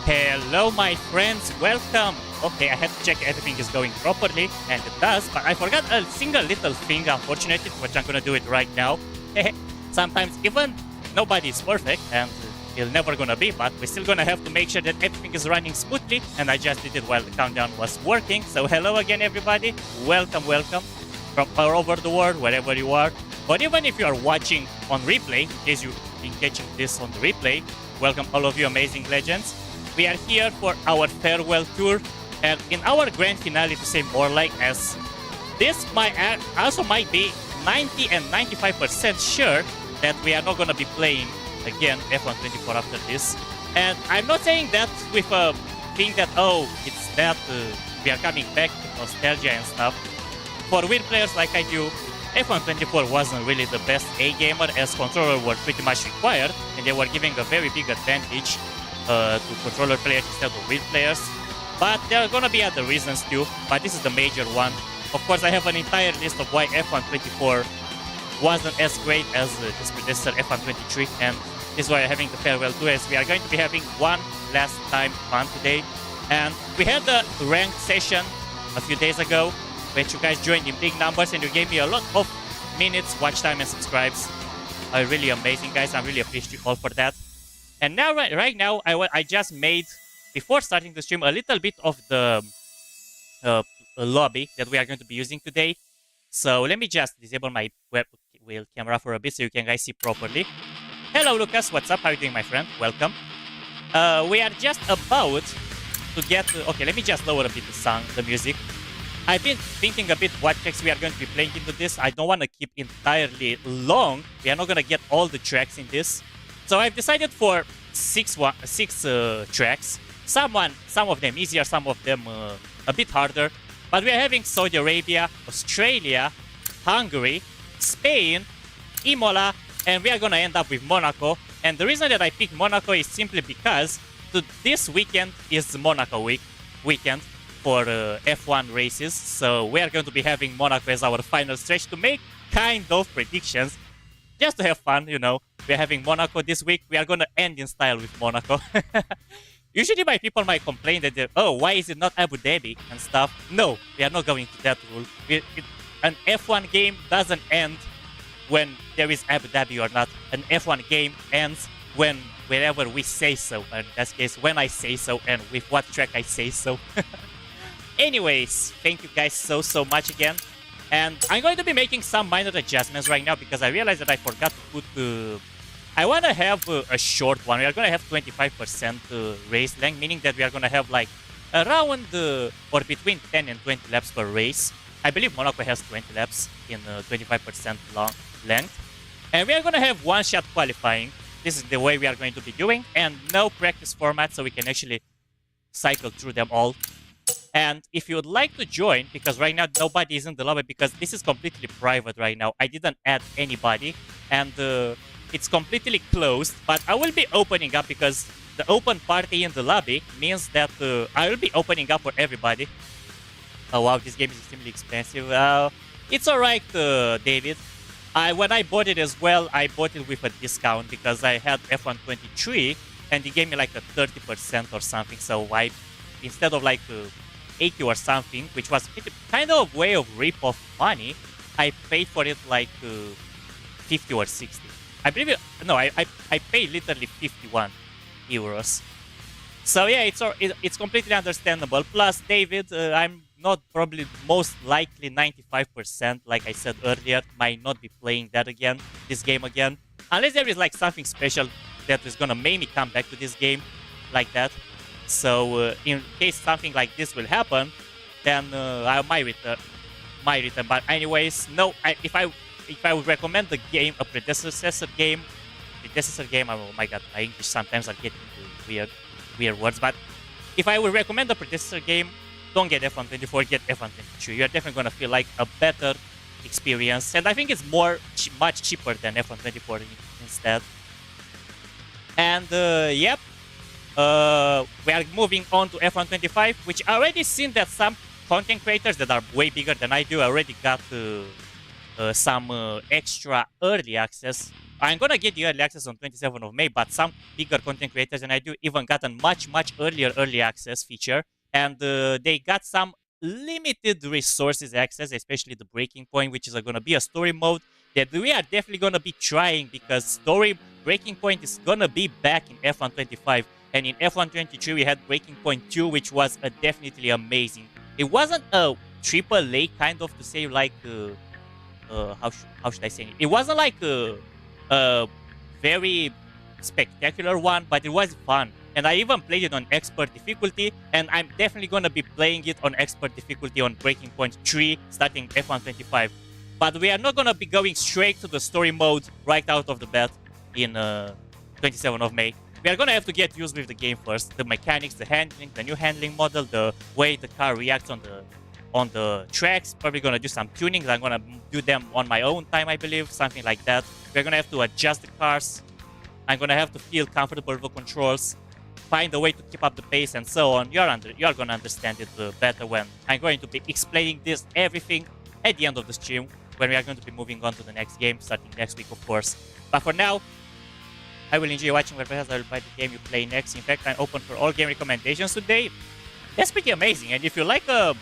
Hello, my friends, welcome! Okay, I had to check everything is going properly, and it does, but I forgot a single little thing, unfortunately, which I'm gonna do it right now. Sometimes even nobody is perfect, and you're never gonna be, but we're still gonna have to make sure that everything is running smoothly, and I just did it while the countdown was working. So hello again, everybody. Welcome, welcome from all over the world, wherever you are. But even if you are watching on replay, in case you've been catching this on the replay, welcome all of you amazing legends. We are here for our farewell tour, and in our grand finale, to say more like, as this might also might be 90 and 95% sure that we are not going to be playing again F1 24 after this. And I'm not saying that with a thing that, oh, it's that we are coming back to nostalgia and stuff. For weird players like I do, F1 24 wasn't really the best A-gamer, as controllers were pretty much required, and they were giving a very big advantage to controller players instead of wheel players. But there are gonna be other reasons too, but this is the major one. Of course, I have an entire list of why F1 24 wasn't as great as its predecessor F1 23, and this is why I'm having the farewell tour, as we are going to be having one last time fun today. And we had the ranked session a few days ago, which you guys joined in big numbers, and you gave me a lot of minutes, watch time, and subscribes. Really amazing, guys. I'm really appreciative all for that. And now, right now, I just made, before starting the stream, a little bit of the lobby that we are going to be using today. So let me just disable my wheel camera for a bit so you can guys see properly. Hello, Lucas. What's up? How are you doing, my friend? Welcome. We are just about to get... okay, let me just lower a bit the music. I've been thinking a bit what tracks we are going to be playing into this. I don't want to keep entirely long. We are not going to get all the tracks in this. So I've decided for six tracks. Some of them easier, some of them a bit harder. But we are having Saudi Arabia, Australia, Hungary, Spain, Imola, and we are going to end up with Monaco. And the reason that I picked Monaco is simply because this weekend is the Monaco weekend for F1 races. So we are going to be having Monaco as our final stretch to make kind of predictions. Just to have fun, you know. We're having Monaco this week. We are going to end in style with Monaco. Usually my people might complain that, oh, why is it not Abu Dhabi and stuff? No, we are not going to that rule. An F1 game doesn't end when there is Abu Dhabi or not. An F1 game ends wherever we say so. In that case, when I say so and with what track I say so. Anyways, thank you guys so much again. And I'm going to be making some minor adjustments right now because I realized that I forgot to put... I want to have a short one. We are going to have 25% race length, meaning that we are going to have like around or between 10 and 20 laps per race. I believe Monaco has 20 laps in 25% long length. And we are going to have one-shot qualifying. This is the way we are going to be doing. And no practice format, so we can actually cycle through them all. And if you would like to join, because right now nobody is in the lobby, because this is completely private right now. I didn't add anybody, and it's completely closed. But I will be opening up because the open party in the lobby means that I will be opening up for everybody. Oh wow, this game is extremely expensive. It's alright, David. When I bought it as well, I bought it with a discount because I had F1 23, and he gave me like a 30% or something. So instead of like 80 or something, which was kind of a way of rip-off money, I paid for it like 50 or 60. I believe I paid literally 51 euros. So yeah, it's completely understandable. Plus, David, I'm not probably most likely 95%, like I said earlier, might not be playing this game again, unless there is like something special that is gonna make me come back to this game like that. So in case something like this will happen, then I might return. But anyways, no. If I would recommend the game, a predecessor game. Oh my god, my English sometimes I get into weird words. But if I would recommend the predecessor game, don't get F1 24, get F1 23. You're definitely gonna feel like a better experience, and I think it's much cheaper than F1 24 instead. And yep. We are moving on to F1 25, which I already seen that some content creators that are way bigger than I do already got some extra early access I'm gonna get the early access on 27th of May, but some bigger content creators than I do even got a much earlier early access feature, and they got some limited resources access, especially the breaking point, which is gonna be a story mode that we are definitely gonna be trying because story breaking point is gonna be back in F125, and in F123 we had breaking point 2, which was definitely amazing. It wasn't a triple A kind of to say like how should I say it? It wasn't like a very spectacular one, but it was fun. And I even played it on expert difficulty, and I'm definitely gonna be playing it on expert difficulty on Breaking Point 3 starting F125. But we are not gonna be going straight to the story mode right out of the bat in 27th of May. We are gonna have to get used with the game first. The mechanics, the handling, the new handling model, the way the car reacts on the tracks. Probably gonna do some tunings. I'm gonna do them on my own time, I believe, something like that. We're gonna have to adjust the cars. I'm gonna have to feel comfortable with the controls, find a way to keep up the pace, and so on. You're gonna understand it better when I'm going to be explaining this everything at the end of the stream, when we are going to be moving on to the next game, starting next week, of course. But for now, I will enjoy watching whatever else I will buy the game you play next. In fact, I'm open for all game recommendations today. That's pretty amazing. And if you like a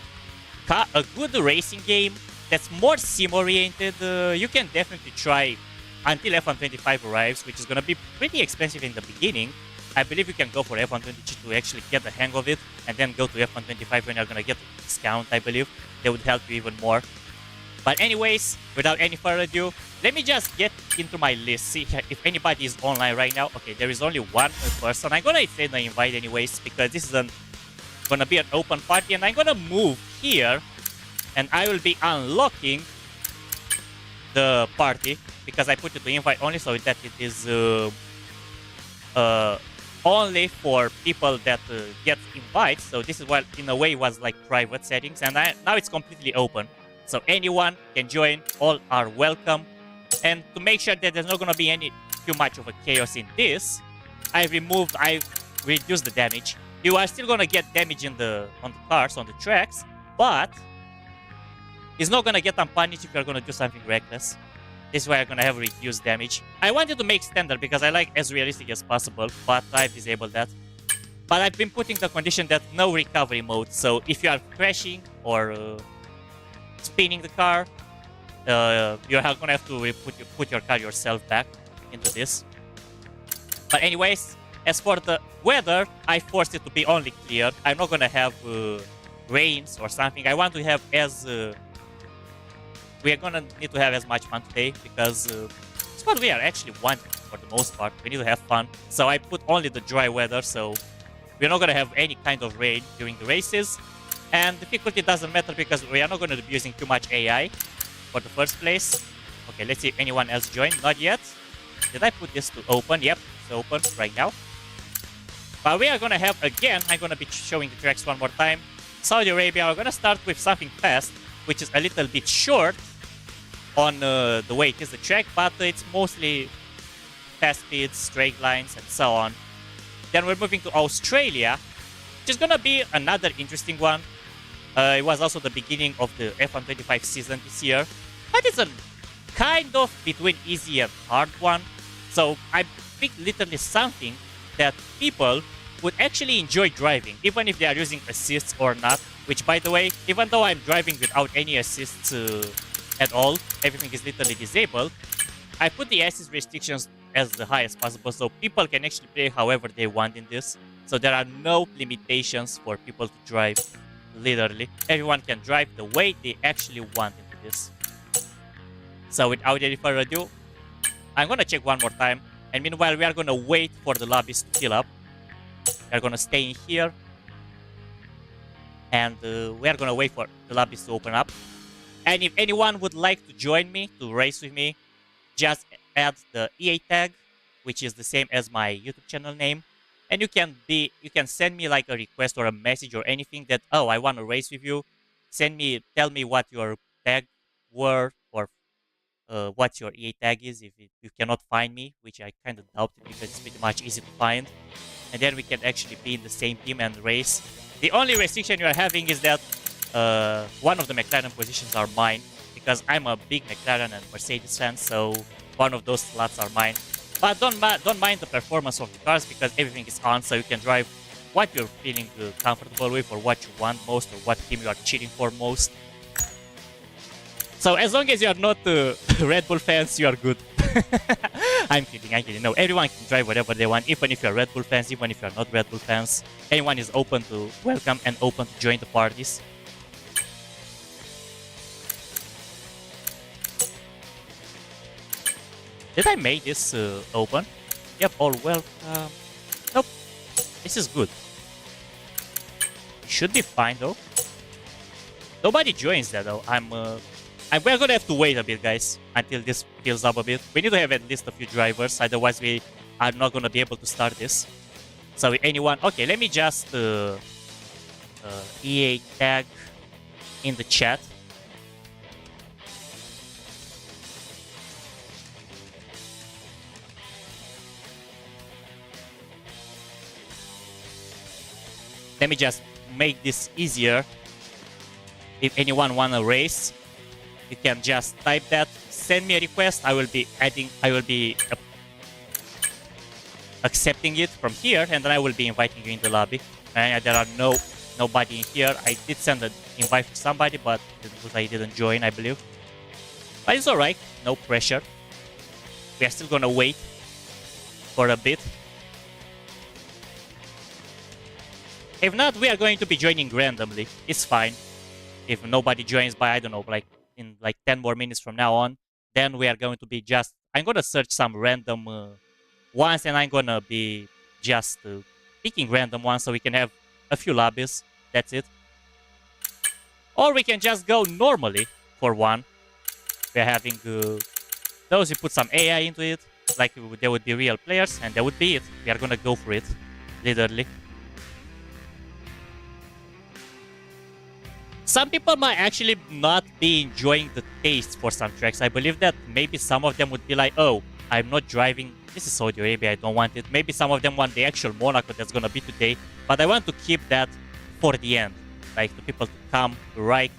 good racing game that's more sim-oriented, you can definitely try until F125 arrives, which is going to be pretty expensive in the beginning. I believe you can go for F122 to actually get the hang of it, and then go to F125 when you're going to get a discount, I believe. That would help you even more. But anyways, without any further ado, let me just get into my list, see if anybody is online right now. Okay, there is only one person. I'm going to send an invite anyways, because this is going to be an open party, and I'm going to move here, and I will be unlocking the party, because I put it to invite only, so that it is only for people that get invites. So this is what in a way was like private settings, and now it's completely open, so anyone can join. All are welcome. And to make sure that there's not going to be too much of a chaos in this, I reduced the damage. You are still going to get damage on the cars, on the tracks, but it's not going to get unpunished if you're going to do something reckless. This is why I'm going to have reduced damage. I wanted to make standard because I like as realistic as possible, but I've disabled that. But I've been putting the condition that no recovery mode. So if you are crashing or spinning the car, you're going to have to put your car yourself back into this. But anyways, as for the weather, I forced it to be only clear. I'm not going to have rains or something. I want to have as... we are going to need to have as much fun today, because it's what we are actually wanting for the most part. We need to have fun. So I put only the dry weather, so we're not going to have any kind of rain during the races. And difficulty doesn't matter because we are not going to be using too much AI for the first place. Okay, let's see if anyone else joined. Not yet. Did I put this to open? Yep, it's open right now. But we are going to have, again, I'm going to be showing the tracks one more time. Saudi Arabia, we're going to start with something fast, which is a little bit short on the way it is the track, but it's mostly fast speeds, straight lines, and so on. Then we're moving to Australia, which is going to be another interesting one. It was also the beginning of the F125 season this year, but it's a kind of between easy and hard one. So I picked literally something that people would actually enjoy driving, even if they are using assists or not. Which, by the way, even though I'm driving without any assists at all, everything is literally disabled, I put the assist restrictions as the highest possible, so people can actually play however they want in this. So there are no limitations for people to drive, literally. Everyone can drive the way they actually want into this. So without any further ado, I'm gonna check one more time, and meanwhile we are gonna wait for the lobbies to fill up. We are gonna stay in here, and we are gonna wait for the lobbies to open up. And if anyone would like to join me to race with me, just add the EA tag, which is the same as my YouTube channel name, and you can send me like a request or a message or anything that, oh, I want to race with you. Tell me what your tag were, or what your EA tag is if you cannot find me, which I kind of doubt it because it's pretty much easy to find. And then we can actually be in the same team and race. The only restriction you are having is that one of the McLaren positions are mine, because I'm a big McLaren and Mercedes fan, so one of those slots are mine. But don't mind the performance of the cars because everything is on, so you can drive what you're feeling comfortable with or what you want most or what team you are cheating for most. So as long as you are not Red Bull fans, you are good. I'm kidding. No, everyone can drive whatever they want, even if you're Red Bull fans, even if you're not Red Bull fans. Anyone is open to welcome and open to join the parties. Did I make this open? Yep, all welcome. Nope. This is good. Should be fine though. Nobody joins that though. We're gonna have to wait a bit, guys, until this fills up a bit. We need to have at least a few drivers, otherwise we are not gonna be able to start this. So anyone? Okay, let me just EA tag in the chat. Let me just make this easier. If anyone wanna race, you can just type that, send me a request. I will be accepting it from here, and then I will be inviting you in the lobby. And there are nobody in here. I did send an invite to somebody, but I didn't join, I believe. But it's alright, no pressure. We are still gonna wait for a bit. If not, we are going to be joining randomly. It's fine. If nobody joins by, I don't know, like in like 10 more minutes from now on, then we are going to be just... I'm going to search some random ones, and I'm going to be just picking random ones so we can have a few lobbies. That's it. Or we can just go normally for one. We're having those who put some AI into it. Like there would be real players, and that would be it. We are going to go for it. Literally. Some people might actually not be enjoying the taste for some tracks. I believe that maybe some of them would be like, oh, I'm not driving. This is Saudi Arabia, I don't want it. Maybe some of them want the actual Monaco that's gonna be today. But I want to keep that for the end. Like the people to come right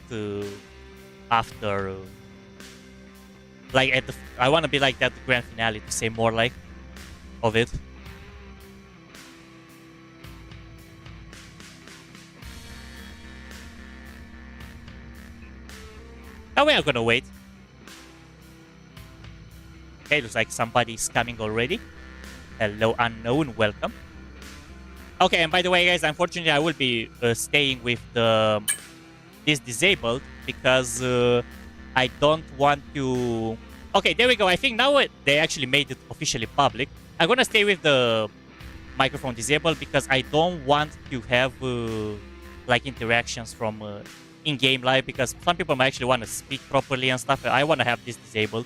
after. Like at the, I want to be like that grand finale, to say more like of it. Now we are gonna wait. Okay, looks like somebody's coming already. Hello, unknown, welcome. Okay, and by the way, guys, unfortunately, I will be staying with this disabled because I don't want to... Okay, there we go. I think now they actually made it officially public. I'm gonna stay with the microphone disabled because I don't want to have like interactions from in-game live, because some people might actually want to speak properly and stuff. I want to have this disabled.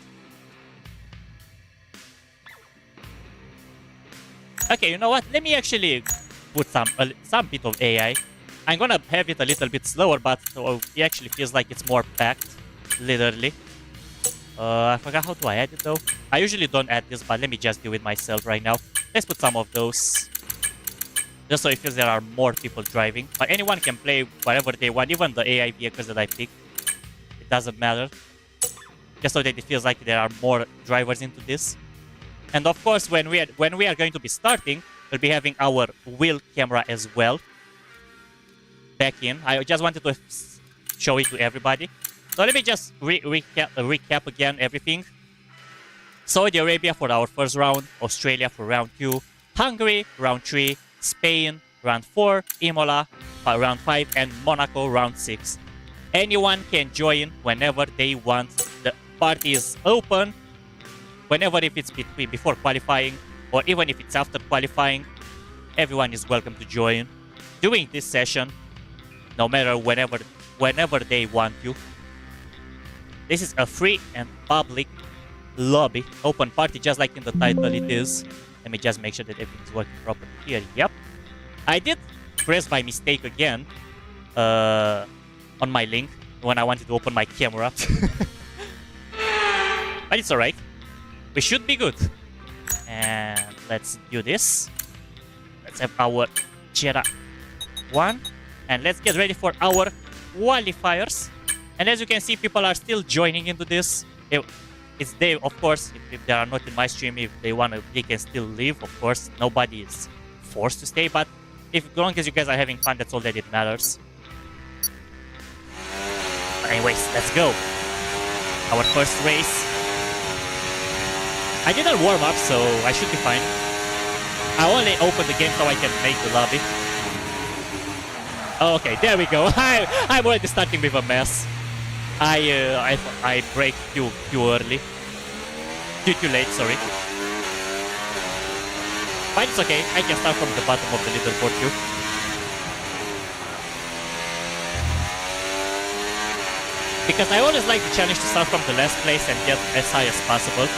Okay, you know what? Let me actually put some bit of AI. I'm gonna have it a little bit slower, but it actually feels like it's more packed, literally. I forgot how to add it though. I usually don't add this, but let me just do it myself right now. Let's put some of those, just so it feels there are more people driving. But anyone can play whatever they want, even the AI vehicles that I pick. It doesn't matter. Just so that it feels like there are more drivers into this. And of course, when we are going to be starting, we'll be having our wheel camera as well back in. I just wanted to show it to everybody. So let me just recap again everything. Saudi Arabia for our first round, Australia for round 2, Hungary round 3, Spain round 4, Imola round 5, and Monaco round 6. Anyone can join whenever they want. The party is open whenever, if it's before qualifying or even if it's after qualifying. Everyone is welcome to join during this session, no matter whenever they want you. This is a free and public lobby, open party, just like in the title it is. Let me just make sure that everything's working properly here. Yep. I did press by mistake again on my link when I wanted to open my camera. But it's alright. We should be good. And let's do this. Let's have our Jera 1. And let's get ready for our qualifiers. And as you can see, people are still joining into this. it's they, of course, if they are not in my stream, if they wanna, they can still leave. Of course, nobody is forced to stay, but if as long as you guys are having fun, that's all that it matters. But anyways, let's go. Our first race. I didn't warm up, so I should be fine. I only opened the game so I can make the lobby. Okay, there we go. I'm already starting with a mess. I brake too early. Too late, sorry. But it's okay. I can start from the bottom of the leaderboard too. Because I always like the challenge to start from the last place and get as high as possible.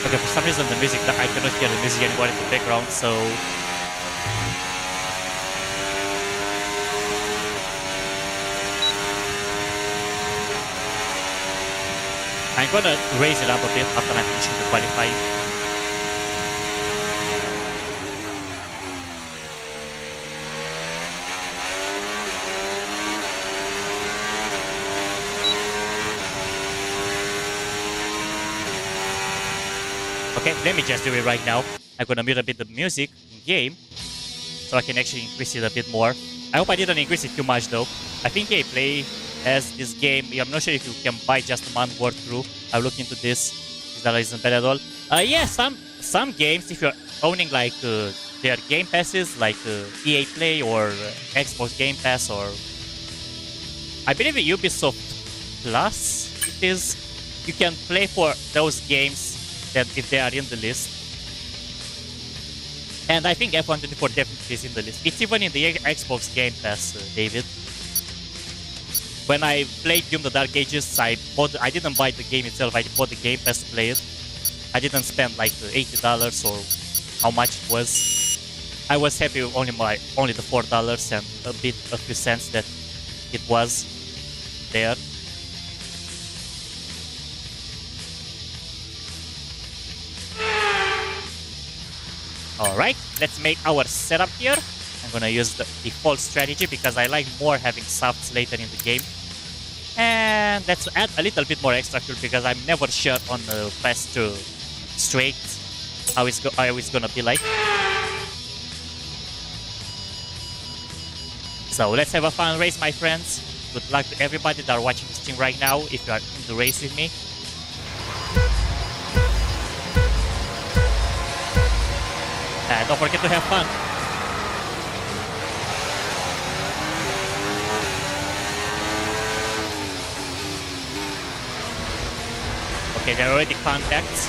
Okay, for some reason the music, I cannot hear the music anymore in the background, so... I'm gonna raise it up a bit after I'm finishing the qualifying. Okay, let me just do it right now. I'm gonna mute a bit the music in game so I can actually increase it a bit more. I hope I didn't increase it too much though. I think EA Play has this game. I'm not sure if you can buy just one world through. I'll look into this. That isn't bad at all. Yeah, some games, if you're owning like their game passes, like EA Play or Xbox Game Pass, or I believe Ubisoft Plus it is, you can play for those games that if they are in the list. And I think F124 definitely is in the list. It's even in the Xbox Game Pass, David. When I played Doom the Dark Ages, I didn't buy the game itself, I bought the Game Pass to play it. I didn't spend like $80 or how much it was. I was happy with only the $4 and a few cents that it was there. Alright, let's make our setup here. I'm gonna use the default strategy because I like more having softs later in the game. And let's add a little bit more extra fuel because I'm never sure on the fast to straight how it's gonna be like. So let's have a fun race, my friends. Good luck to everybody that are watching the stream right now if you are in the race with me. And don't forget to have fun. Okay, there are already contacts.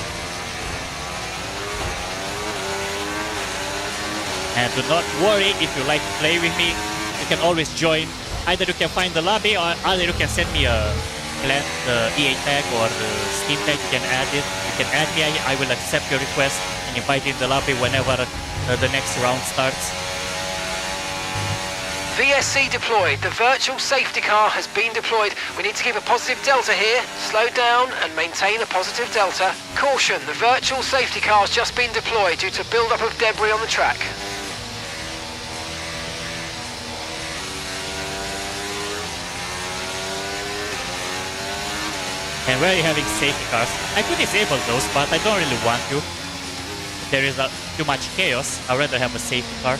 And do not worry if you like to play with me. You can always join. Either you can find the lobby or either you can send me a EA tag or Steam tag. You can add it. You can add me. I will accept your request and invite you in the lobby whenever the next round starts. VSC deployed. The virtual safety car has been deployed. We need to keep a positive delta here. Slow down and maintain a positive delta. Caution, the virtual safety car has just been deployed due to build-up of debris on the track. And where are you having safety cars? I could disable those, but I don't really want to. There is too much chaos. I'd rather have a safety car.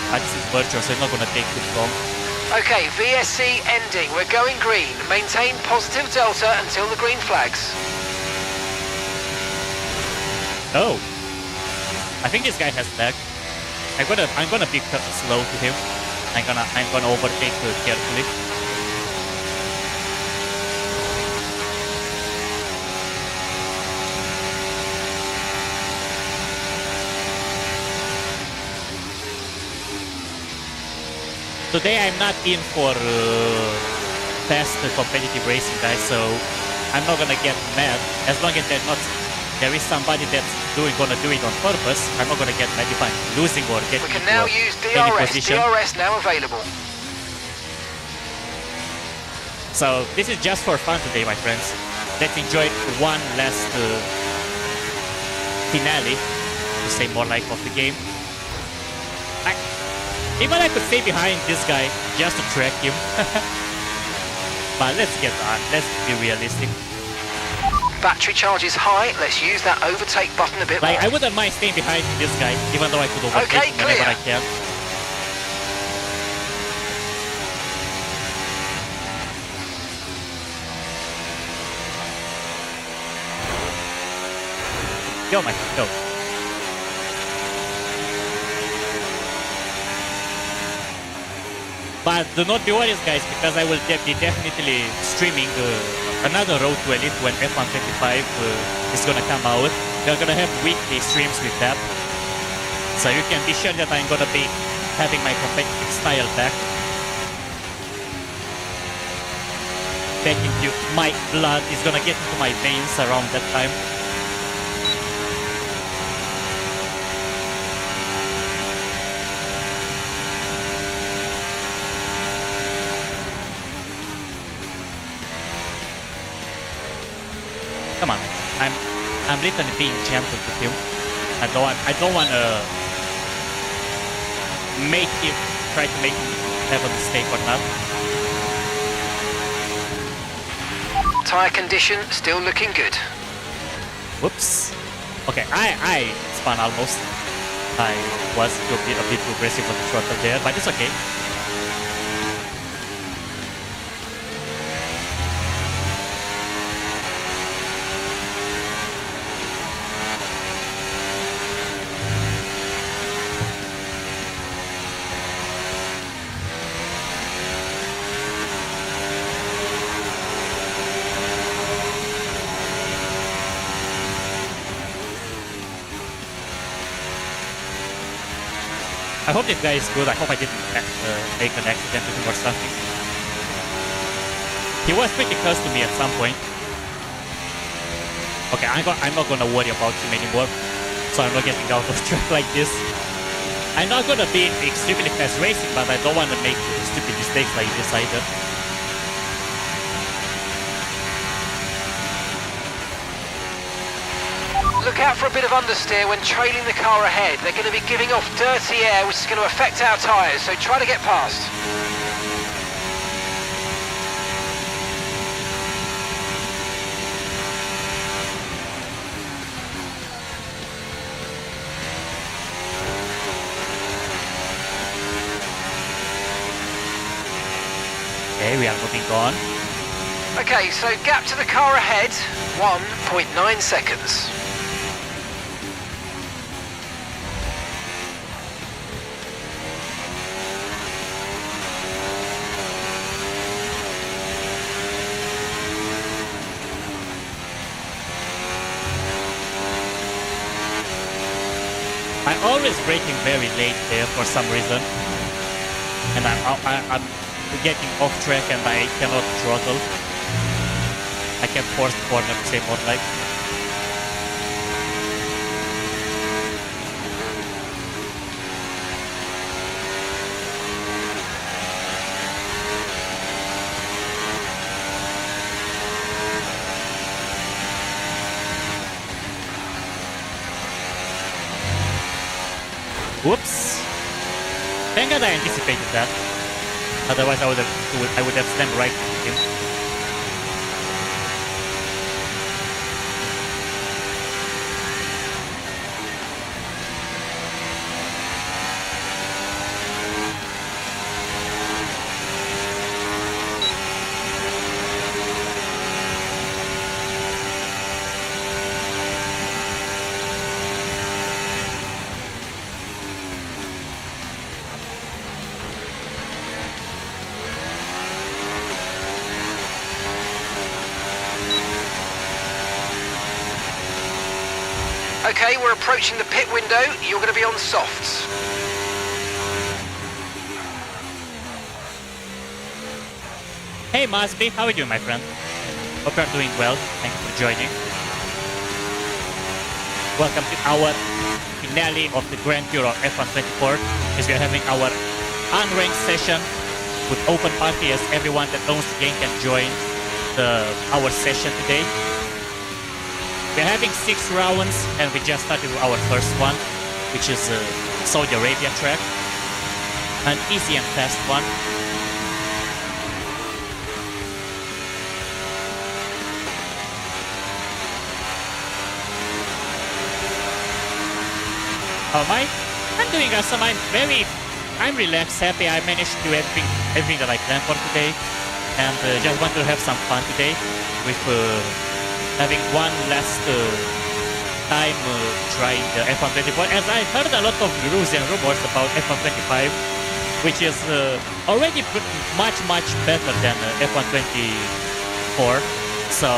This is virtual, so it's not gonna take too long. Okay, VSC ending. We're going green. Maintain positive delta until the green flags. Oh, I think this guy has lag. I'm gonna be slow to him. I'm gonna overtake carefully. Today I'm not in for fast competitive racing, guys, so I'm not gonna get mad as long as there is somebody that's gonna do it on purpose. I'm not gonna get mad if I'm losing or getting We can now into use any DRS. position. DRS now available. So this is just for fun today, my friends. Let's enjoy one last finale, to say more like, of the game. Even I could stay behind this guy just to track him. But let's get on. Let's be realistic. Battery charge is high. Let's use that overtake button a bit more. I wouldn't mind staying behind this guy, even though I could overtake him whenever I can. Go, Mike, go. But do not be worried, guys, because I will be definitely streaming another Road to Elite when F125 is gonna come out. We're gonna have weekly streams with that. So you can be sure that I'm gonna be having my competitive style back. My blood is gonna get into my veins around that time. Come on, I'm literally being gentle with him. I don't want to try to make him have a mistake or not. Tyre condition still looking good. Whoops. Okay, I spun almost. I was a bit too aggressive on the throttle there, but it's okay. I hope this guy is good. I hope I didn't make an accident with him or something. He was pretty close to me at some point. Okay, I'm not gonna worry about him anymore, so I'm not getting out of track like this. I'm not gonna be extremely fast racing, but I don't want to make stupid mistakes like this either. Look out for a bit of understeer when trailing the car ahead. They're going to be giving off dirty air, which is going to affect our tyres, so try to get past. Okay, we are moving on. Okay, so gap to the car ahead, 1.9 seconds. I'm always braking very late there for some reason, and I'm getting off track and I cannot throttle. I can force the corner to say more like. Whoops! Thank God I anticipated that. Otherwise I would have slammed right into him. Okay, we're approaching the pit window. You're going to be on softs. Hey Masby, how are you doing, my friend? Hope you're doing well. Thank you for joining. Welcome to our finale of the Grand Tour of F1 24, as we are having our unranked session with open party, as everyone that owns the game can join our session today. We're having 6 rounds, and we just started with our first one, which is Saudi Arabia track. An easy and fast one. How am I? I'm doing awesome. I'm relaxed, happy. I managed to do everything that I planned for today, and just want to have some fun today with having one last time trying the F1 24. As I heard a lot of news and rumors about F1 25, which is already much better than F1 24. So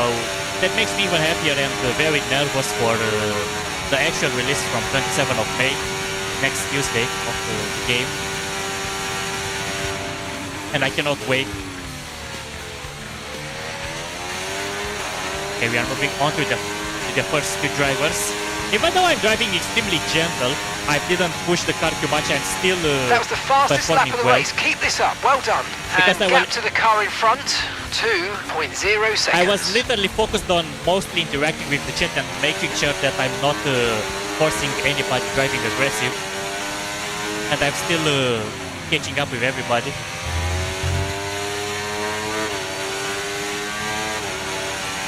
that makes me even happier and very nervous for the actual release from 27th of May, next Tuesday of the game. And I cannot wait. Okay, we are moving on to the first 2 drivers. Even though I'm driving extremely gentle, I didn't push the car too much. I'm still that was the fastest lap of the race. Keep this up. Well done. Because and gap to the car in front, 2.0 seconds. I was literally focused on mostly interacting with the chat and making sure that I'm not forcing anybody driving aggressive. And I'm still catching up with everybody.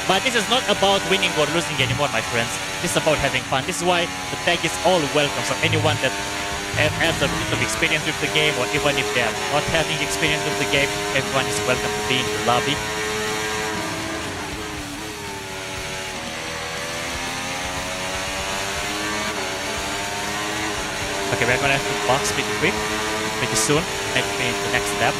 But this is not about winning or losing anymore, my friends. This is about having fun. This is why the tag is all welcome. So anyone that has a bit of experience with the game, or even if they are not having experience with the game, everyone is welcome to be in the lobby. Okay, we're gonna have to box pretty soon, maybe the next step.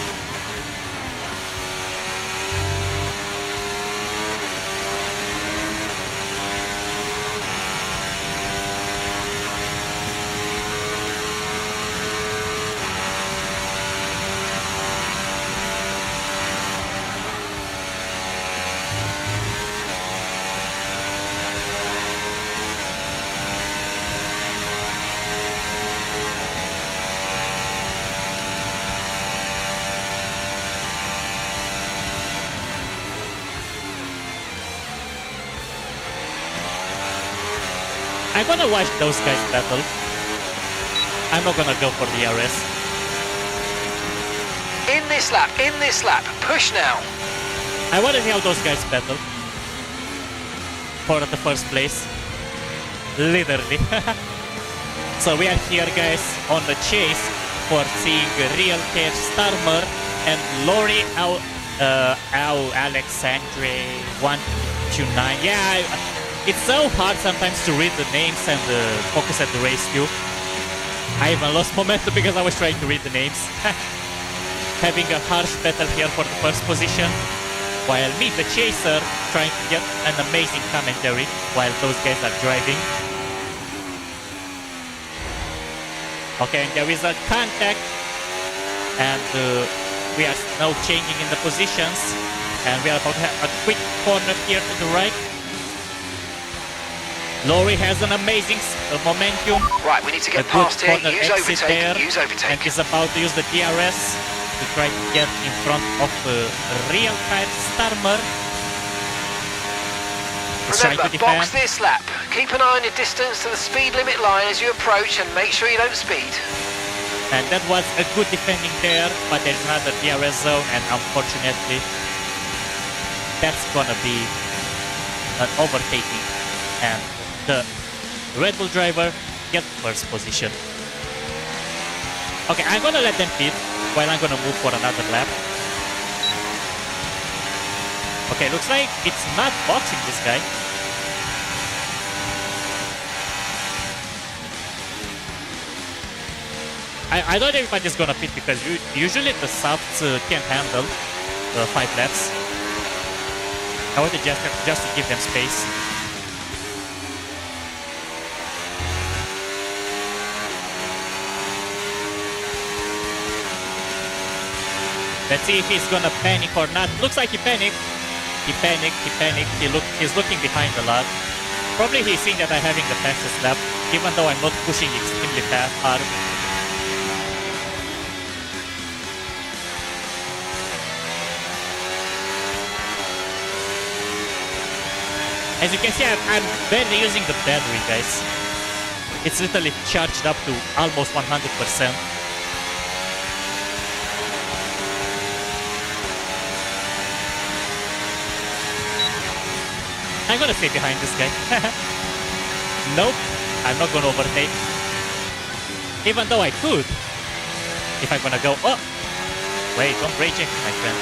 I'm gonna watch those guys battle. I'm not gonna go for the RS. In this lap, push now. I wanna see how those guys battle for the first place. Literally. So we are here, guys, on the chase for seeing Real Cash Starmer and Lori Alexandre 129. Yeah, it's so hard sometimes to read the names and focus at the race queue. I even lost momentum because I was trying to read the names. Having a harsh battle here for the first position, while me, the chaser, trying to get an amazing commentary while those guys are driving. Okay, and there is a contact, and we are now changing in the positions, and we are about to have a quick corner here to the right. Laurie has an amazing momentum. Right, we need to get past here. Use overtake. And is about to use the DRS to try to get in front of real-time Starmer. Remember, box this lap. Keep an eye on your distance to the speed limit line as you approach, and make sure you don't speed. And that was a good defending there, but there's another DRS zone, and unfortunately, that's gonna be an overtaking. And the Red Bull driver get first position. Okay, I'm gonna let them pit while I'm gonna move for another lap. Okay, looks like it's not boxing this guy. I thought everybody's gonna pit because usually the softs can't handle 5 laps. I wanted just to give them space. Let's see if he's gonna panic or not. Looks like he panicked. He panicked. He's looking behind a lot. Probably he's seeing that I'm having the fastest lap, even though I'm not pushing extremely fast hard. As you can see, I'm barely using the battery, guys. It's literally charged up to almost 100%. I'm gonna stay behind this guy. Nope, I'm not gonna overtake. Even though I could. If I'm gonna go... Oh! Wait, don't rage it, my friend.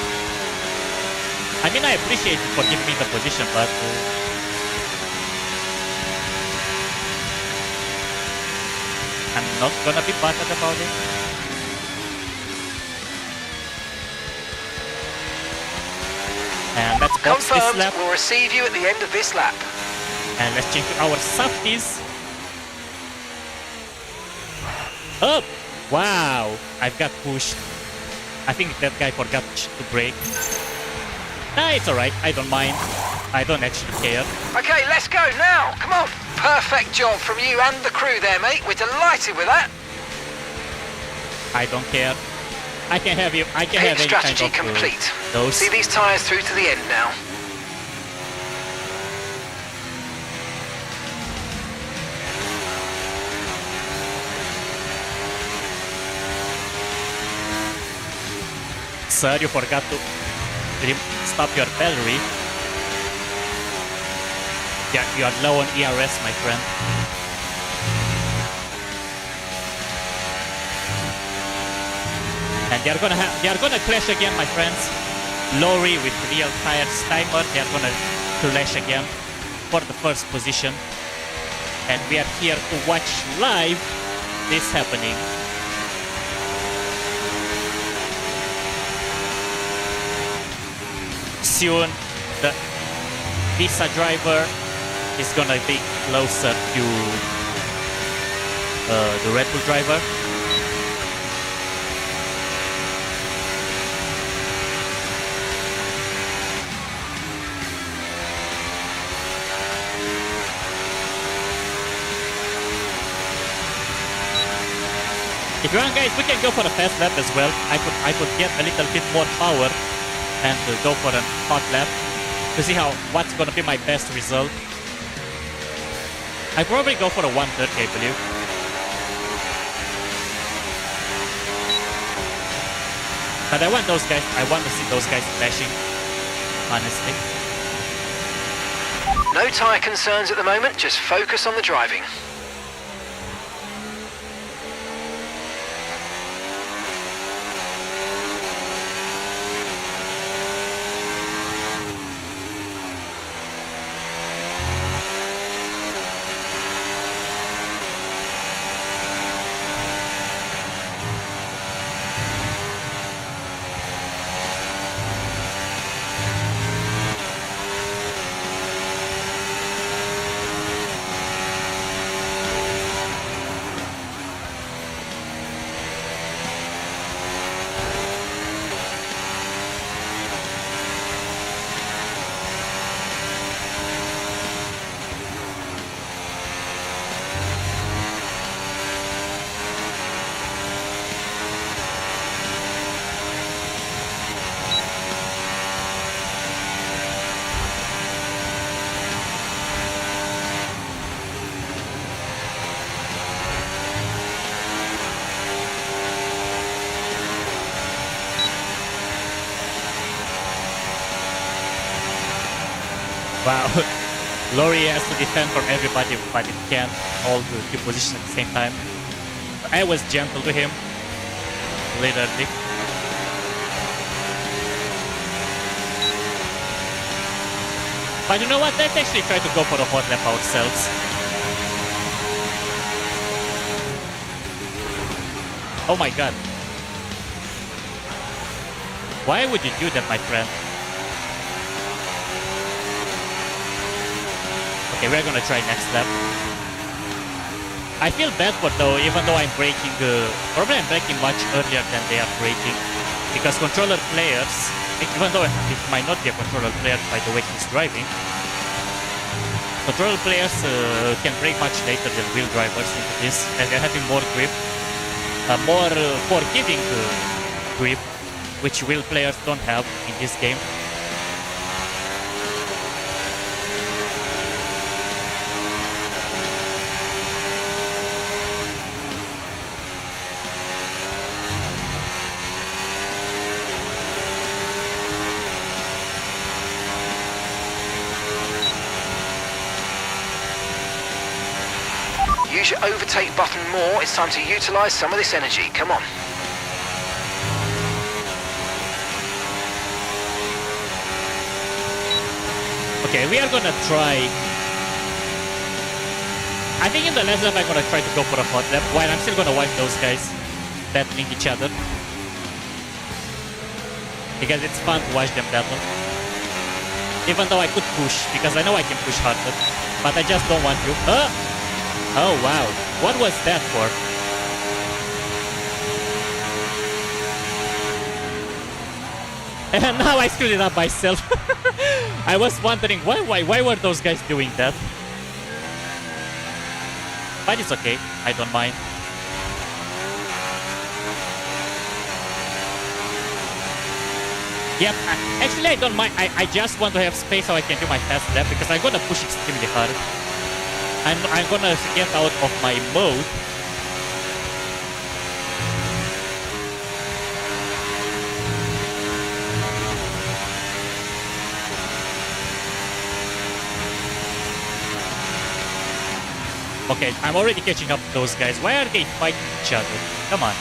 I mean, I appreciate it for giving me the position, but... I'm not gonna be bothered about it. And let's box this Confirmed, lap. we'll receive you at the end of this lap. And let's check our softies. Up! Wow! I've got pushed. I think that guy forgot to brake. Nah, it's alright. I don't mind. I don't actually care. Okay, let's go now. Come on. Perfect job from you and the crew there, mate. We're delighted with that. I don't care. I can have you. I can have any kind strategy of complete. those. See these tyres through to the end now. Sir, you forgot to stop your battery. Yeah, you are low on ERS, my friend. And they are gonna clash again, my friends. Lorry with real tires timer, they are gonna clash again for the first position. And we are here to watch live this happening. Soon, the Visa driver is gonna be closer to the Red Bull driver. If you want, guys, we can go for a fast lap as well. I could get a little bit more power and go for a hot lap to see what's gonna be my best result. I probably go for a 130, I believe. But I want those guys. I want to see those guys flashing. Honestly. No tyre concerns at the moment. Just focus on the driving. Wow. Lorry has to defend from everybody, but it can't hold the two positions at the same time. I was gentle to him. Literally. But you know what? Let's actually try to go for a hot lap ourselves. Oh my god. Why would you do that, my friend? Okay, we're gonna try next lap. I feel bad for though, even though I'm braking, probably I'm braking much earlier than they are braking. Because controller players, even though it might not be a controller player by the way he's driving, controller players can brake much later than wheel drivers into this, and they're having more grip, more forgiving grip, which wheel players don't have in this game. Use your overtake button more. It's time to utilize some of this energy. Come on. Okay, we are gonna try. I think in the last lap I'm gonna try to go for a hot lap, while I'm still gonna watch those guys battling each other. Because it's fun to watch them battle. Even though I could push, because I know I can push harder, but I just don't want to. Oh wow, what was that for? And now I screwed it up myself. I was wondering why were those guys doing that? But it's okay, I don't mind. Yep, actually I don't mind. I just want to have space so I can do my fast lap because I'm gonna push extremely hard. I'm gonna get out of my mode. Okay, I'm already catching up to those guys. Why are they fighting each other? Come on.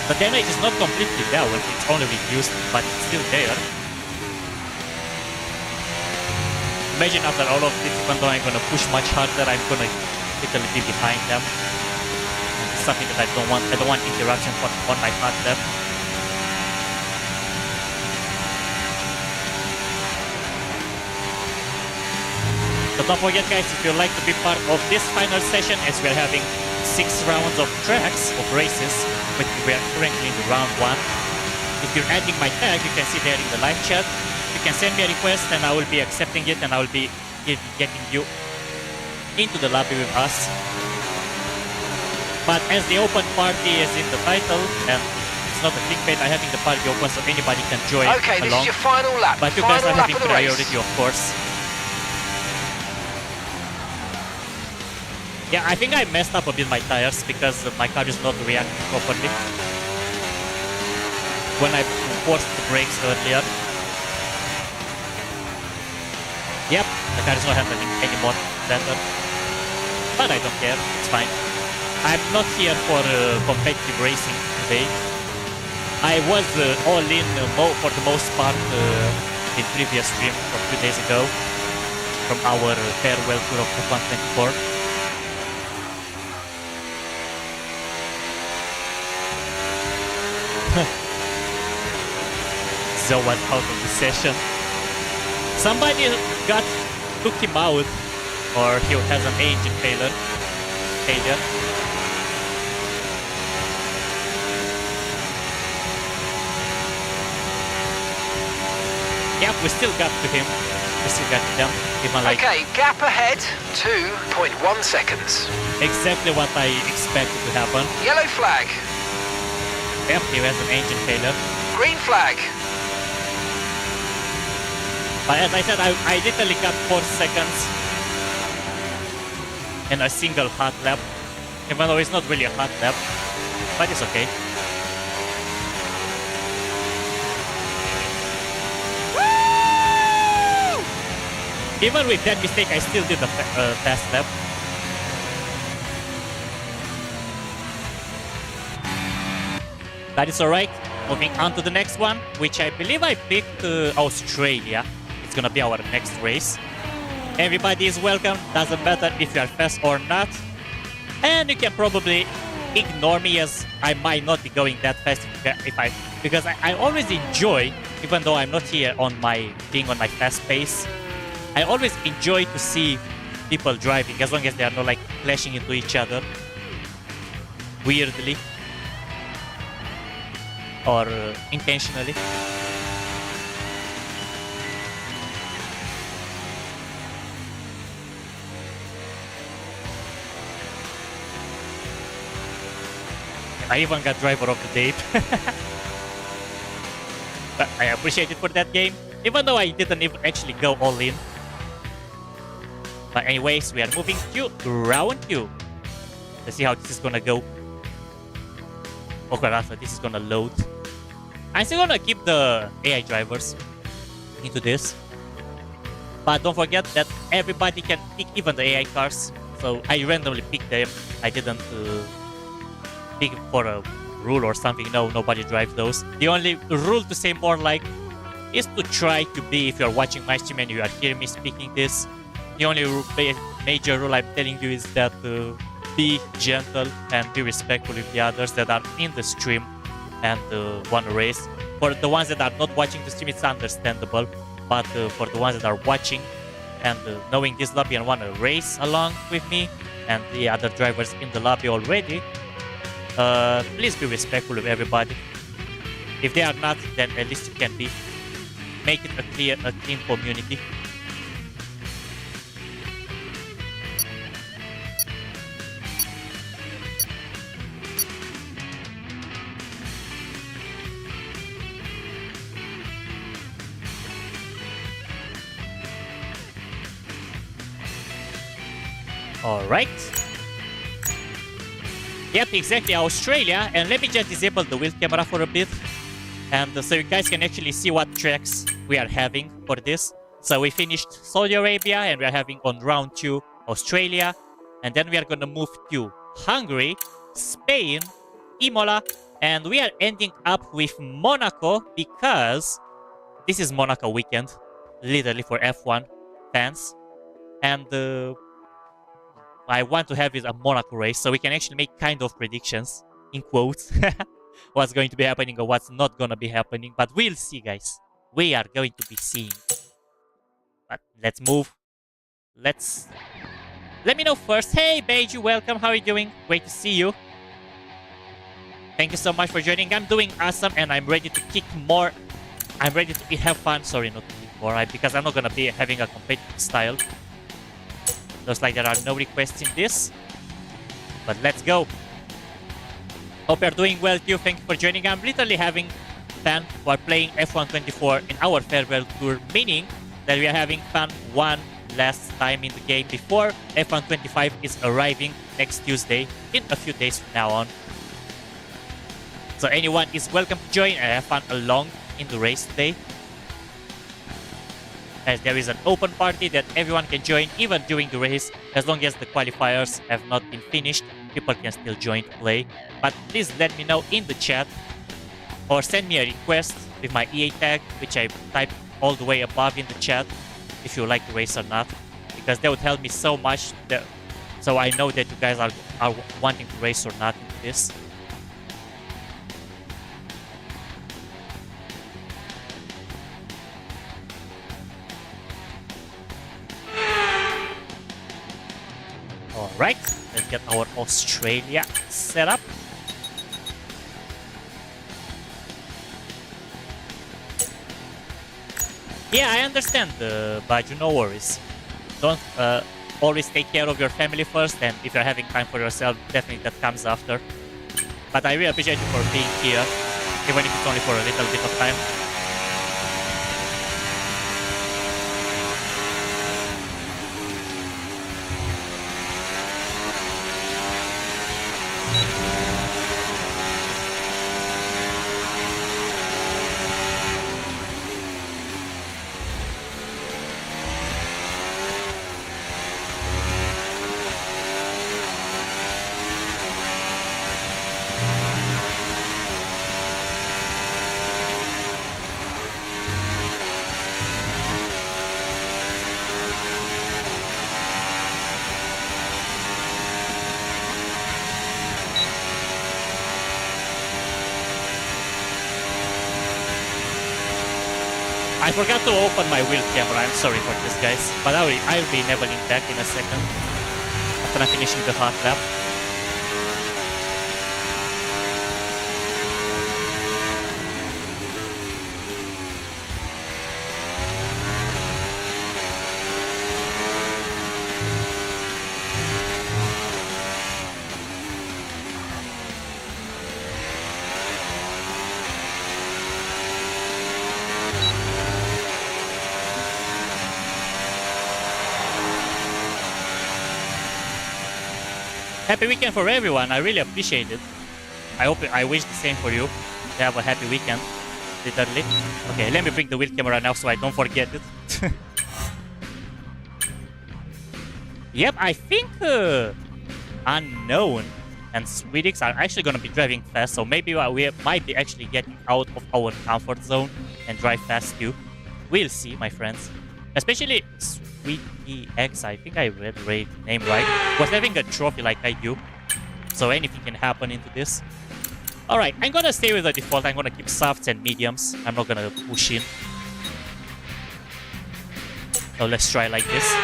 The damage is not completely down, it's only reduced, but it's still there. Imagine after all of this, even though I'm gonna push much harder, I'm gonna literally be behind them. And it's something that I don't want. I don't want interruption on my hard lap. So don't forget guys, if you'd like to be part of this final session, as we're having 6 rounds of tracks, of races, but we're currently in the round 1. If you're adding my tag, you can see there in the live chat. You can send me a request and I will be accepting it and I will be getting you into the lobby with us. But as the open party is in the title, and it's not a clickbait, I'm having the party open so anybody can join Okay, this along. is your final lap. But you guys are having priority, of course. Yeah, I think I messed up a bit my tires because my car is not reacting properly when I forced the brakes earlier. Yep, the car is not handling anymore better. But I don't care, it's fine. I'm not here for competitive racing today. I was all in for the most part in previous stream from 2 days ago from our farewell tour of F124. So was out of the session. Somebody took him out, or he has an engine failure. Yep, we still got to him. We still got to them. Even like okay, gap ahead, 2.1 seconds. Exactly what I expected to happen. Yellow flag. Yep, he has an engine failure. Green flag. But as I said, I literally got 4 seconds in a single hot lap. Even though it's not really a hot lap, but it's okay. Woo! Even with that mistake, I still did a fast lap. That is alright. Moving on to the next one, which I believe I picked Australia. It's gonna be our next race. Everybody is welcome, doesn't matter if you are fast or not. And you can probably ignore me as I might not be going that fast because I always enjoy, even though I'm not here on being on my fast pace, I always enjoy to see people driving as long as they are not like clashing into each other weirdly. or intentionally. I even got driver of the day. But I appreciate it for that game, even though I didn't even actually go all in. But anyways, we are moving to round 2. Let's see how this is gonna go. Okay, after this is gonna load. I'm still gonna keep the AI drivers into this. But don't forget that everybody can pick even the AI cars. So I randomly picked them. I didn't pick for a rule or something. No, nobody drives those. The only rule to say more like is to try to be, if you're watching my stream and you are hearing me speaking this, the only major rule I'm telling you is that be gentle and be respectful with the others that are in the stream and want to race. For the ones that are not watching the stream, it's understandable. But for the ones that are watching and knowing this lobby and want to race along with me and the other drivers in the lobby already, please be respectful of everybody. If they are not, then at least you can be. Make it a clean community. Alright. Yep, exactly, Australia. And let me just disable the wheel camera for a bit. And so you guys can actually see what tracks we are having for this. So we finished Saudi Arabia and we are having on round 2 Australia. And then we are going to move to Hungary, Spain, Imola. And we are ending up with Monaco because this is Monaco weekend. Literally for F1 fans. And I want to have it a Monaco race so we can actually make kind of predictions, in quotes, what's going to be happening or what's not going to be happening. But we'll see, guys. We are going to be seeing. But let's move. Let me know first. Hey, Beiju, welcome. How are you doing? Great to see you. Thank you so much for joining. I'm doing awesome and I'm ready to kick more. I'm ready to have fun. Sorry, not to kick more, because I'm not going to be having a competitive style. Looks like there are no requests in this. But let's go. Hope you're doing well too. Thank you for joining. I'm literally having fun while playing F1 24 in our farewell tour, meaning that we are having fun one last time in the game before F1 25 is arriving next Tuesday in a few days from now on. So anyone is welcome to join and have fun along in the race today. As there is an open party that everyone can join even during the race. As long as the qualifiers have not been finished, people can still join to play. But please let me know in the chat or send me a request with my EA tag, which I type all the way above in the chat, if you like the race or not, because that would help me so much so I know that you guys are wanting to race or not into this. Alright, let's get our Australia set up. Yeah, I understand, but no worries. Don't always take care of your family first, and if you're having time for yourself, definitely that comes after. But I really appreciate you for being here, even if it's only for a little bit of time. I forgot to open my wheel camera, I'm sorry for this, guys. But I'll be enabling that in a second after I'm finishing the hot lap. Happy weekend for everyone. I really appreciate it. I wish the same for you. To have a happy weekend. Literally. Okay, let me bring the wheel camera now so I don't forget it. Yep, I think Unknown and Swedix are actually gonna be driving fast, so maybe we might be actually getting out of our comfort zone and drive fast too. We'll see, my friends. Especially Sweetie X, I think I read the name right, was having a trophy like I do. So anything can happen into this. Alright, I'm gonna stay with the default. I'm gonna keep softs and mediums. I'm not gonna push in. So let's try like this.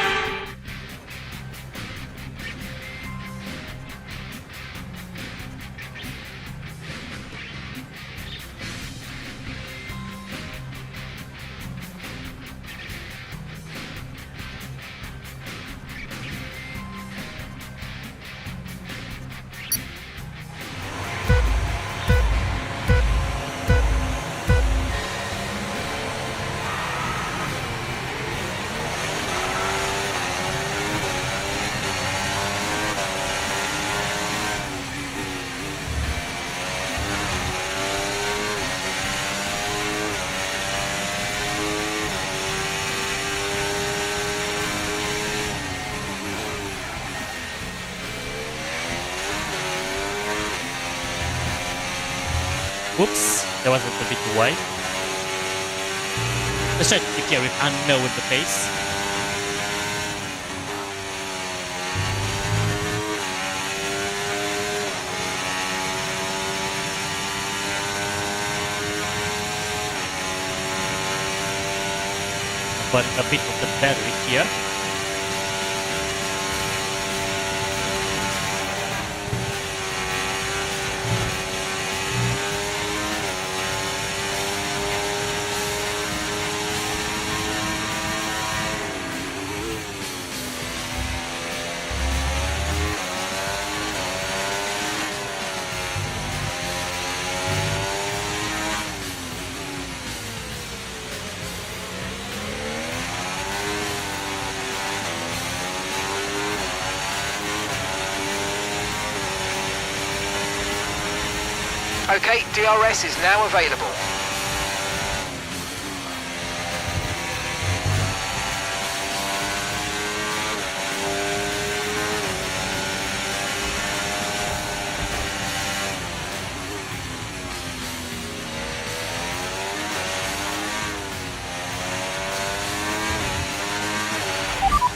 Whoops, that was a little bit too wide. Let's try to keep here with Unknown with the pace. Burning a bit of the battery here. Okay, DRS is now available.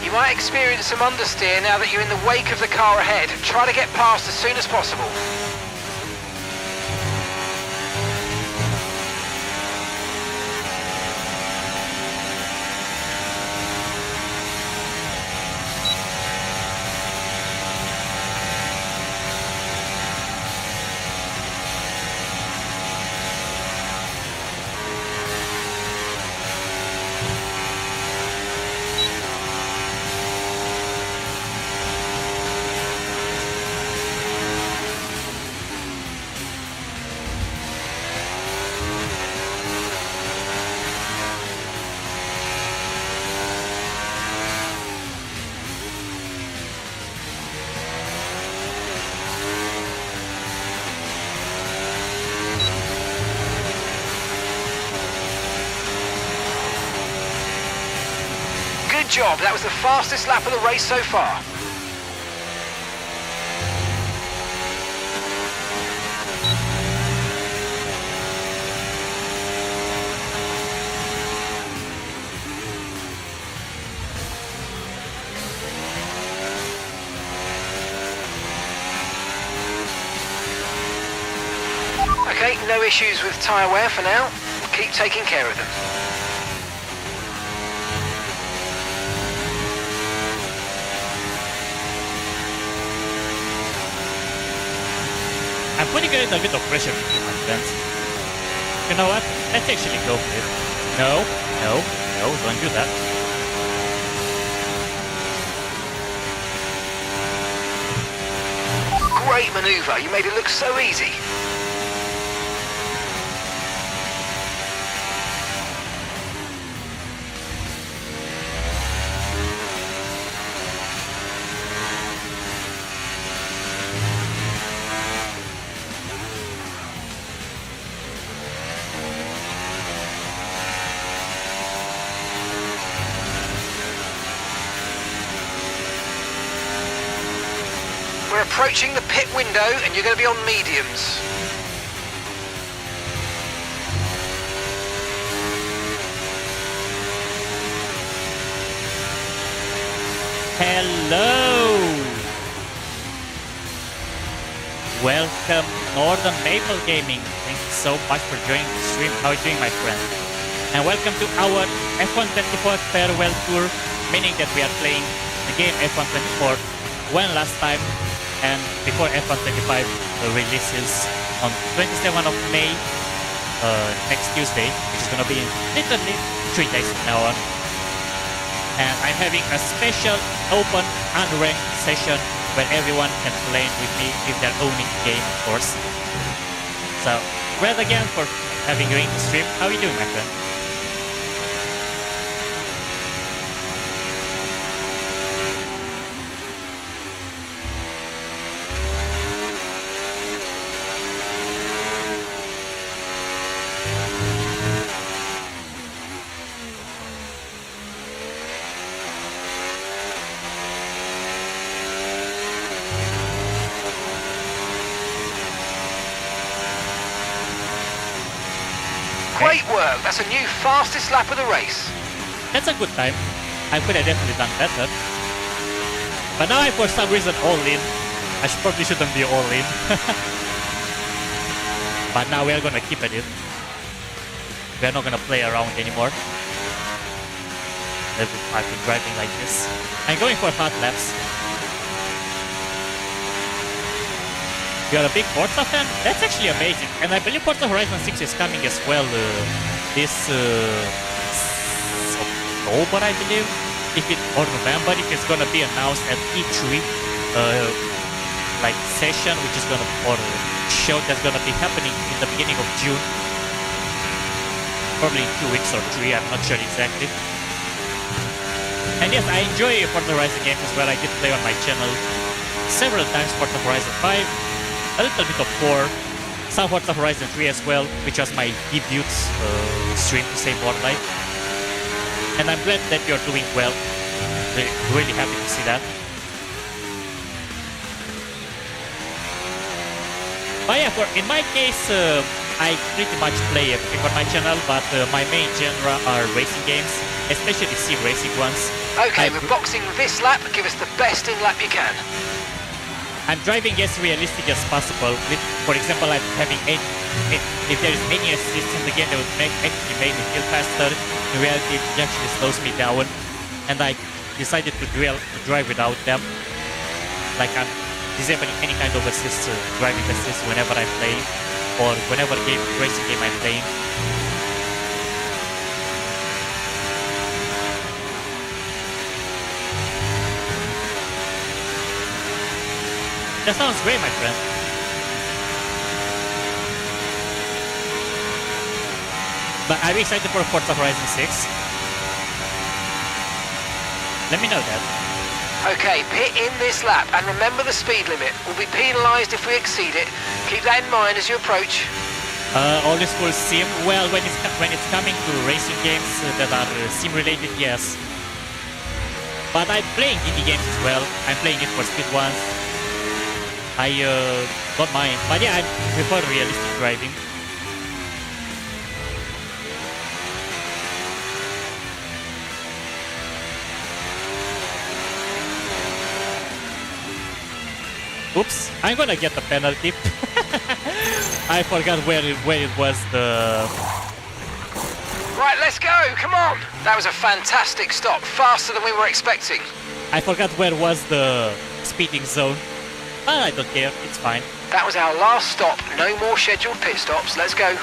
You might experience some understeer now that you're in the wake of the car ahead. Try to get past as soon as possible. Good job, that was the fastest lap of the race so far. Okay, no issues with tyre wear for now. We'll keep taking care of them. I'm putting a little bit of pressure between my friends. You know what? Let's actually go for it. No, don't do that. Great manoeuvre, you made it look so easy. We're approaching the pit window and you're going to be on mediums. Hello! Welcome Northern Maple Gaming. Thank you so much for joining the stream. How are you doing, my friend? And welcome to our F124 farewell tour, meaning that we are playing the game F124 one last time, and before F125 releases on 27th of May, next Tuesday, which is going to be in literally 3 days from now on. And I'm having a special open unranked session where everyone can play with me if they're owning the game, of course. So, well again for having you in the stream. How are you doing, my friend? Great work, that's a new fastest lap of the race. That's a good time. I could have definitely done better. But now I'm for some reason all in. I probably shouldn't be all in. But now we are gonna keep at it. We're not gonna play around anymore. I've been driving like this. I'm going for hot laps. You're a big Forza fan? That's actually amazing. And I believe Forza Horizon 6 is coming as well this October, I believe. Or November, if it's gonna be announced at E3 like session, which is gonna, or show that's gonna be happening in the beginning of June. Probably in 2 weeks or 3, I'm not sure exactly. And yes, I enjoy Forza Horizon games as well. I did play on my channel several times Forza Horizon 5. A little bit of 4, some Forza Horizon 3 as well, which was my debut stream to say more like. And I'm glad that you're doing well. Really happy to see that. But yeah, in my case, I pretty much play everything on my channel, but my main genre are racing games, especially sim racing ones. Okay, we're boxing this lap. Give us the best in lap you can. I'm driving as realistic as possible. For example, I'm having if there is any assist in the game that would actually make me feel faster, in reality it actually slows me down. And I decided to drive without them. Like I'm disabling any kind of assist, driving assist whenever I'm playing, or whenever racing game I'm playing. That sounds great, my friend. But are you excited for Forza Horizon 6? Let me know that. Okay, pit in this lap and remember the speed limit. We'll be penalised if we exceed it. Keep that in mind as you approach. Always full sim. Well, when it's coming to racing games that are sim related, yes. But I'm playing indie games as well. I'm playing it for speed ones. I don't mind, but yeah, I prefer realistic driving. Oops, I'm gonna get the penalty. I forgot where it was the... Right, let's go, come on! That was a fantastic stop, faster than we were expecting. I forgot where was the speeding zone. I don't care, it's fine. That was our last stop. No more scheduled pit stops. Let's go.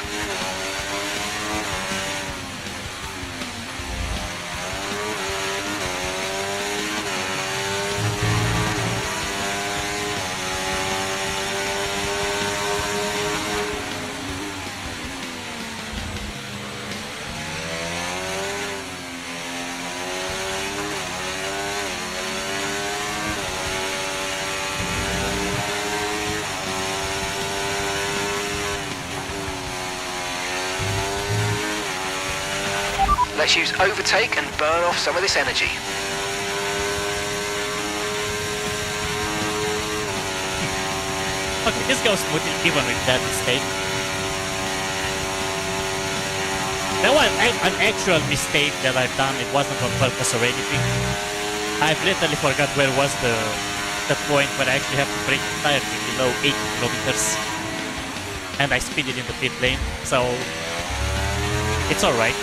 Let's use overtake and burn off some of this energy. okay, this goes smoothly even with that mistake. That was an actual mistake that I've done. It wasn't on purpose or anything. I've literally forgot where was the point where I actually have to brake the tire below 80 kilometers. And I speeded in the pit lane, so it's alright.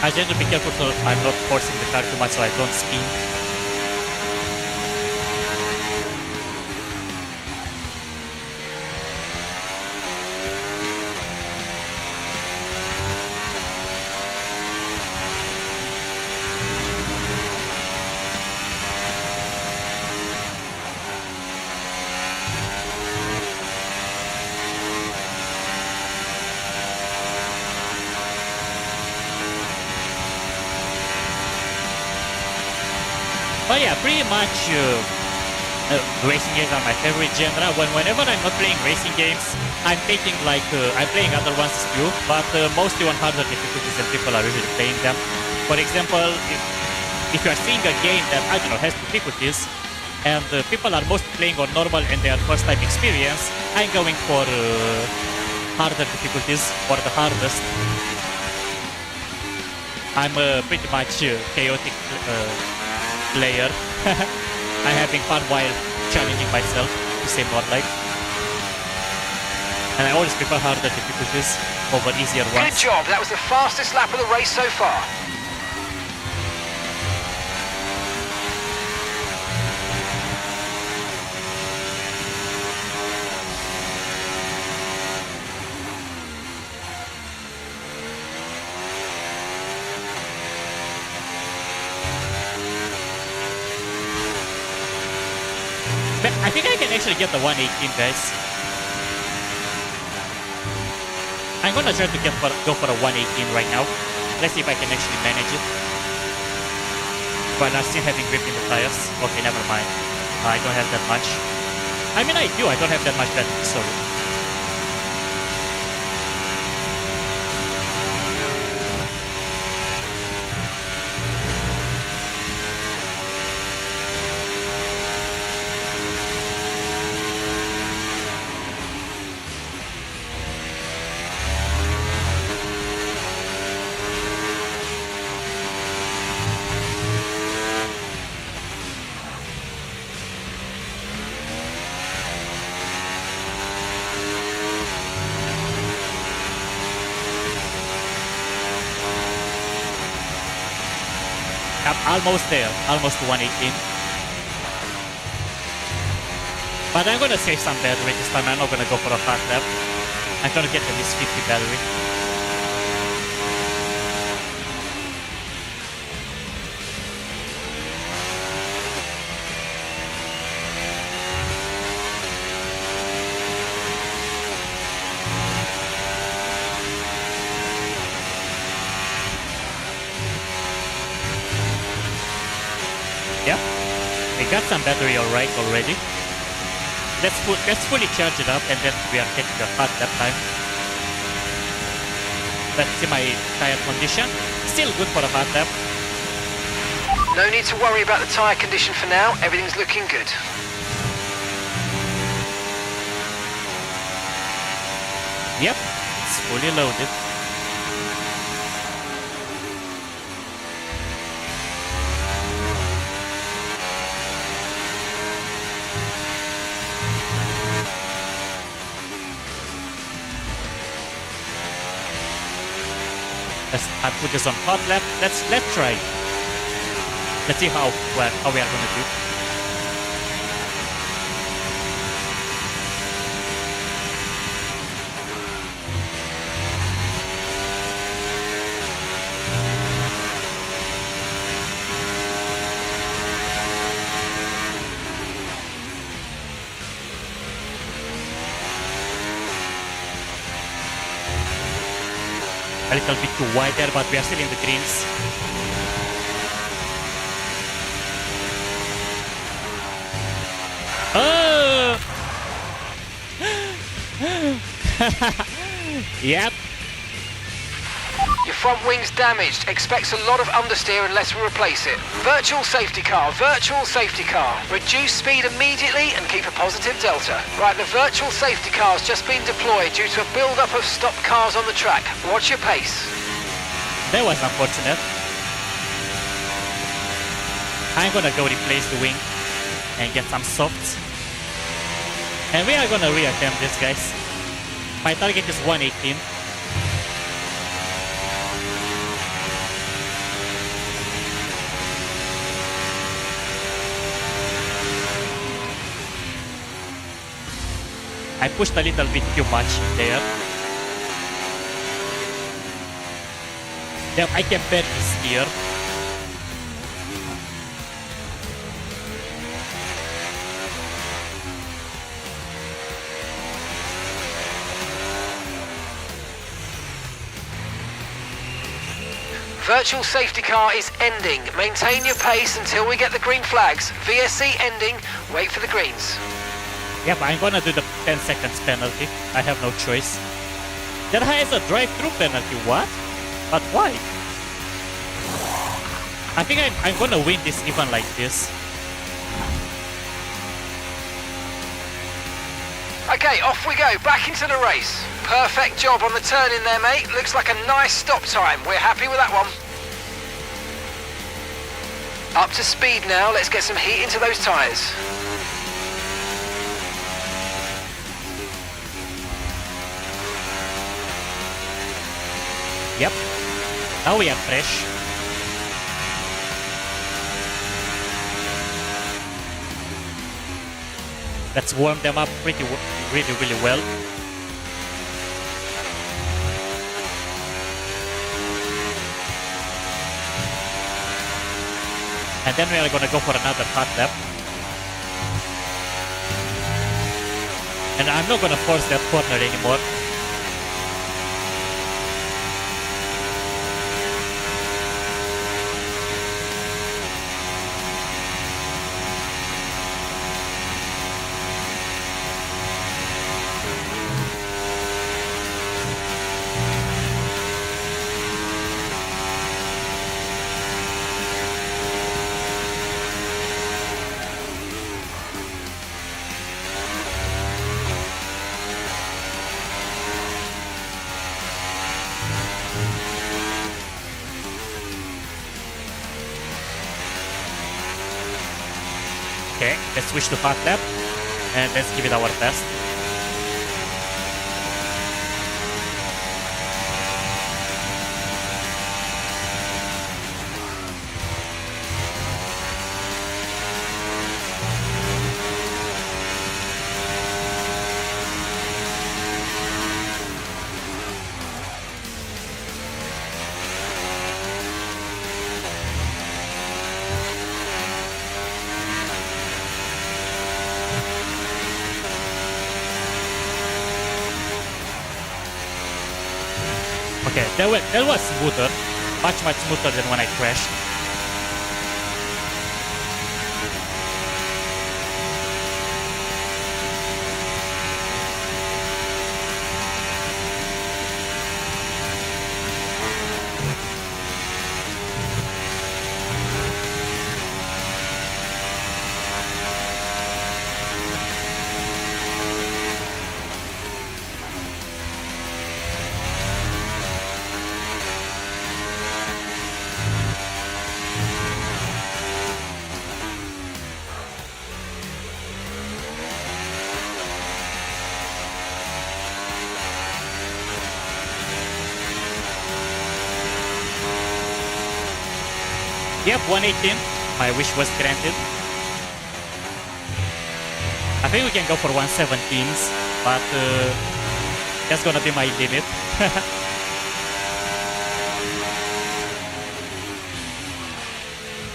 I tend to be careful so I'm not forcing the car too much so I don't spin. But yeah, pretty much racing games are my favorite genre. Whenever I'm not playing racing games, I'm taking like, I'm playing other ones too, but mostly on harder difficulties and people are usually playing them. For example, if you are seeing a game that, I don't know, has difficulties, and people are mostly playing on normal and their first time experience, I'm going for harder difficulties, or the hardest. I'm pretty much chaotic player. I'm having fun while challenging myself to say more like. And I always prefer harder difficulties over easier ones. Good job, that was the fastest lap of the race so far. I think I can actually get the 118, guys. I'm gonna try to go for a 118 right now. Let's see if I can actually manage it. But I'm still having grip in the tires. Okay, never mind. I don't have that much. I mean, I do. I don't have that much battery, sorry. I'm almost there, almost to 118. But I'm gonna save some battery this time. I'm not gonna go for a hard lap. I'm gonna get at least 50 battery. Yeah, we got some battery alright already. Let's fully charge it up and then we are getting a hot that time. Let's see my tire condition. Still good for a hot lap. No need to worry about the tyre condition for now. Everything's looking good. Yep, it's fully loaded. I put this on hot lap. Let's try. Let's see how we are gonna do. A little bit too wide there, but we are still in the greens. Oh! Yep. Your front wing's damaged. Expects a lot of understeer unless we replace it. Virtual safety car, virtual safety car. Reduce speed immediately and keep a positive delta. Right, the virtual safety car's just been deployed due to a build-up of stopped cars on the track. Watch your pace. That was unfortunate. I'm gonna go replace the wing and get some softs. And we are gonna reattempt this, guys. My target is 118. I pushed a little bit too much there. Yep, I can barely steer. Virtual safety car is ending. Maintain your pace until we get the green flags. VSC ending. Wait for the greens. Yep, I'm gonna do the 10 seconds penalty. I have no choice. That has a drive-through penalty, what? But why? I think I'm gonna win this even like this. Okay, off we go, back into the race. Perfect job on the turn in there, mate. Looks like a nice stop time. We're happy with that one. Up to speed now, let's get some heat into those tyres. Yep. Now we are fresh. Let's warm them up really well. And then we are gonna go for another hot lap. And I'm not gonna force that corner anymore. Okay, let's switch to hot lap and let's give it our best. Okay, that was smoother. Much smoother than when I crashed. Yep, 118. My wish was granted. I think we can go for 117s, but that's gonna be my limit.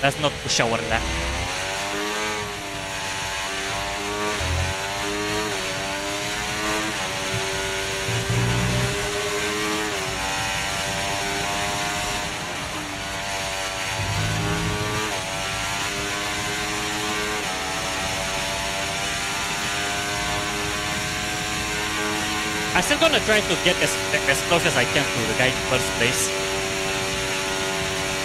Let's not push our luck. I'm still gonna try to get as close as I can to the guy in first place.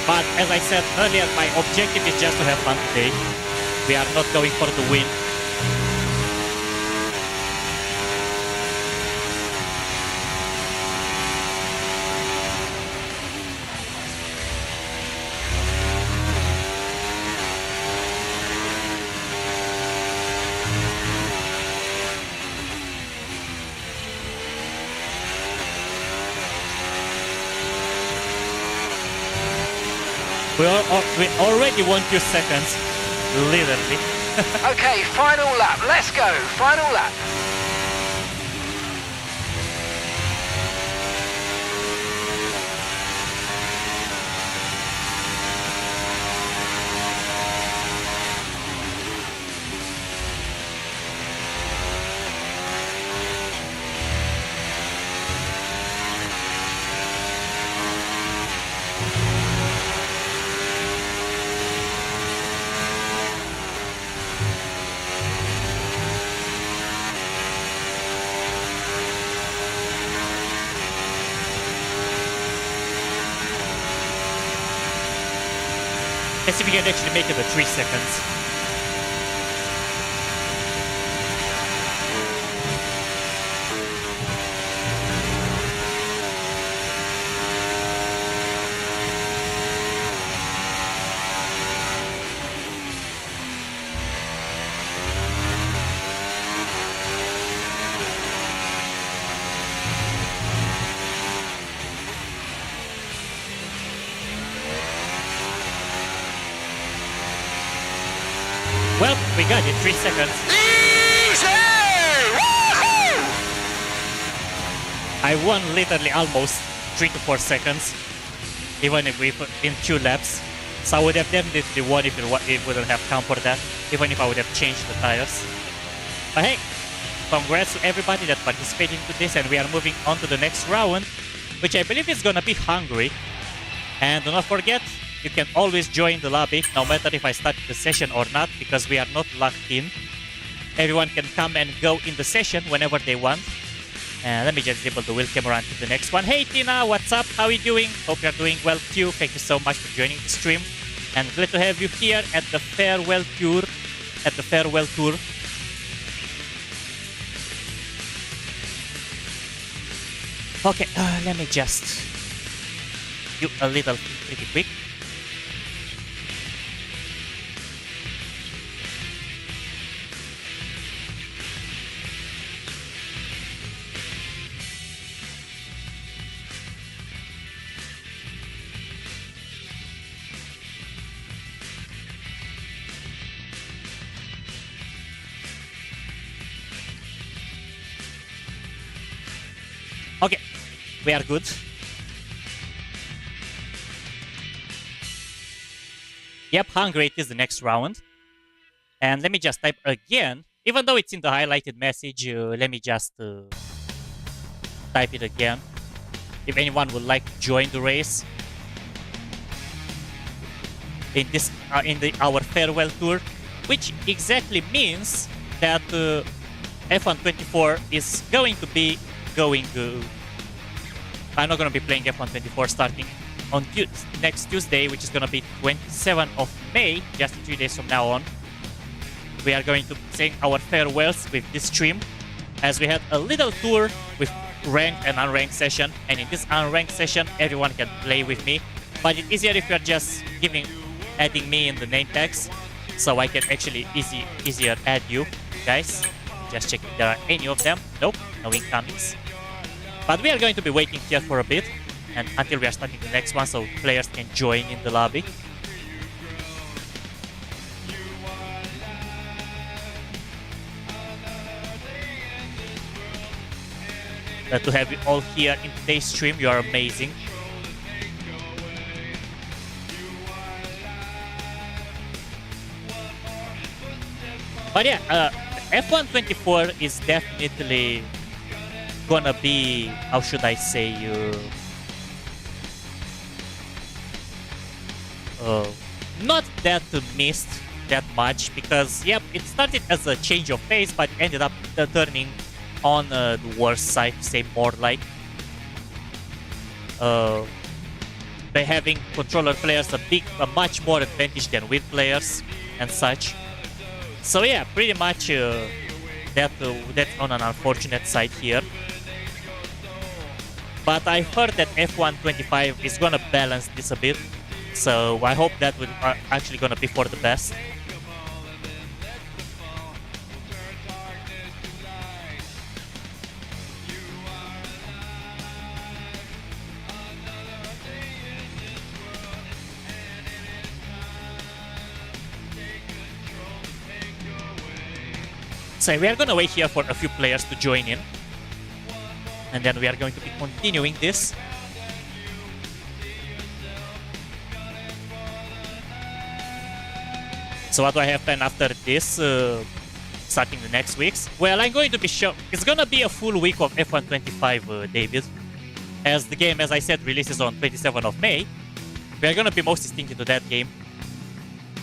But as I said earlier, my objective is just to have fun today. We are not going for the win. We already won 2 seconds, literally. Okay, final lap. Let's go. Final lap. Let's see if we can actually make it the 3 seconds. Well, we got it, 3 seconds. Easy! Woohoo! I won literally almost 3 to 4 seconds, even if we put in 2 laps. So I would have definitely won if it wouldn't have come for that, even if I would have changed the tires. But hey, congrats to everybody that participated into this, and we are moving on to the next round, which I believe is gonna be Hungary. And do not forget, you can always join the lobby, no matter if I start the session or not, because we are not locked in. Everyone can come and go in the session whenever they want. And let me just disable the wheel camera to the next one. Hey Tina, what's up? How are you doing? Hope you're doing well too. Thank you so much for joining the stream. And glad to have you here at the farewell tour. Okay, let me just do a little pretty quick. Okay, we are good. Yep, Hungary is the next round. And let me just type again, even though it's in the highlighted message, let me just type it again. If anyone would like to join the race in this our farewell tour, which exactly means that F1 24 is going to be going. I'm not going to be playing F1 24 starting on next Tuesday, which is going to be 27th of May, just 3 days from now on. We are going to say our farewells with this stream, as we had a little tour with ranked and unranked session, and in this unranked session everyone can play with me, but it's easier if you're just adding me in the name tags, so I can actually easier add you guys. Just check if there are any of them. Nope, no incomings. But we are going to be waiting here for a bit, and until we are starting the next one, so players can join in the lobby. To have you all here in today's stream, you are amazing. But yeah, F1 24 is definitely gonna be, how should I say, not that missed that much, because yep, it started as a change of pace, but ended up turning on the worst side, to say more like. By having controller players a much more advantage than wheel players and such. So yeah, pretty much that's on an unfortunate side here. But I heard that F125 is gonna balance this a bit, so I hope that will actually gonna be for the best. So we are gonna wait here for a few players to join in, and then we are going to be continuing this. So what do I have planned after this, starting the next weeks? Well, I'm going to be it's gonna be a full week of F125, David. As the game, as I said, releases on 27th of May, we are gonna be mostly sticking to that game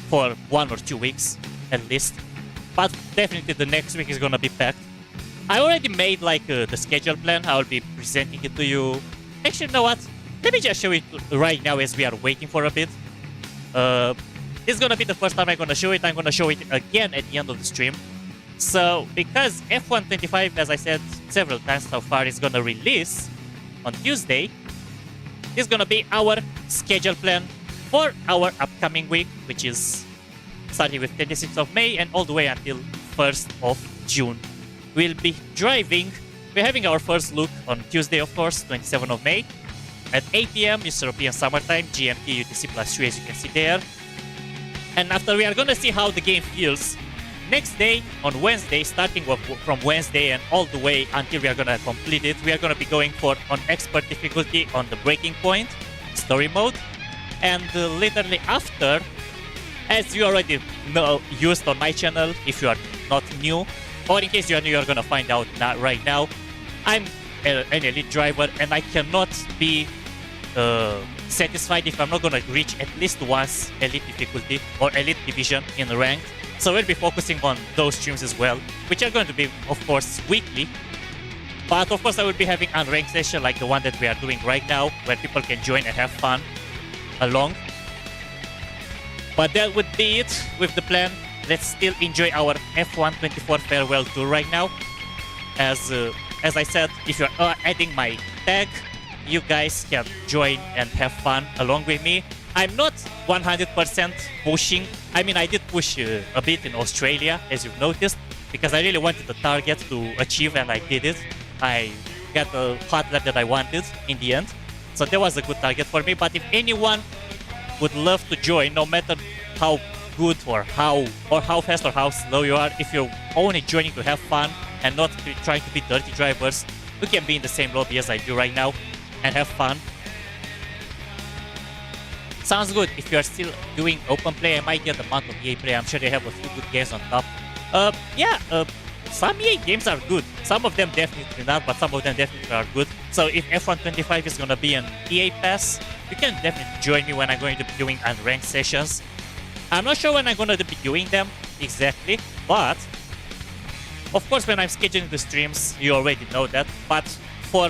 for 1 or 2 weeks at least. But definitely the next week is gonna be packed. I already made like the schedule plan. I will be presenting it to you. Actually, you know what? Let me just show it right now as we are waiting for a bit. This is gonna be the first time I'm gonna show it. I'm gonna show it again at the end of the stream. So, because F125, as I said several times so far, is gonna release on Tuesday, this is gonna be our schedule plan for our upcoming week, which is starting with 26th of May and all the way until 1st of June. We'll be driving. We're having our first look on Tuesday, of course, 27th of May at 8 p.m. East European Summertime, GMT UTC +3, as you can see there. And after we are gonna see how the game feels, next day on Wednesday, starting from Wednesday and all the way until we are gonna complete it, we are gonna be going for on expert difficulty on the breaking point, story mode, and literally after, as you already know, used on my channel, if you are not new, or in case you are new, you're gonna find out right now, I'm an elite driver and I cannot be satisfied if I'm not gonna reach at least once elite difficulty or elite division in ranked. So we'll be focusing on those streams as well, which are going to be, of course, weekly. But of course, I will be having unranked session like the one that we are doing right now, where people can join and have fun along. But that would be it with the plan. Let's still enjoy our F124 farewell tour right now. As I said, if you're adding my tag, you guys can join and have fun along with me. I'm not 100% pushing. I mean, I did push a bit in Australia, as you've noticed, because I really wanted the target to achieve, and I did it. I got the hot lap that I wanted in the end. So that was a good target for me. But if anyone would love to join, no matter how good or how fast or how slow you are, if you're only joining to have fun and not trying to be dirty drivers, you can be in the same lobby as I do right now and have fun. Sounds good. If you are still doing open play, I might get a month of EA play. I'm sure they have a few good games on top. Some EA games are good. Some of them definitely not, but some of them definitely are good. So if F125 is gonna be an EA pass, you can definitely join me when I'm going to be doing unranked sessions. I'm not sure when I'm gonna be doing them exactly, but of course when I'm scheduling the streams, you already know that. But for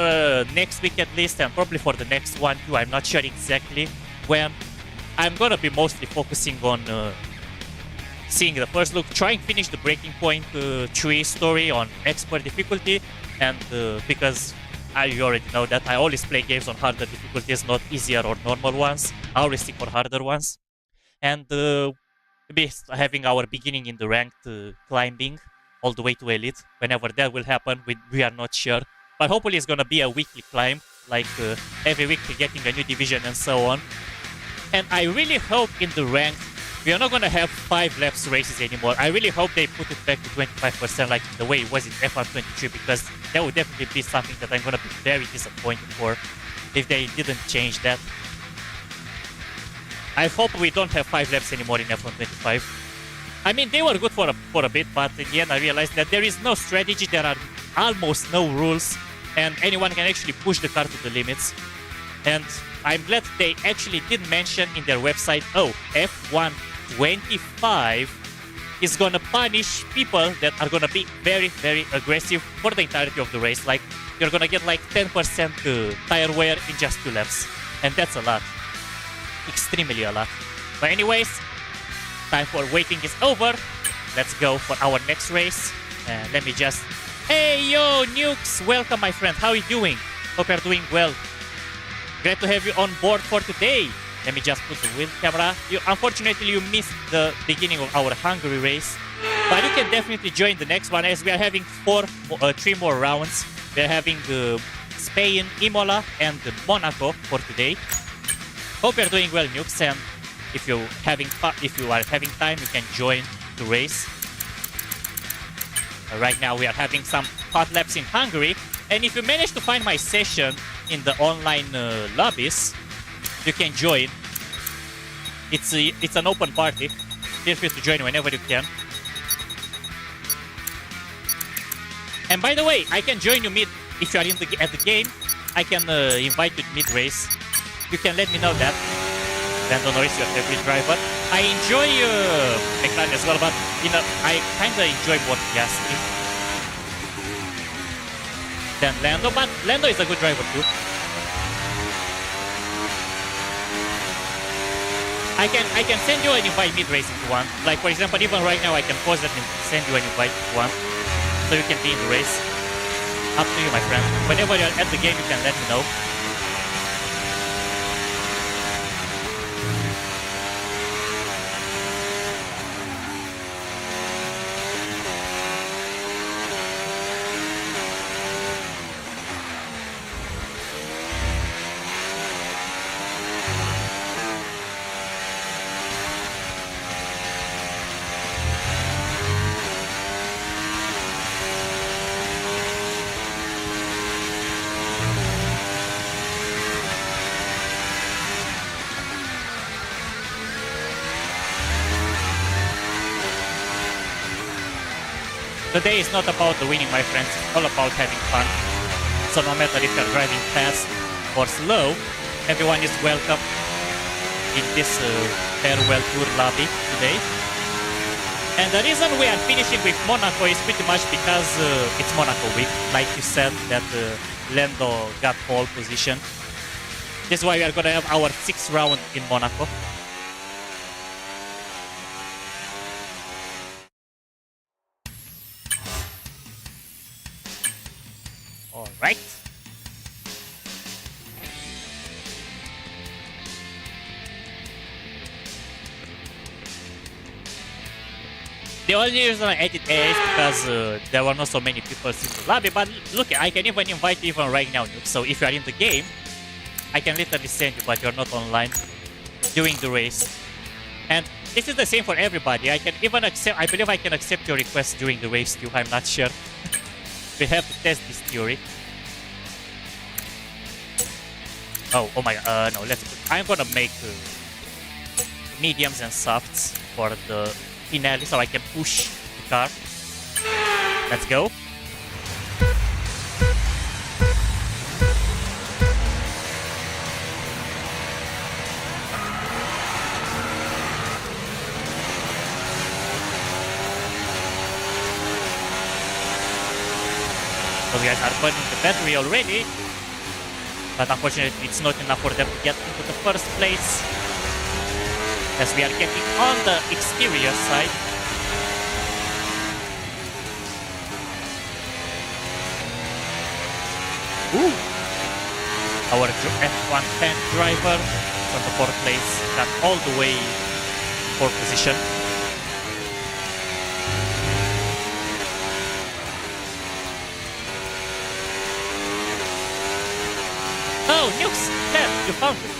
next week at least, and probably for the next one too, I'm not sure exactly when. I'm gonna be mostly focusing on seeing the first look, trying to finish the breaking point 3 story on expert difficulty, and because you already know that I always play games on harder difficulties, not easier or normal ones. I always stick for harder ones. And be having our beginning in the ranked climbing all the way to elite. Whenever that will happen, we are not sure. But hopefully it's gonna be a weekly climb, like every week getting a new division and so on. And I really hope in the ranked we are not gonna have 5 laps races anymore. I really hope they put it back to 25% like the way it was in F123, because that would definitely be something that I'm gonna be very disappointed for if they didn't change that. I hope we don't have 5 laps anymore in F125. I mean, they were good for a bit, but in the end I realized that there is no strategy, there are almost no rules, and anyone can actually push the car to the limits. And I'm glad they actually did mention in their website, oh, F125 is gonna punish people that are gonna be very, very aggressive for the entirety of the race. Like, you're gonna get like 10% tire wear in just 2 laps. And that's a lot. Extremely a lot. But anyways, time for waiting is over. Let's go for our next race. And let me just... Hey, yo, Nukes! Welcome, my friend. How are you doing? Hope you're doing well. Glad to have you on board for today. Let me just put the wheel camera. Unfortunately, you missed the beginning of our Hungary race. But you can definitely join the next one as we are having 3 more rounds. We're having Spain, Imola, and Monaco for today. Hope you're doing well, Nukes, and if you are having time, you can join the race. Right now, we are having some hot laps in Hungary, and if you manage to find my session in the online lobbies, you can join. It's an open party. Feel free to join whenever you can. And by the way, I can join you mid if you are at the game. I can invite you mid race. You can let me know that. Lando Norris, your favorite driver. I enjoy McLaren as well, but I kinda enjoy more Piastri than Lando. But Lando is a good driver too. I can send you an invite mid race if you want. Like for example, even right now I can pause it and send you an invite if you want, so you can be in the race. Up to you, my friend. Whenever you're at the game, you can let me know. Today is not about the winning, my friends. It's all about having fun. So no matter if you're driving fast or slow, everyone is welcome in this farewell tour lobby today. And the reason we are finishing with Monaco is pretty much because it's Monaco week. Like you said, that Lando got pole position. This is why we are going to have our 6th round in Monaco. Alright. The only reason I added A is because there were not so many people in the lobby, but look, I can even invite you even right now, so if you are in the game, I can literally send you, but you're not online during the race. And this is the same for everybody. I believe I can accept your request during the race too, I'm not sure. We have to test this theory. Oh my, no, I'm gonna make mediums and softs for the finale so I can push the car. Let's go. Those guys are burning the battery already, but unfortunately it's not enough for them to get into the first place, as we are getting on the exterior side. Ooh! Our F110 driver from the 4th place got all the way 4th position. Oh, Nukes! There, you found it.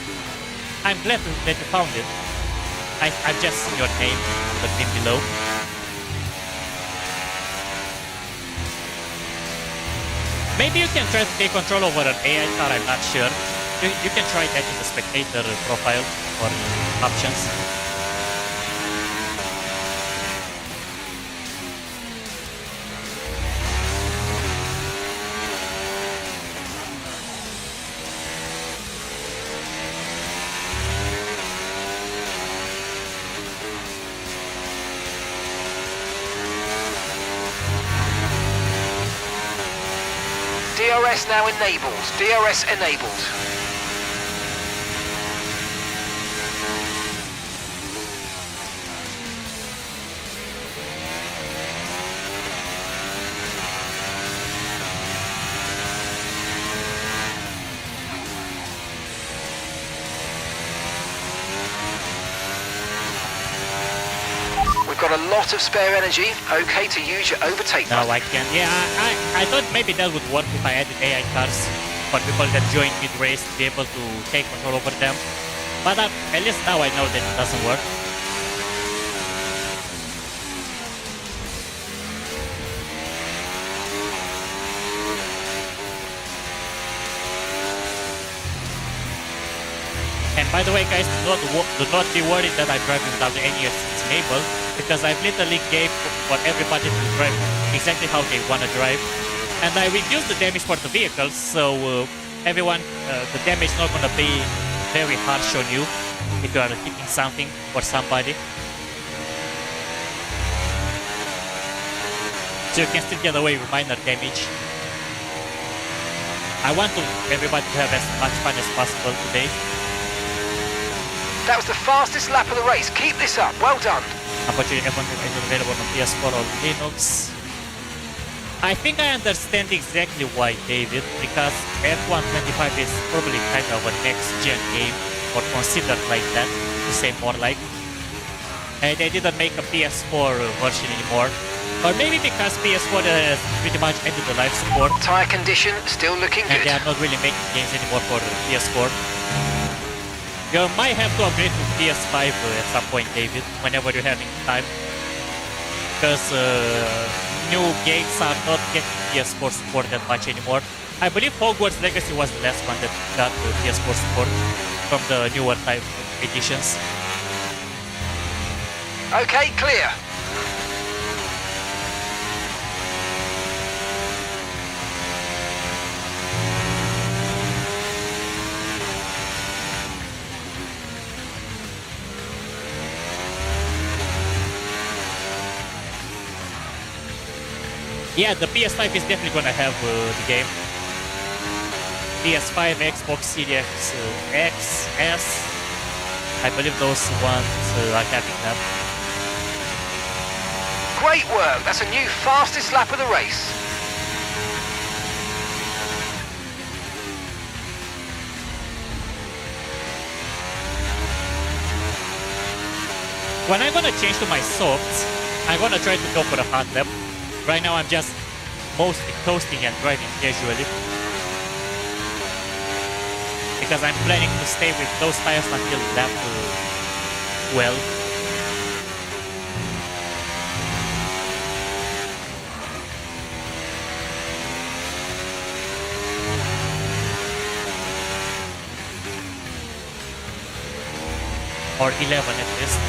I'm glad that you found it. I've just seen your name on the screen below. Maybe you can try to take control over an AI car, I'm not sure. You can try that in the spectator profile or options. DRS now enabled. DRS enabled. We've got a lot of spare energy. Okay to use your overtake Now button. I can. Yeah, I thought maybe that would work if I added AI cars for people that join mid-race to be able to take control over them. But at least now I know that it doesn't work. And by the way, guys, do not be worried that I'm driving without any assist enabled, because I've literally gave for everybody to drive exactly how they want to drive. And I reduced the damage for the vehicles, so everyone, the damage is not going to be very harsh on you if you are hitting something or somebody. So you can still get away with minor damage. I want everybody to have as much fun as possible today. That was the fastest lap of the race. Keep this up. Well done. Unfortunately, F1 is available on PS4 or Linux. I think I understand exactly why, David, because F1 25 is probably kind of a next-gen game, or considered like that, to say more like. And they didn't make a PS4 version anymore. Or maybe because PS4 has pretty much ended the life support, Tyre condition still looking and good. they are not really making games anymore for PS4. You might have to upgrade to PS5 at some point, David, whenever you're having time. Because new games are not getting PS4 support that much anymore. I believe Hogwarts Legacy was the last one that got PS4 support from the newer type editions. Okay, clear. Yeah, the PS5 is definitely gonna have the game. PS5, Xbox Series X, S. I believe those ones are having them. Great work. That's a new fastest lap of the race. When I'm gonna change to my softs, I'm gonna try to go for a hard lap. Right now I'm just mostly coasting and driving casually, because I'm planning to stay with those tires until lap 12. Or 11 at least.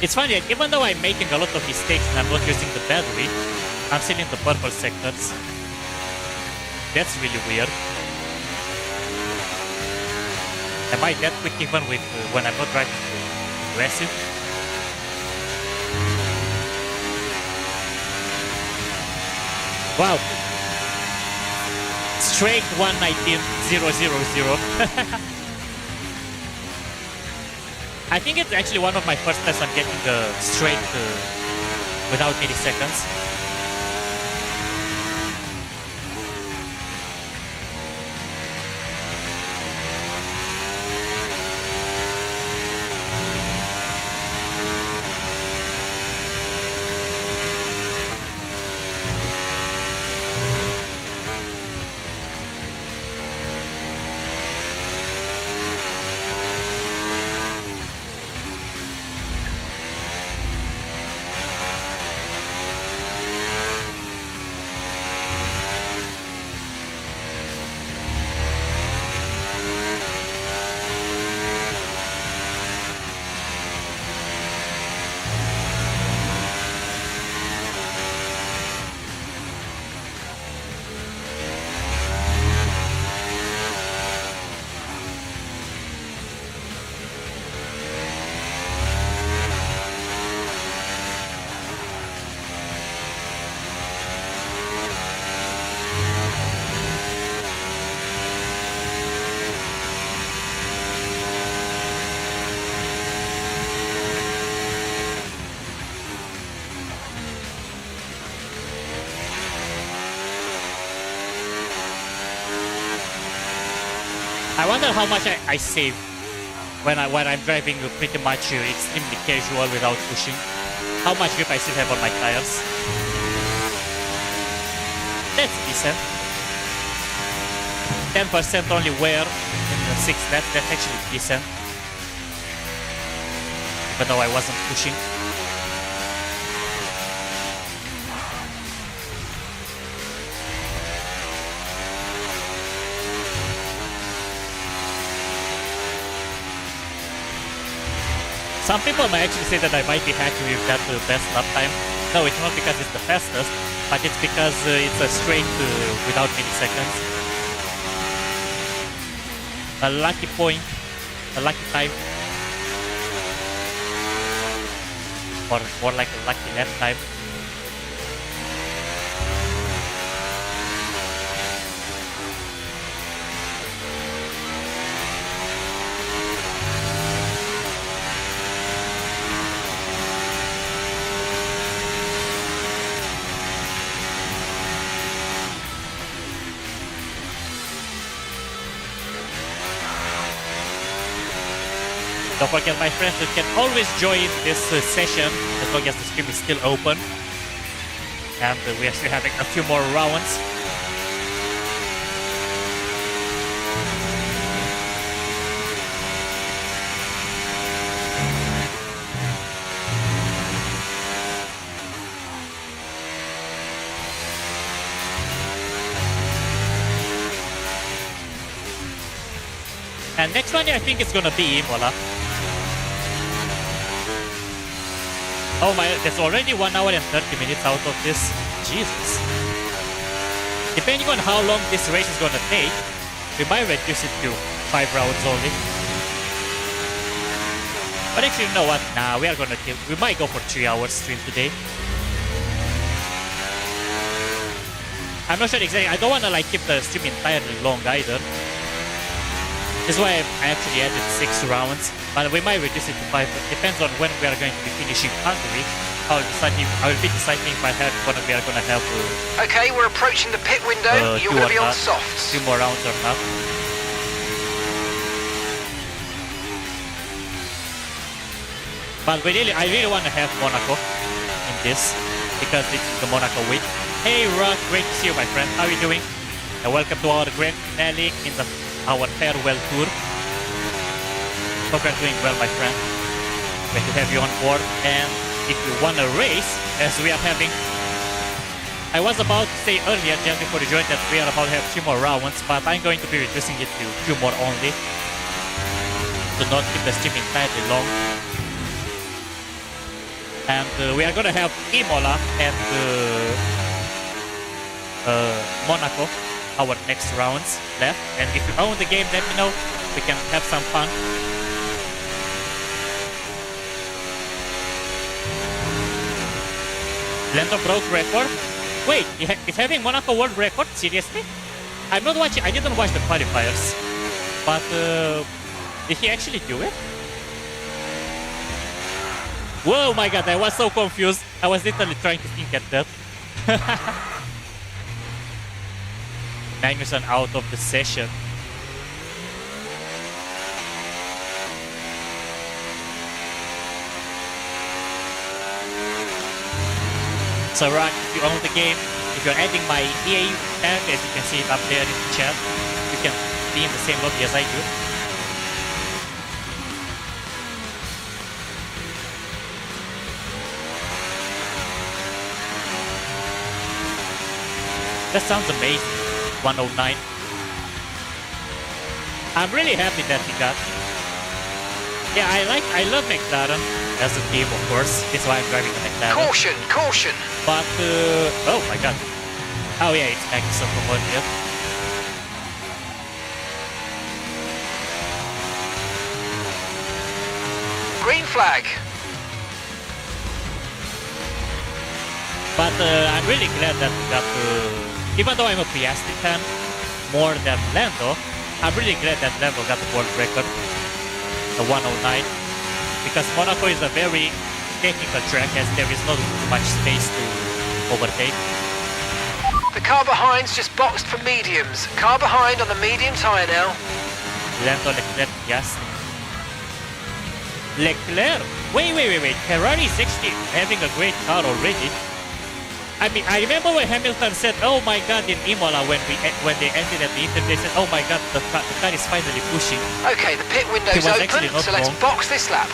It's funny that even though I'm making a lot of mistakes and I'm not using the battery, I'm still in the purple sectors. That's really weird. Am I that quick even with when I'm not driving aggressive? Wow. Straight 119.000. I think it's actually one of my first tests on getting straight without milliseconds. I wonder how much I save when I'm driving pretty much extremely casual without pushing. How much grip I still have on my tires. That's decent. 10% only wear in the 6 laps. That's actually decent. Even though I wasn't pushing. Some people might actually say that I might be happy with that best lap time. No, it's not because it's the fastest, but it's because it's a straight without milliseconds. A lucky point, a lucky time. Or more like a lucky lap time. Don't forget, my friends, you can always join this session as long as the stream is still open. And we are still having a few more rounds. And next one, I think it's gonna be Imola. Oh my, there's already 1 hour and 30 minutes out of this. Jesus. Depending on how long this race is gonna take, we might reduce it to 5 rounds only. But actually, you know what? Nah, we might go for 3 hours stream today. I'm not sure exactly. I don't wanna like keep the stream entirely long either. That's why I actually added 6 rounds, but we might reduce it to 5. It depends on when we are going to be finishing Hungary. I will be deciding if we are going to have. Okay, we're approaching the pit window. You're going to be on softs. 2 more rounds or not. But I really want to have Monaco in this because it's the Monaco week. Hey, Rock, great to see you, my friend. How are you doing? And welcome to our grand finale in our farewell tour. Hope you're doing well, my friend. Great to have you on board. And if you want a race, as we are having, I was about to say earlier, just before you joined, that we are about to have 2 more rounds, but I'm going to be reducing it to 2 more only, to not keep the stream entirely long. And we are going to have Imola and Monaco, our next rounds left. And if you own the game, let me know. We can have some fun. Lando broke record. Wait, is having Monaco world record? Seriously? I'm not watching. I didn't watch the qualifiers, but did he actually do it? Whoa, my God! I was so confused. I was literally trying to think at that. Magnussen out of the session. So Rock, if you own the game, if you're adding my EA tag, as you can see it up there in the chat, you can be in the same lobby as I do. That sounds amazing. 109. I'm really happy that he got. Yeah, I love McLaren as a team, of course. That's why I'm driving the McLaren. Caution, caution. But oh my God. Oh yeah, it's Magnussen from earlier. Green flag. But I'm really glad that we got. Even though I'm a Piastri fan more than Lando, I'm really glad that Lando got the world record, the 109, because Monaco is a very technical track as there is not too much space to overtake. The car behind's just boxed for mediums. Car behind on the medium tyre now. Lando, Leclerc, yes. Leclerc? Wait. Ferrari is actually having a great car already. I mean, I remember when Hamilton said, "Oh my God," in Imola when they ended at the interview, they said, "Oh my God, the car is finally pushing." Okay, the pit window's open, so let's box this lap.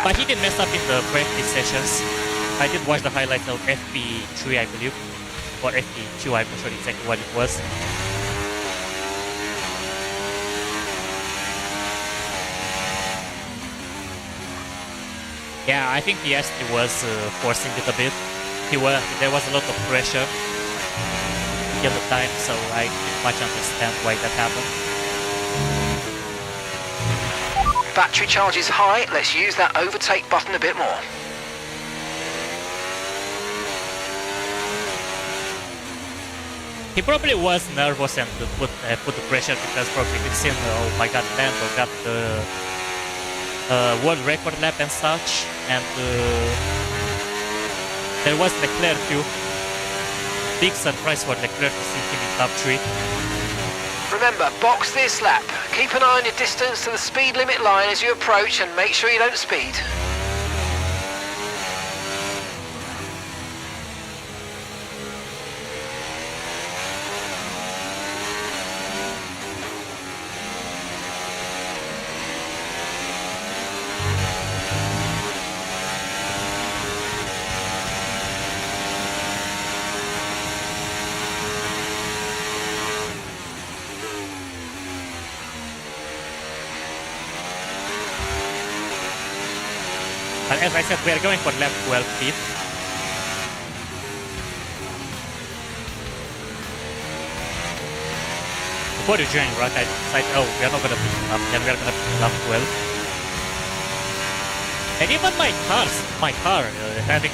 But he didn't mess up in the practice sessions. I did watch the highlights of FP3, I believe, or FP2. I'm not sure exactly what it was. Yeah, I think Piastri was forcing it a bit. There was a lot of pressure at the time, so I didn't much understand why that happened. Battery charge is high. Let's use that overtake button a bit more. He probably was nervous and put the pressure because probably he'd seen, oh my God, Lando got the world record lap and such, and there was Leclerc too. Big surprise for Leclerc to see him in top 3. Remember, box this lap. Keep an eye on your distance to the speed limit line as you approach and make sure you don't speed. But as I said, we are going for lap 12 speed. Before you join, right, I decided, oh, we are not going to pick him up, then we are going to pick lap 12. And even my car having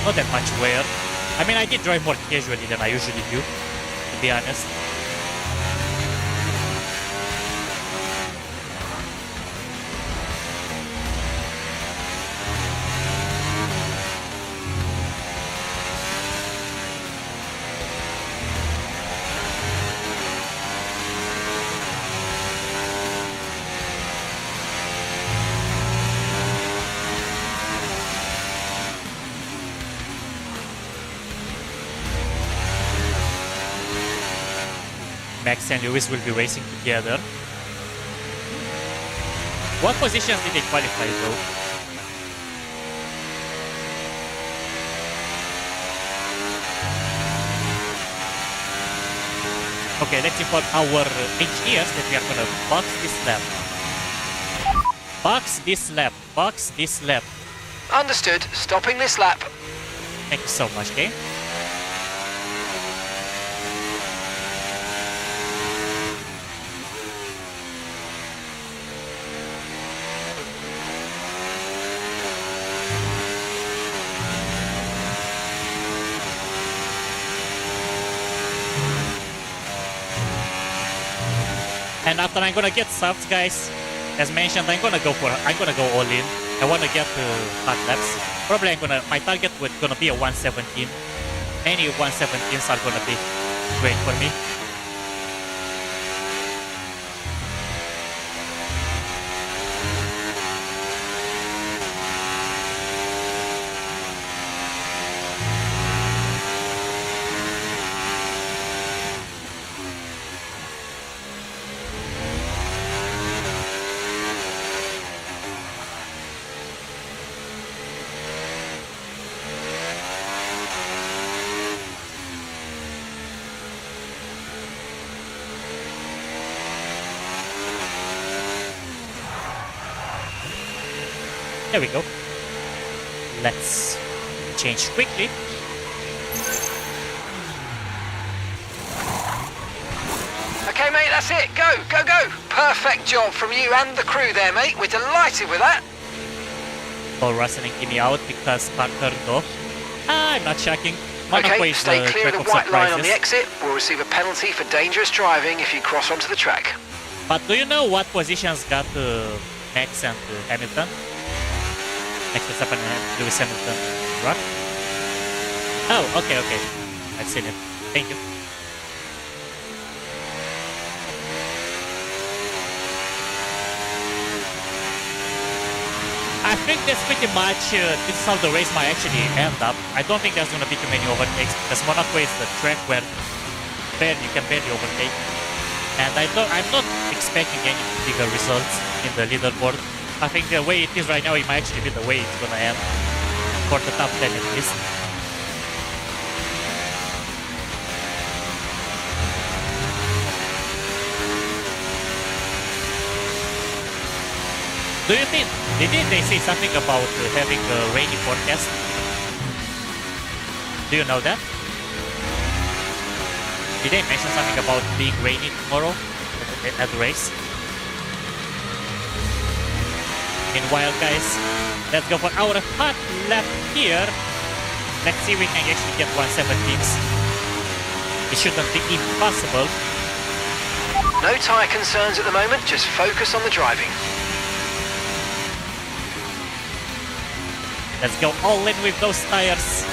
not that much wear. I mean, I did drive more casually than I usually do, to be honest. Max and Lewis will be racing together. What positions did they qualify though? Okay, let's inform our engineers that we are gonna box this lap. Box this lap. Box this lap. Understood. Stopping this lap. Thank you so much, game. And after I'm gonna get softs, guys, as mentioned, I'm gonna go all in. I wanna get hot laps. Probably my target was gonna be a 117. Any 117s are gonna be great for me. There we go. Let's change quickly. Okay, mate, that's it. Go, go, go. Perfect job from you and the crew there, mate. We're delighted with that. Paul Russell and Kimi out because car turned off. I'm not checking. Monaco Okay, is stay clear of the white line on the surprises. exit. We'll receive a penalty for dangerous driving if you cross onto the track. But do you know what positions got Max and Hamilton? Max Verstappen and Lewis Hamilton, right? Oh, okay. I've seen it. Thank you. think that's pretty much, this is how the race might actually end up. I don't think there's gonna be too many overtakes because Monaco is the track where you can barely overtake. And I'm not expecting any bigger results in the leaderboard. I think the way it is right now, it might actually be the way it's gonna end. For the top 10 at least. Do you think, did they say something about having a rainy forecast? Do you know that? Did they mention something about being rainy tomorrow at the race? Meanwhile, guys, let's go for our hot lap here. Let's see if we can actually get 117s. It shouldn't be impossible. No tyre concerns at the moment, just focus on the driving. Let's go all in with those tires.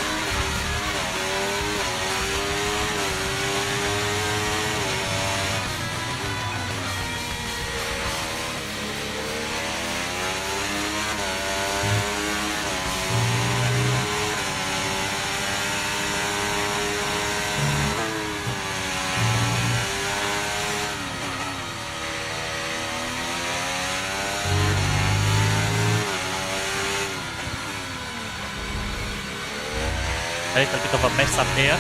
A little bit of a mess up there.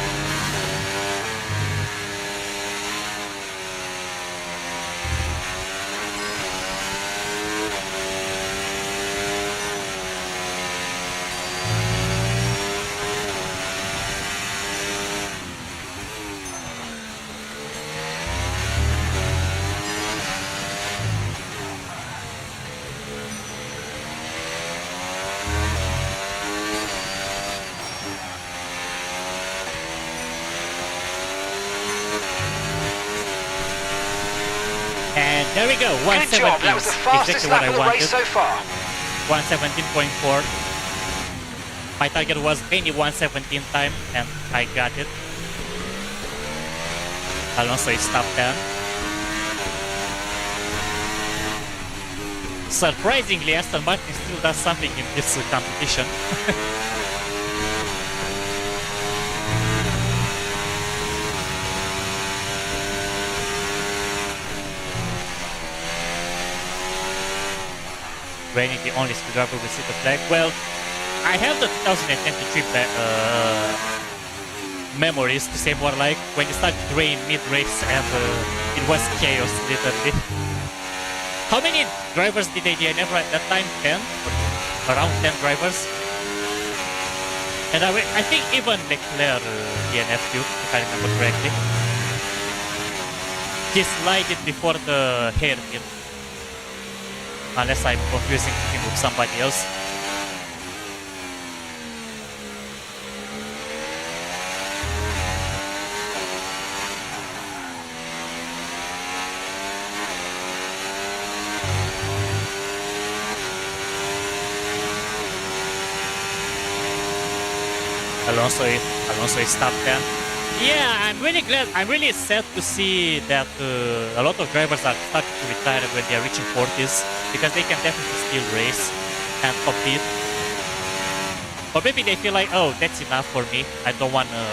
And there we go, 117. Good job, that was the fastest exactly lap what of I the race so far. 117.4. My target was any 117 time, and I got it. Alonso is top 10. Surprisingly, Aston Martin still does something in this competition. Raining the only screwdriver will see the flag. Well, I have the 2023 memories to say more like when it started to rain mid-race and it was chaos literally. How many drivers did they DNF at that time? 10? Around 10 drivers? And I think even Leclerc DNF too, if I remember correctly. He slided before the hairpin. Unless I'm confusing him with somebody else. Alonso is top 10. Yeah, I'm really glad. I'm really sad to see that a lot of drivers are starting to retire when they are reaching 40s because they can definitely still race and compete. Or maybe they feel like, oh, that's enough for me. I don't want to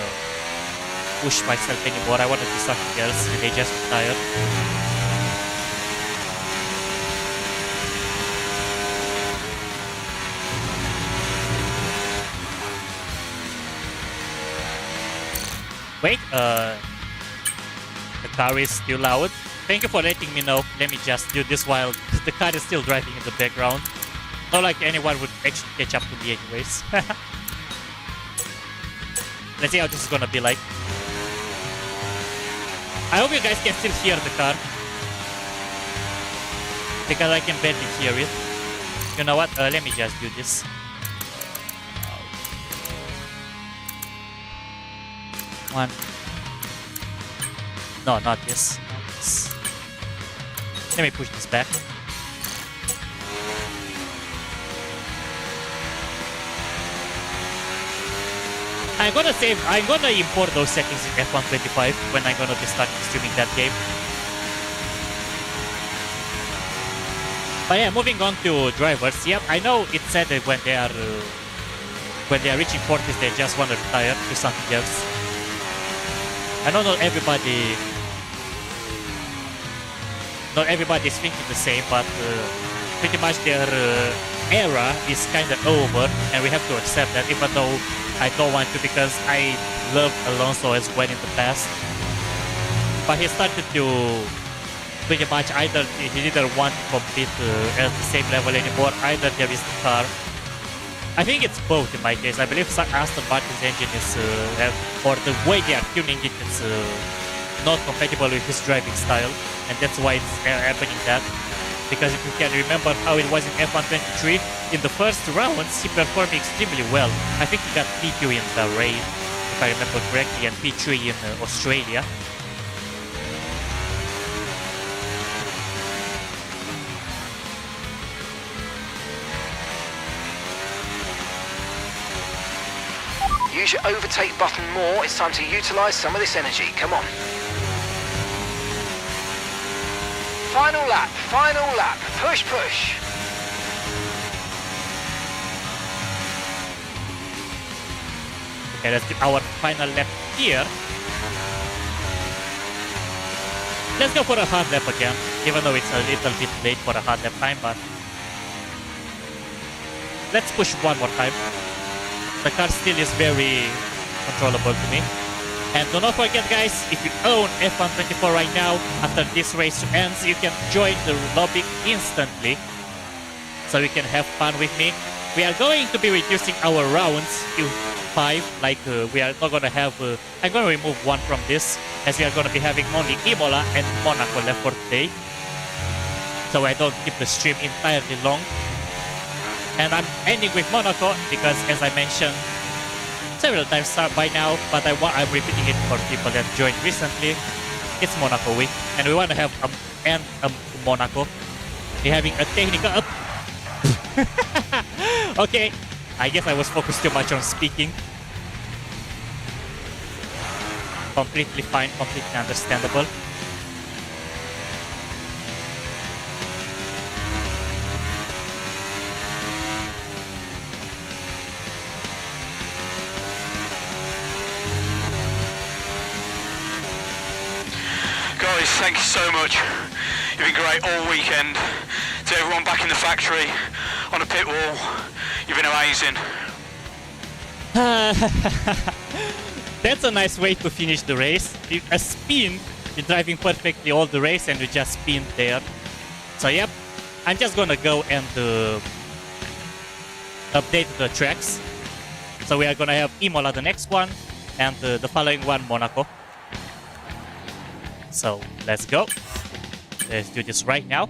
push myself anymore. I want to do something else, and they just retire. Wait, the car is still loud. Thank you for letting me know. Let me just do this while the car is still driving in the background. Not like anyone would actually catch up to me anyways. Let's see how this is gonna be like. I hope you guys can still hear the car. Because I can barely hear it. You know what? Let me just do this. One. No, not this. Let me push this back. I'm gonna import those settings in F125 when I'm gonna be starting streaming that game. But yeah, moving on to drivers. Yep, I know it said that when they are reaching 40s, they just want to retire to something else. I know not everybody is thinking the same, but pretty much their era is kind of over, and we have to accept that. Even though I don't want to, because I loved Alonso as well in the past, but he started to pretty much he didn't want to compete at the same level anymore. Either there is the car. I think it's both in my case. I believe Aston Martin's engine is, or the way they are tuning it, it's not compatible with his driving style, and that's why it's happening that. Because if you can remember how it was in F1 23, in the first rounds he performed extremely well. I think he got P2 in Bahrain, if I remember correctly, and P3 in Australia. Use your overtake button more. It's time to utilize some of this energy. Come on. Final lap, final lap. Push, push. Okay, let's do our final lap here. Let's go for a hard lap again, even though it's a little bit late for a hard lap time, but let's push one more time. The car still is very controllable to me. And do not forget, guys, if you own F1 24 right now, after this race ends, you can join the lobby instantly, so you can have fun with me. We are going to be reducing our rounds to 5, like we are not going to have... I'm going to remove one from this, as we are going to be having only Imola and Monaco left for today, so I don't keep the stream entirely long. And I'm ending with Monaco because, as I mentioned several times by now, but I'm repeating it for people that joined recently, it's Monaco week, and we want to have Monaco. We're having a technical up. Okay, I guess I was focused too much on speaking. Completely fine, completely understandable. Guys, thank you so much. You've been great all weekend. To everyone back in the factory, on the pit wall, you've been amazing. That's a nice way to finish the race. A spin, you're driving perfectly all the race and you just spin there. So yep, I'm just gonna go and update the tracks. So we are gonna have Imola the next one, and the following one Monaco. So let's go. Let's do this right now.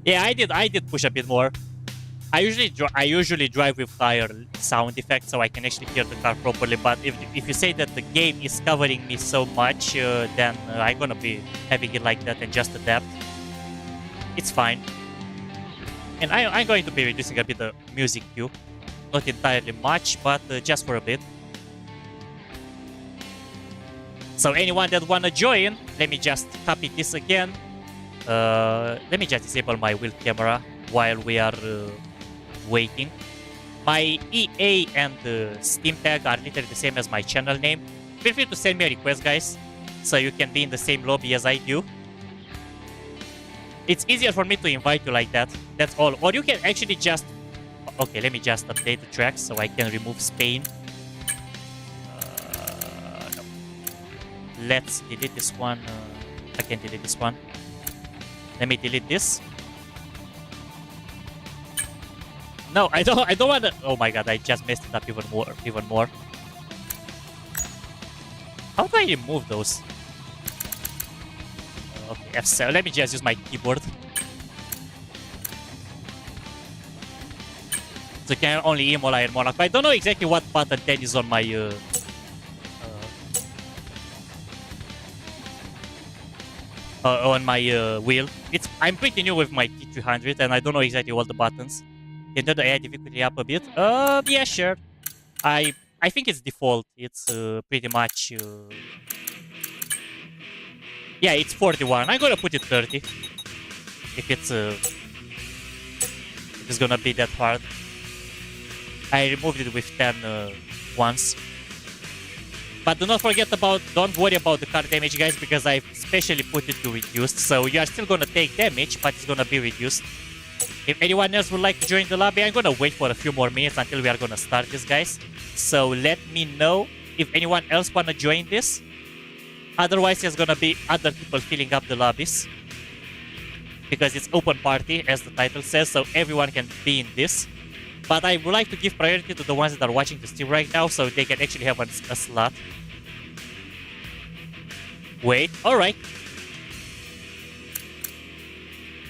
Yeah, I did push a bit more. I usually drive with higher sound effects, so I can actually hear the car properly. But if you say that the game is covering me so much, then I'm gonna be having it like that and just adapt. It's fine. And I'm going to be reducing a bit of music too, not entirely much, but just for a bit. So anyone that wanna join, let me just copy this again. Let me just disable my wheel camera while we are waiting. My EA and Steam tag are literally the same as my channel name. Feel free to send me a request, guys, so you can be in the same lobby as I do. It's easier for me to invite you like that. That's all. Or you can actually just... Okay, let me just update the tracks so I can remove Spain. No. Let's delete this one. I can delete this one. Let me delete this. No, I don't want to... Oh my god, I just messed it up even more. How do I remove those? Okay, F7. Let me just use my keyboard. So can only Imola and Monaco. I don't know exactly what button 10 is on my wheel. I'm pretty new with my T300 and I don't know exactly all the buttons. Can turn the AI difficulty up a bit? Yeah, sure. I think it's default. It's pretty much... Yeah, it's 41. I'm gonna put it 30. if it's gonna be that hard. I removed it with 10 once. But don't worry about the car damage, guys, because I specially put it to reduced. So you are still gonna take damage, but it's gonna be reduced. If anyone else would like to join the lobby, I'm gonna wait for a few more minutes until we are gonna start this, guys. So let me know if anyone else wanna join this. Otherwise, there's gonna be other people filling up the lobbies. Because it's open party, as the title says, so everyone can be in this. But I would like to give priority to the ones that are watching the stream right now, so they can actually have a slot. Wait, alright.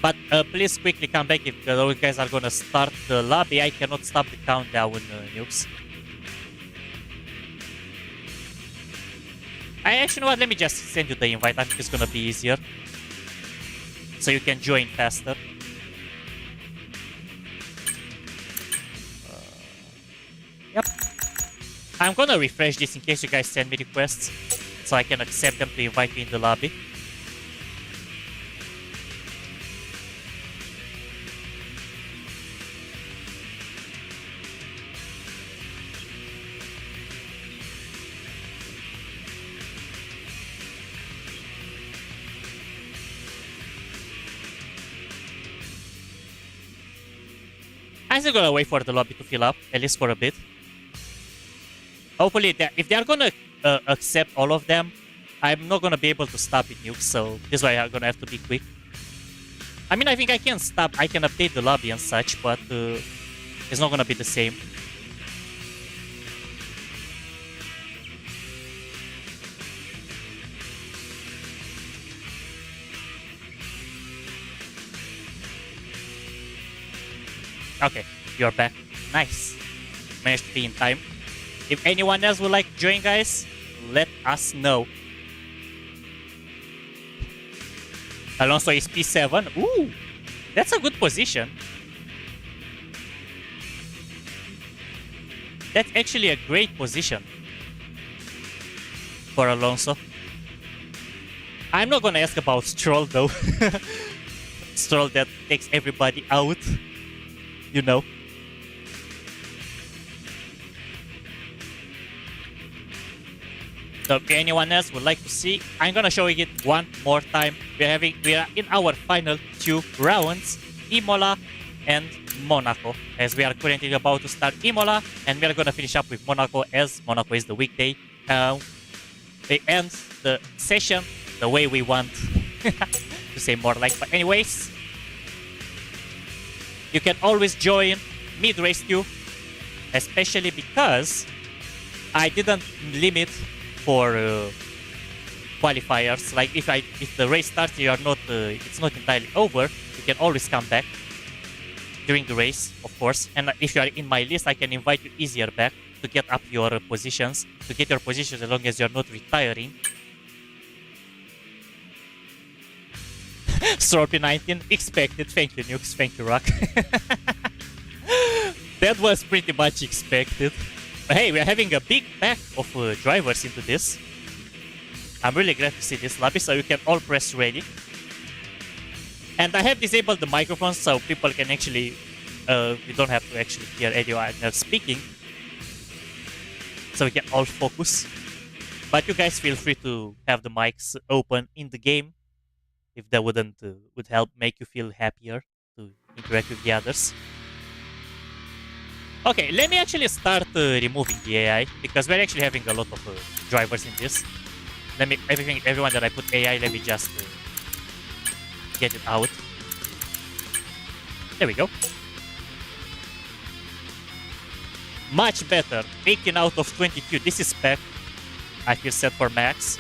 But please quickly come back if those guys are gonna start the lobby. I cannot stop the countdown, nukes. Actually, you know what? Let me just send you the invite. I think it's gonna be easier. So you can join faster. Yep. I'm gonna refresh this in case you guys send me requests, so I can accept them to invite me in the lobby. I'm still gonna wait for the lobby to fill up, at least for a bit. Hopefully, if they are gonna accept all of them, I'm not gonna be able to stop it, nukes, so this is why I'm gonna have to be quick. I mean, I think I can update the lobby and such, but it's not gonna be the same. Okay, you're back. Nice. Managed to be in time. If anyone else would like to join, guys, let us know. Alonso is P7. Ooh, that's a good position. That's actually a great position for Alonso. I'm not gonna ask about Stroll though. Stroll that takes everybody out. You know. So if anyone else would like to see, I'm gonna show you it one more time. We are in our final 2 rounds, Imola and Monaco, as we are currently about to start Imola, and we are gonna finish up with Monaco, as Monaco is the weekday. They end the session the way we want to say more like. But anyways, you can always join mid-race queue, especially because I didn't limit for qualifiers. Like if the race starts, you are not it's not entirely over. You can always come back during the race, of course. And if you are in my list, I can invite you easier back to get up your positions, as long as you're not retiring. Stroll 19 expected. Thank you, nukes. Thank you, Rock. That was pretty much expected. But hey, we're having a big pack of drivers into this. I'm really glad to see this lobby, so you can all press ready. And I have disabled the microphones so people can actually, you don't have to actually hear anyone else speaking. So we can all focus. But you guys feel free to have the mics open in the game, if that would help make you feel happier to interact with the others. Okay, let me actually start removing the AI, because we're actually having a lot of drivers in this. Everyone that I put AI, let me just get it out. There we go. Much better. 18 out of 22. This is spec. I feel set for max.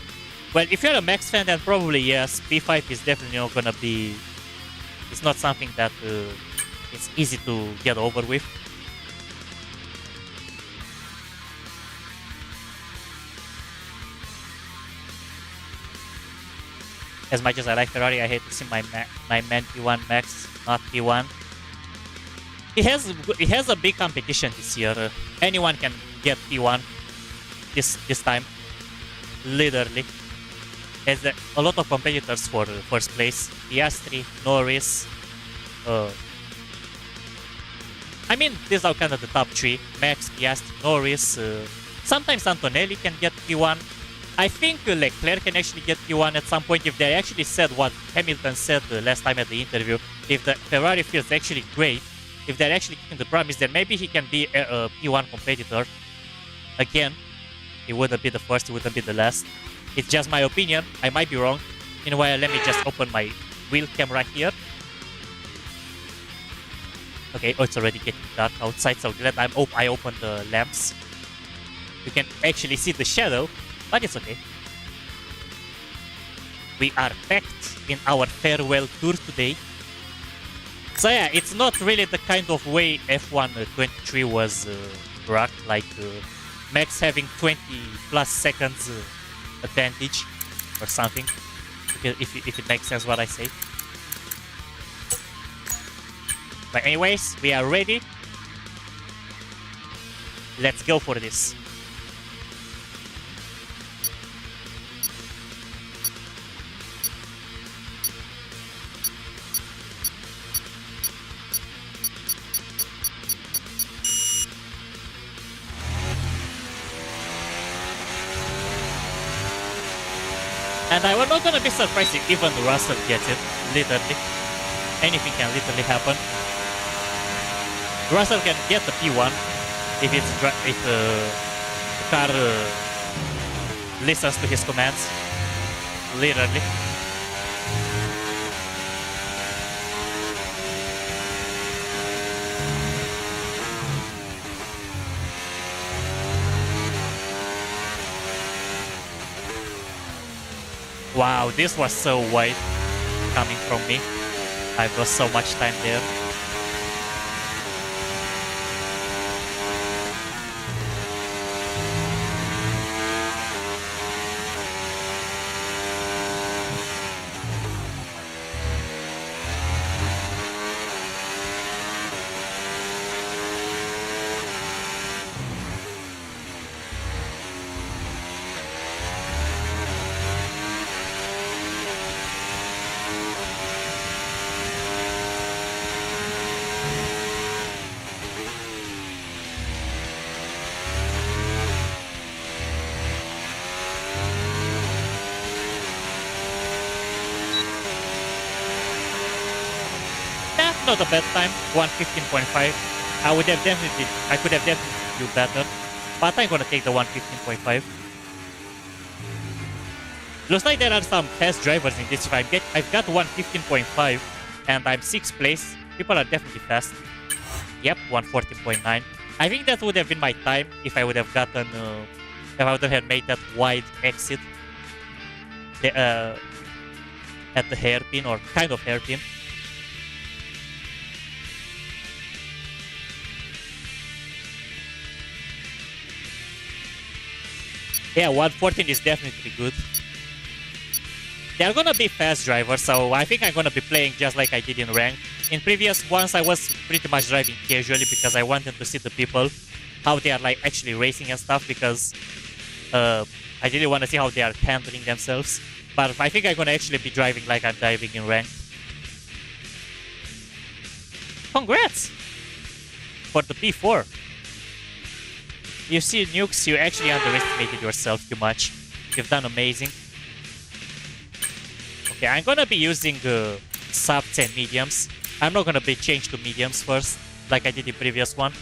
Well, if you're a max fan, then probably yes. P5 is definitely not gonna be... It's not something that it's easy to get over with. As much as I like Ferrari, I hate to see my man P1 Max not P1. It has a big competition this year. Anyone can get P1 this time. Literally. There's a lot of competitors for first place. Piastri, Norris, I mean, these are kind of the top three. Max, Piastri, Norris. Sometimes Antonelli can get P1. I think Leclerc can actually get P1 at some point if they actually said what Hamilton said last time at the interview. If the Ferrari feels actually great, if they're actually keeping the promise, then maybe he can be a P1 competitor. Again, he wouldn't be the first, he wouldn't be the last. It's just my opinion. I might be wrong. Meanwhile, let me just open my wheel camera here. Okay, oh, it's already getting dark outside, so glad I opened the lamps. You can actually see the shadow, but it's okay. We are packed in our farewell tour today. So yeah, it's not really the kind of way F1 23 was rocked, like Max having 20 plus seconds advantage or something, if it makes sense what I say. But anyways, we are ready. Let's go for this. And I'm not gonna be surprised if even Russell gets it, literally. Anything can literally happen. Russell can get the P1 if the car listens to his commands, literally. Wow, this was so wide coming from me. I've lost so much time there. Not a bad time, 1:15.5. I could have definitely do better, but I'm gonna take the 1:15.5. Looks like there are some fast drivers in this. If I've got 1:15.5 and I'm 6th place, people are definitely fast. Yep, 1:40.9. I think that would have been my time if I would have gotten, if I would have made that wide exit at the hairpin, or kind of hairpin. Yeah, 114 is definitely good. They're gonna be fast drivers, so I think I'm gonna be playing just like I did in Ranked. In previous ones, I was pretty much driving casually because I wanted to see the people, how they are like actually racing and stuff, because I really want to see how they are handling themselves. But I think I'm gonna actually be driving like I'm driving in Ranked. Congrats! For the P4. You see, Nukes, you actually underestimated yourself too much. You've done amazing. Okay, I'm gonna be using subs and mediums. I'm not gonna be changed to mediums first, like I did in previous one.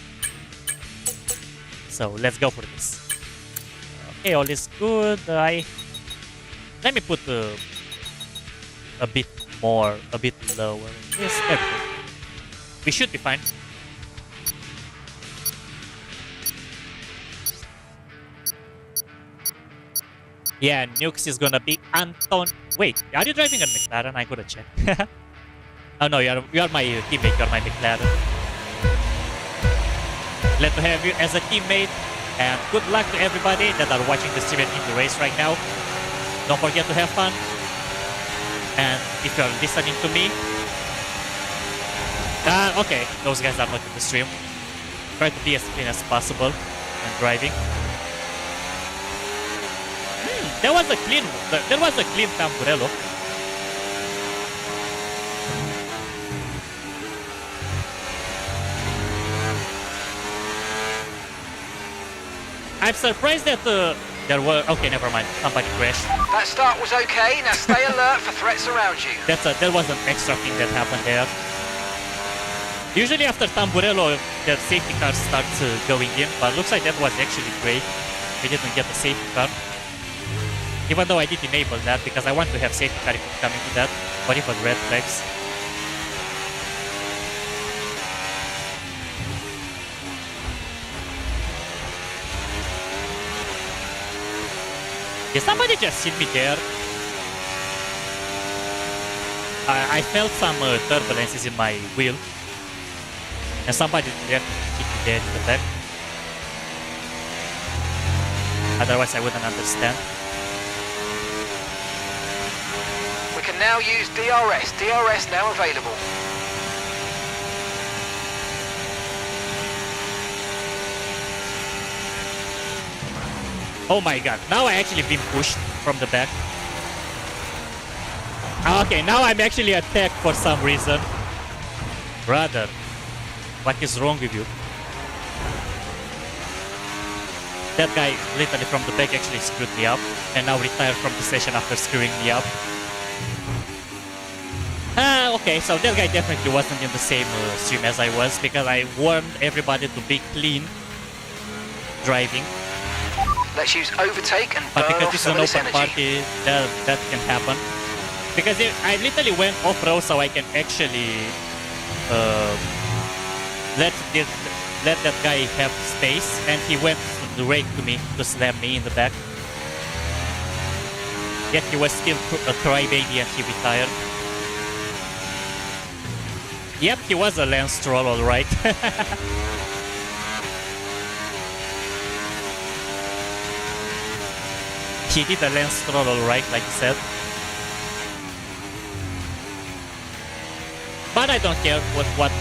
So let's go for this. Okay, all is good. Let me put a bit more, a bit lower. Yes, there we go. We should be fine. Yeah, Nukes is gonna be Anton. Wait, are you driving a McLaren? I gotta check. Oh no, you are my teammate. You are my McLaren. Glad to have you as a teammate, and good luck to everybody that are watching the stream and in the race right now. Don't forget to have fun. And if you are listening to me, okay, those guys are not in the stream. Try to be as clean as possible and driving. There was a clean Tamburello. I'm surprised that there were... Okay, never mind. Somebody crashed. That start was okay. Now stay alert for threats around you. There was an extra thing that happened there. Usually after Tamburello, the safety car starts going in, but looks like that was actually great. We didn't get the safety car. Even though I did enable that, because I want to have safety car if it's coming to that, or even red flags. Did somebody just hit me there? I felt some turbulences in my wheel. And somebody there hit me there in the back. Otherwise I wouldn't understand. We can now use DRS. DRS now available. Oh my god, now I actually been pushed from the back. Okay, now I'm actually attacked for some reason. Brother, what is wrong with you? That guy literally from the back actually screwed me up and now retired from the session after screwing me up. Okay, so that guy definitely wasn't in the same stream as I was because I warned everybody to be clean driving. Let's use overtake and But burn because off this is some an of this open energy. party, that can happen. Because I literally went off-road so I can actually let that guy have space, and he went to rake to me to slam me in the back. Yet he was still a crybaby and he retired. Yep, he was a Lance Stroll, alright. He did a Lance Stroll alright, like you said. But I don't care what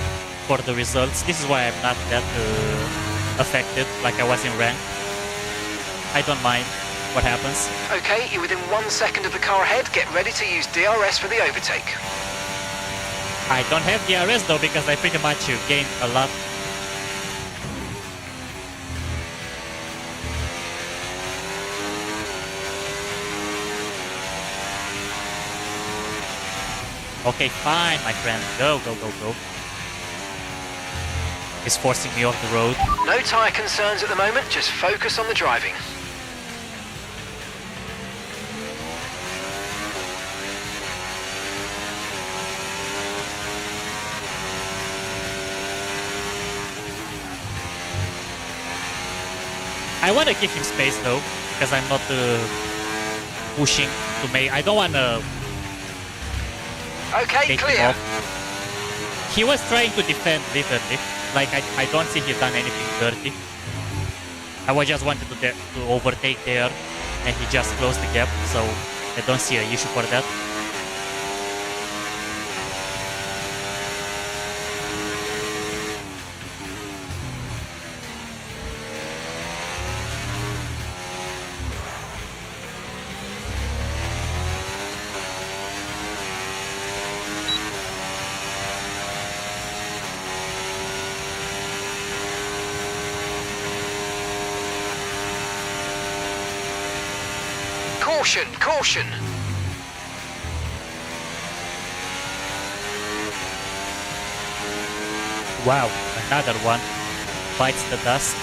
for the results. This is why I'm not that affected like I was in rank. I don't mind what happens. Okay, you're within 1 second of the car ahead. Get ready to use DRS for the overtake. I don't have DRS though because I pretty much gained a lot. Okay, fine, my friend. Go, go, go, go. He's forcing me off the road. No tyre concerns at the moment, just focus on the driving. I want to give him space though, because I'm not pushing to make... I don't want to Okay, take him clear. off. He was trying to defend literally. Like, I don't see he done anything dirty. I was just wanted to overtake there, and he just closed the gap, so I don't see an issue for that. Caution, caution. Wow, another one bites the dust.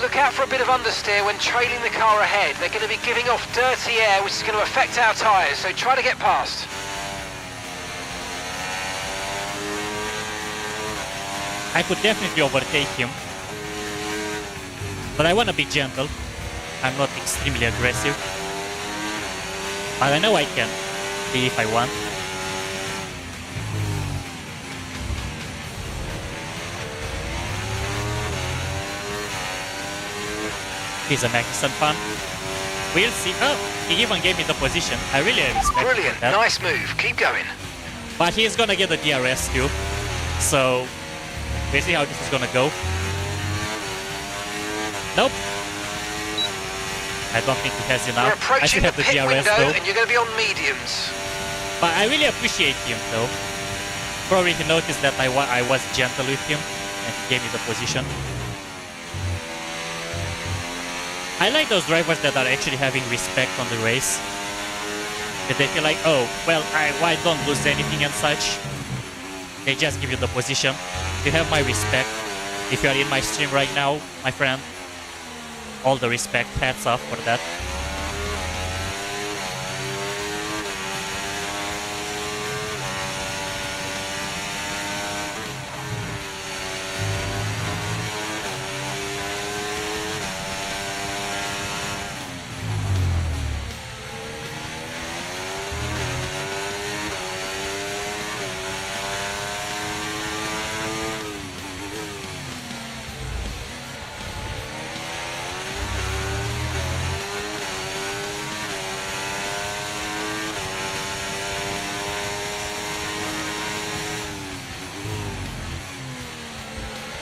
Look out for a bit of understeer when trailing the car ahead. They're going to be giving off dirty air, which is going to affect our tyres, so try to get past. I could definitely overtake him. But I want to be gentle. I'm not extremely aggressive. But I know I can be if I want. He's a Mackinson fan. We'll see. Oh, he even gave me the position. I really respect Brilliant, that. nice move. Keep going. But he's gonna get a DRS too. So we'll see how this is gonna go. Nope. I don't think he has enough. We're I still approaching the have the pit DRS window though. and you're going to be on mediums. But I really appreciate him though. Probably he noticed that I was gentle with him and he gave me the position. I like those drivers that are actually having respect on the race. That they feel like, oh, well, I don't lose anything and such. They just give you the position. You have my respect. If you are in my stream right now, my friend, all the respect, hats off for that.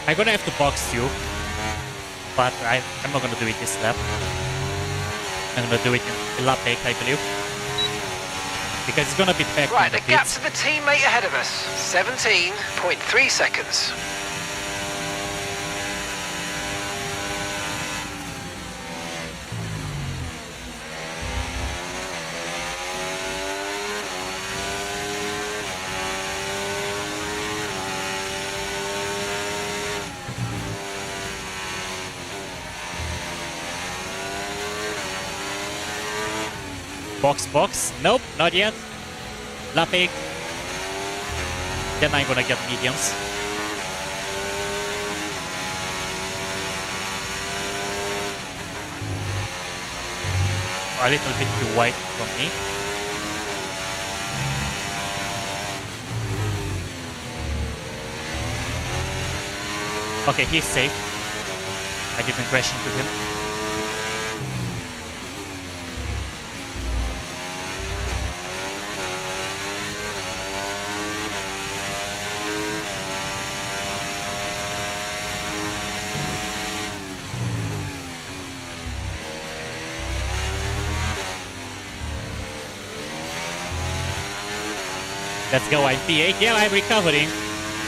I'm gonna have to box you, but I'm not gonna do it this lap. I'm gonna do it in lap 8, I believe. Because it's gonna be packed Right, in the the gap pits. to the teammate ahead of us, 17.3 seconds. Box. Nope, not yet. Lap 8. Then I'm gonna get mediums. A little bit too wide from me. Okay, he's safe. I didn't crash into him. Let's go, I'm P8. Yeah, I'm recovering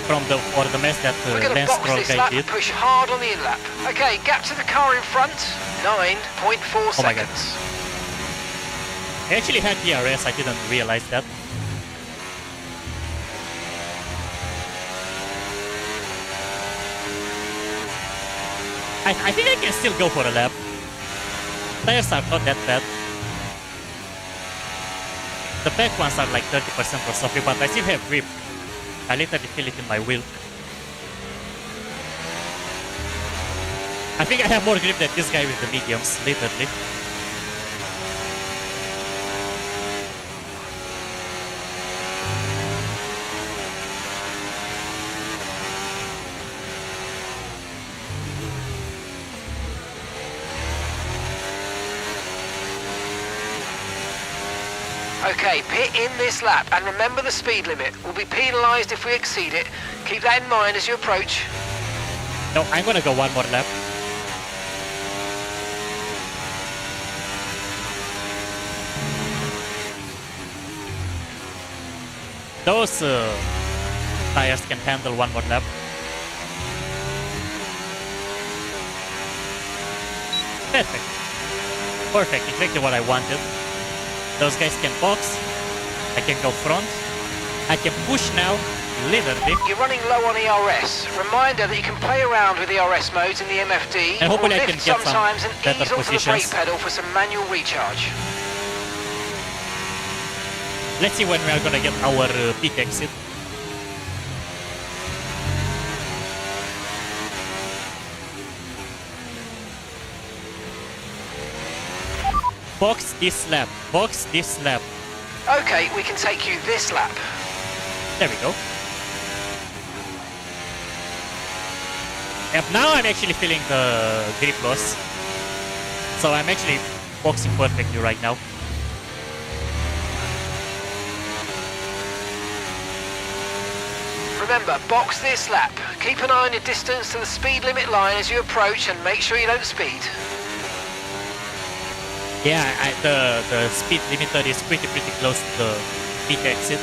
from the mess that We're going to Lance box Stroll this guy lap did. and push hard on the in-lap. Okay, gap to the car in front, 9.4 Oh my God. seconds. I actually had DRS, I didn't realize that. I think I can still go for a lap. Tires are not that bad. The back ones are like 30% for Sophie, but I still have grip. I literally feel it in my wheel. I think I have more grip than this guy with the mediums, literally. Okay, pit in this lap and remember the speed limit. We'll be penalised if we exceed it. Keep that in mind as you approach. No, I'm gonna go one more lap. Those tires can handle one more lap. Perfect. Perfect, exactly what I wanted. Those guys can box. I can go front. I can push now, literally. You're running low on ERS. Reminder that you can play around with ERS modes in the MFD And hopefully or I lift can get some sometimes and better ease onto the positions. brake pedal for some manual recharge. Let's see when we are gonna get our pit exit. Box this lap. Box this lap. Okay, we can take you this lap. There we go. And now I'm actually feeling the grip loss. So I'm actually boxing perfectly right now. Remember, box this lap. Keep an eye on your distance to the speed limit line as you approach and make sure you don't speed. Yeah, the speed limiter is pretty close to the pit exit.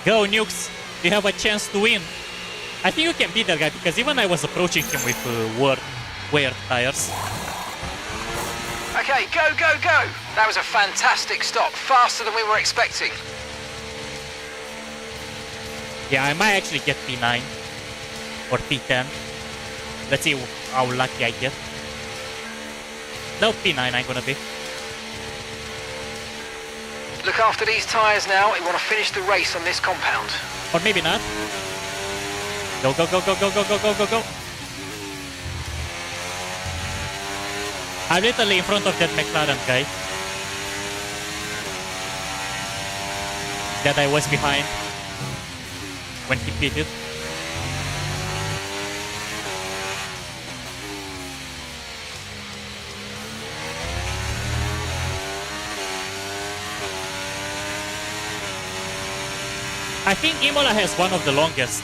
Go, Nukes! You have a chance to win. I think you can beat that guy because even I was approaching him with weird tires. Okay, go, go, go! That was a fantastic stop, faster than we were expecting. Yeah, I might actually get P9 or P10. Let's see how lucky I get. No, P9 I'm gonna be. Look after these tyres now. You want to finish the race on this compound. Or maybe not. Go, go, go, go, go, go, go, go, go, go. I'm literally in front of that McLaren guy that I was behind when he pitted. I think Imola has one of the longest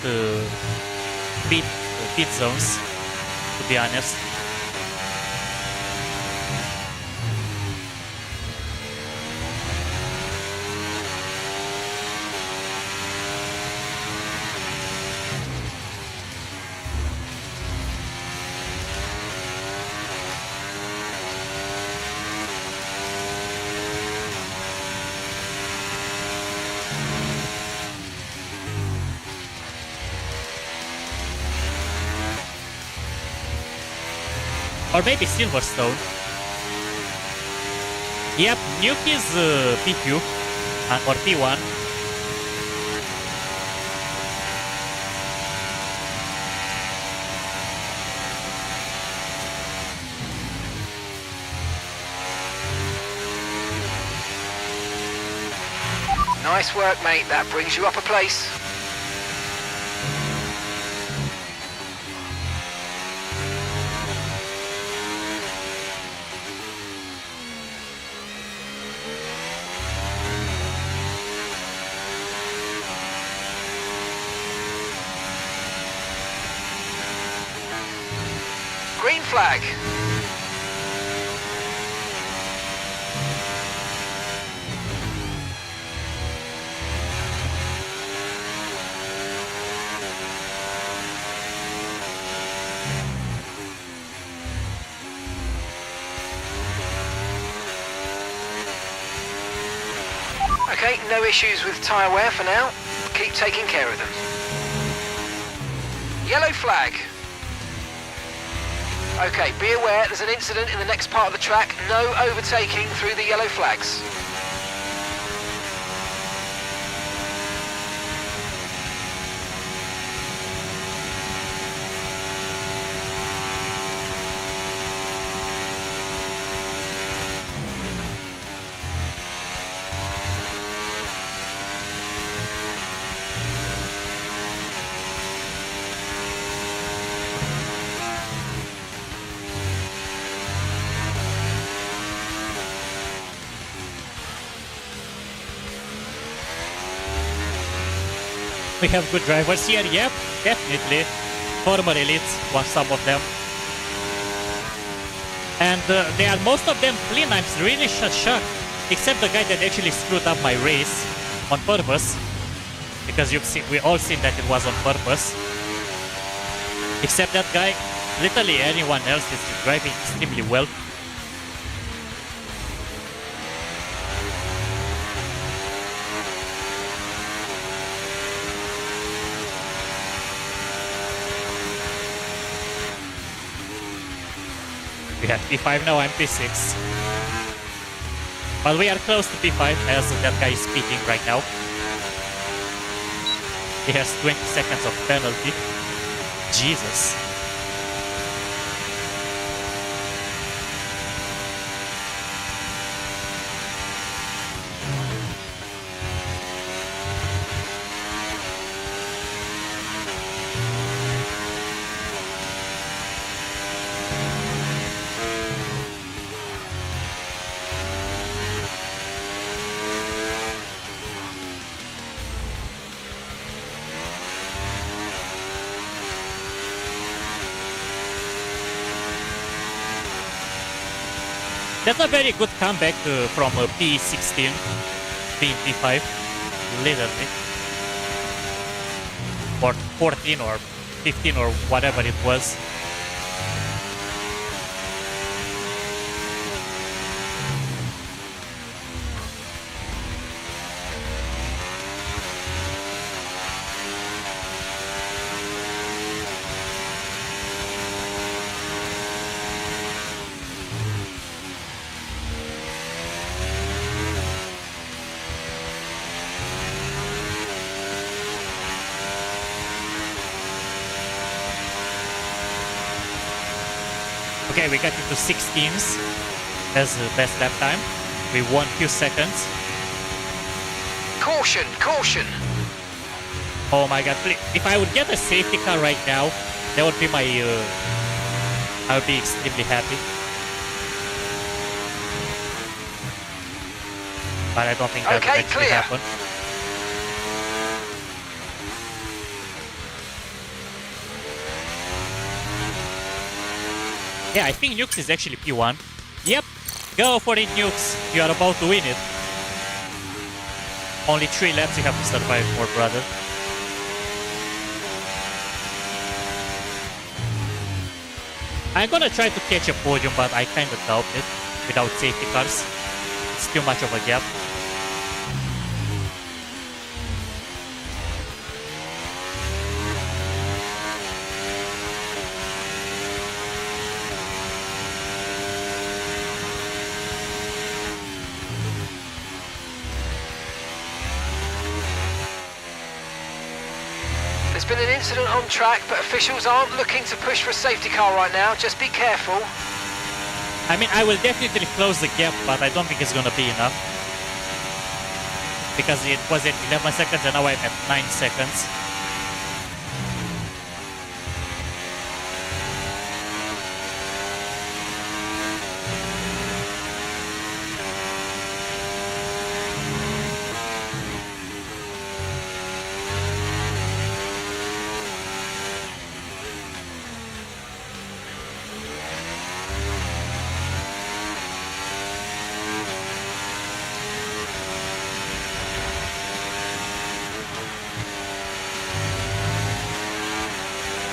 pit zones, to be honest. Or maybe Silverstone. Yep, Nuke is P2 or P1. Nice work, mate. That brings you up a place. Green flag. Okay, no issues with tyre wear for now. Keep taking care of them. Yellow flag. Okay, be aware there's an incident in the next part of the track. No overtaking through the yellow flags. We have good drivers here, yep, definitely. Former elites, some of them. And they are most of them clean. I'm really shocked. Except the guy that actually screwed up my race on purpose. Because we all seen that it was on purpose. Except that guy, literally anyone else is driving extremely well. We have P5 now, I'm P6. But we are close to P5 as that guy is speaking right now. He has 20 seconds of penalty. Jesus. That's a very good comeback from P16, being P5, literally. Or 14 or 15 or whatever it was. Okay, we got into 16s as the best lap time. We won few seconds. Caution, caution. Oh my god, please. If I would get a safety car right now, that would be my... I would be extremely happy. But I don't think that would actually happen. Yeah, I think Nukes is actually P1. Yep, go for it, Nukes. You are about to win it. Only 3 laps you have to survive for, brother. I'm gonna try to catch a podium, but I kinda doubt it without safety cars. It's too much of a gap. There's been an incident on track, but officials aren't looking to push for a safety car right now. Just be careful. I mean, I will definitely close the gap, but I don't think it's gonna be enough. Because it was at 11 seconds and now I'm at 9 seconds.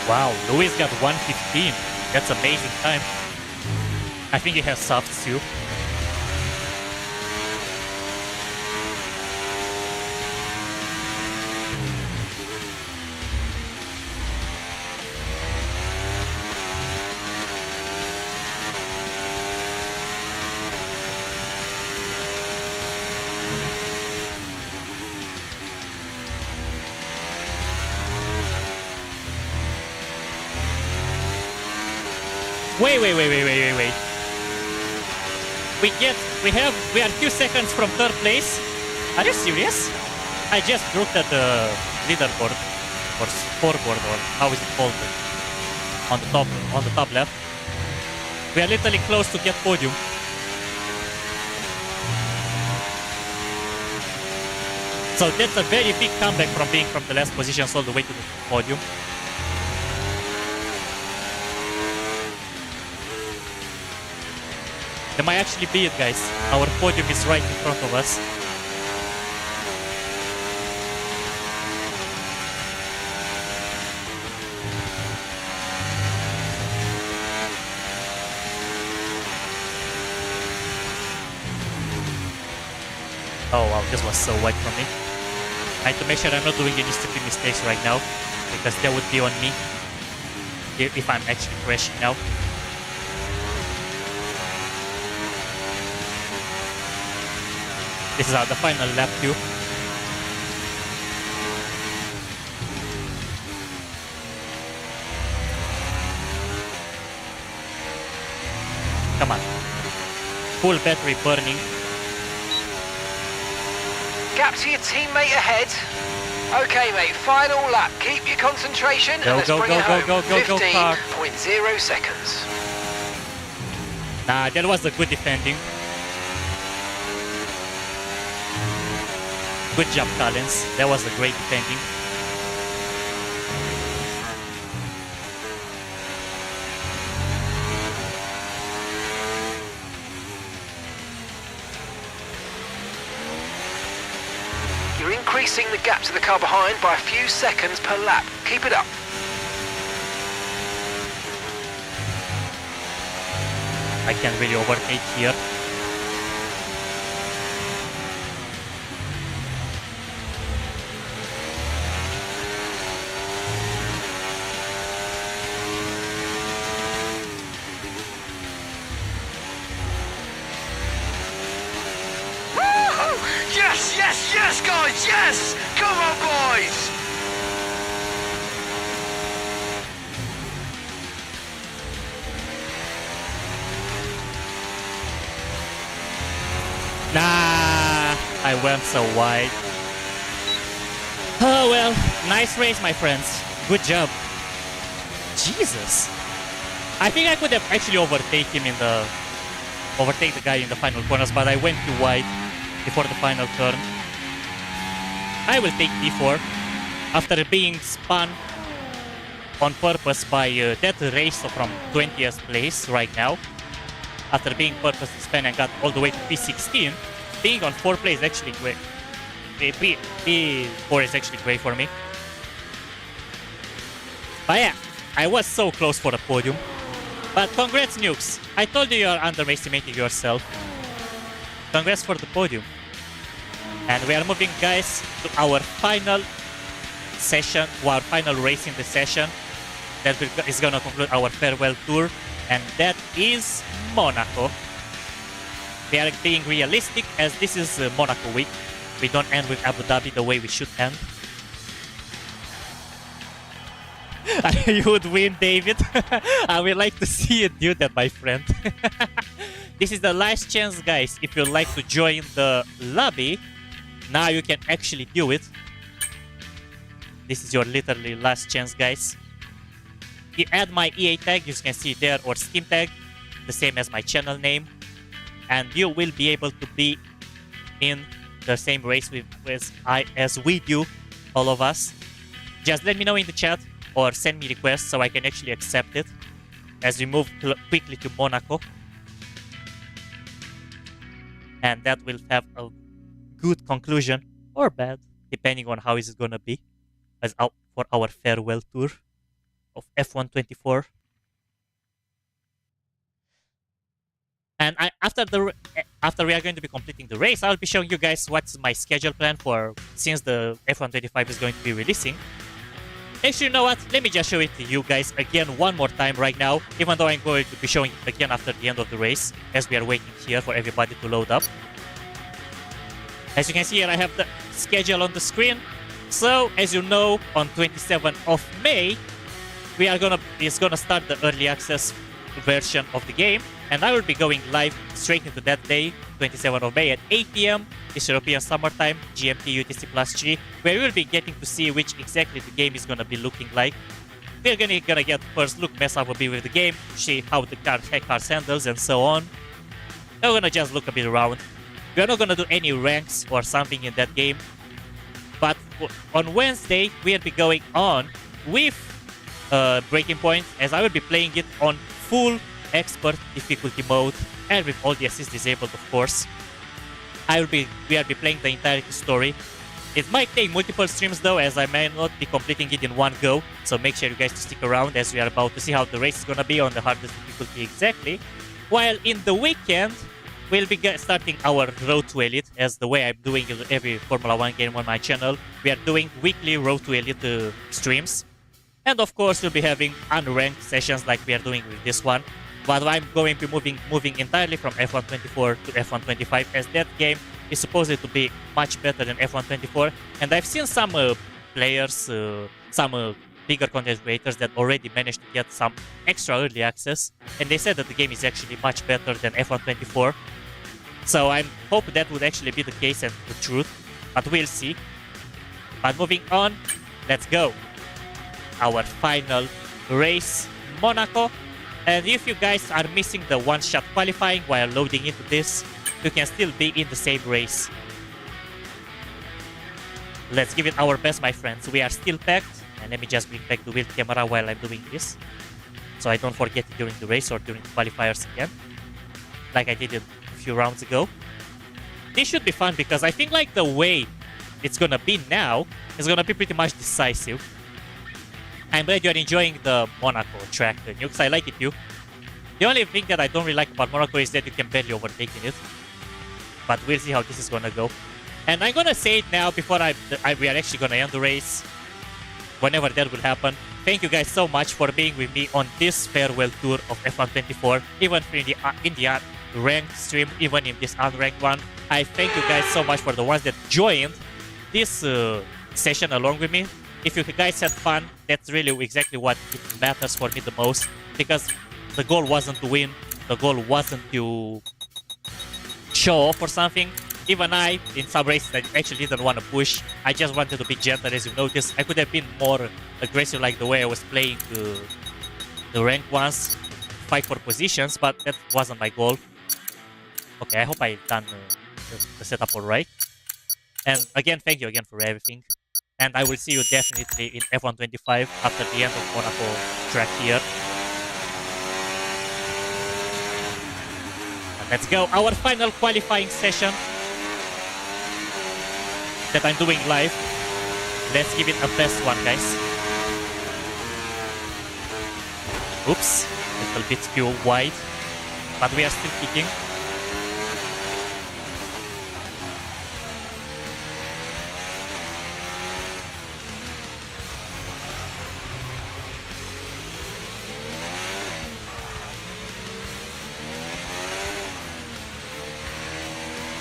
Wow, Luis got 1:15. That's amazing time. I think he has softs too. Wait. We are 2 seconds from 3rd place. Are you serious? I just looked at the leaderboard or scoreboard or how is it called on the top left. We are literally close to get podium. So that's a very big comeback from being from the last positions all the way to the podium. That might actually be it, guys. Our podium is right in front of us. Oh wow, this was so wide from me. I have to make sure I'm not doing any stupid mistakes right now, because that would be on me if I'm actually crashing now. This is the final lap too. Come on. Full battery burning. Gap to your teammate ahead. Okay, mate, final lap. Keep your concentration and let's bring it home. 15.0 seconds. Nah, that was a good defending. Good job, Collins. That was a great defending. You're increasing the gap to the car behind by a few seconds per lap. Keep it up. I can't really overtake here. Yes, yes, yes, guys, yes! Come on, boys! Nah, I went so wide. Oh well, nice race, my friends. Good job. Jesus. I think I could have actually overtake the guy in the final corners, but I went too wide before the final turn. I will take P4 after being spun on purpose by that race from 20th place right now. After being purposely spun and got all the way to P16, being on 4th place is actually great. P4 is actually great for me. But yeah, I was so close for the podium. But congrats, Nukes. I told you are underestimating yourself. Congrats for the podium. And we are moving, guys, to our final session, to our final race in the session. That is going to conclude our farewell tour. And that is Monaco. We are being realistic as this is Monaco week. We don't end with Abu Dhabi the way we should end. You would win, David. I would like to see you do that, my friend. This is the last chance, guys. If you'd like to join the lobby, now you can actually do it. This is your literally last chance, guys. You add my EA tag, you can see there, or Steam tag, the same as my channel name, and you will be able to be in the same race as we do, all of us. Just let me know in the chat or send me requests so I can actually accept it as we move quickly to Monaco. And that will have a good conclusion or bad, depending on how is it gonna be, as for our farewell tour of F124. And after we are going to be completing the race, I'll be showing you guys what's my schedule plan for since the F125 is going to be releasing. Actually, you know what? Let me just show it to you guys again one more time right now, even though I'm going to be showing it again after the end of the race, as we are waiting here for everybody to load up. As you can see here, I have the schedule on the screen. So, as you know, on 27th of May, it's gonna start the early access version of the game, and I will be going live straight into that day, 27th of May at 8 PM, East European Summertime, GMT UTC Plus G, where we will be getting to see which exactly the game is gonna be looking like. We're gonna get first look, mess up a bit with the game, see how the car handles and so on. We're gonna just look a bit around. We're not gonna do any ranks or something in that game, but on Wednesday we'll be going on with Breaking Point, as I will be playing it on full expert difficulty mode and with all the assists disabled, of course. We will be playing the entire story. It might take multiple streams though, as I may not be completing it in one go, so make sure you guys stick around as we are about to see how the race is gonna be on the hardest difficulty exactly. While in the weekend, we'll be starting our Road to Elite, as the way I'm doing every Formula 1 game on my channel. We are doing weekly Road to Elite streams. And of course, we'll be having unranked sessions like we are doing with this one. But I'm going to be moving entirely from F124 to F125, as that game is supposed to be much better than F124. And I've seen some players, some bigger content creators that already managed to get some extra early access, and they said that the game is actually much better than F124. So I hope that would actually be the case and the truth, but we'll see. But moving on, let's go. Our final race, Monaco. And if you guys are missing the one-shot qualifying while loading into this, you can still be in the same race. Let's give it our best, my friends. We are still packed. And let me just bring back the wheel camera while I'm doing this, so I don't forget it during the race or during the qualifiers again, like I did a few rounds ago. This should be fun because I think like the way it's gonna be now is gonna be pretty much decisive. I'm glad you're enjoying the Monaco track, Nukes. I like it too. The only thing that I don't really like about Monaco is that you can barely overtake in it. But we'll see how this is gonna go. And I'm gonna say it now before we are actually gonna end the race. Whenever that will happen. Thank you guys so much for being with me on this farewell tour of F124. Even in the ranked stream, even in this unranked one. I thank you guys so much for the ones that joined this session along with me. If you guys had fun, that's really exactly what matters for me the most. Because the goal wasn't to win. The goal wasn't to show off or something. Even I, in some races, I actually didn't want to push. I just wanted to be gentle, as you noticed. I could have been more aggressive like the way I was playing the ranked ones. Fight for positions, but that wasn't my goal. Okay, I hope I've done the setup alright. And again, thank you again for everything. And I will see you definitely in F125 after the end of Monaco track here. And let's go. Our final qualifying session that I'm doing live. Let's give it a best one, guys. Oops. A little bit too wide. But we are still kicking.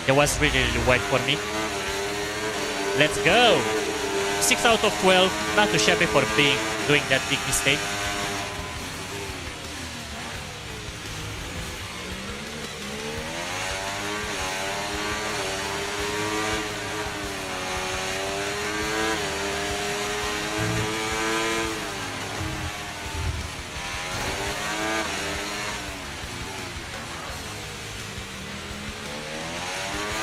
It was really, really wide for me. Let's go! 6 out of 12, not too shabby for doing that big mistake.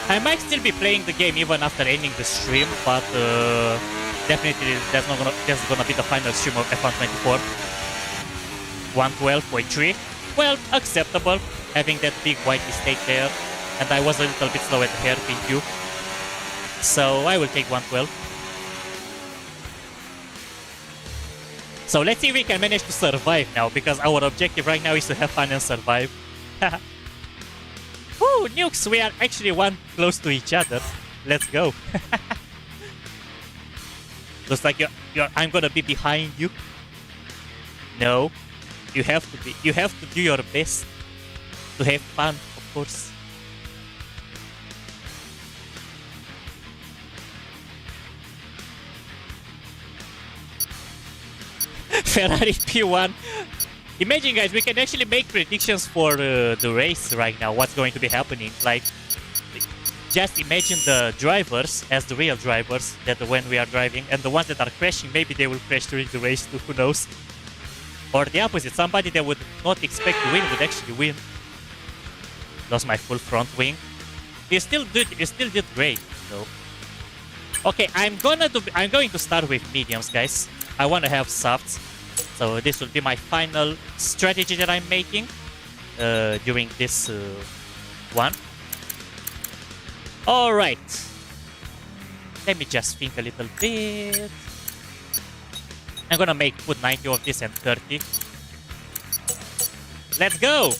I might still be playing the game even after ending the stream, but definitely that's gonna be the final stream of F124. 112.3. Well, acceptable, having that big white mistake there, and I was a little bit slow at the hairpin too. So I will take 112. So let's see if we can manage to survive now, because our objective right now is to have fun and survive. Woo, Nukes, we are actually one close to each other. Let's go. Looks like I'm gonna be behind you. No, you have to do your best to have fun, of course. Ferrari P1. Imagine, guys, we can actually make predictions for the race right now, what's going to be happening. Like, just imagine the drivers as the real drivers that when we are driving, and the ones that are crashing, maybe they will crash during the race too, who knows. Or the opposite, somebody that would not expect to win would actually win. Lost my full front wing. You still did great, though. Okay, I'm going to start with mediums, guys. I want to have softs. So this will be my final strategy that I'm making during this one. Alright. Let me just think a little bit. I'm gonna put 90 of this and 30. Let's go!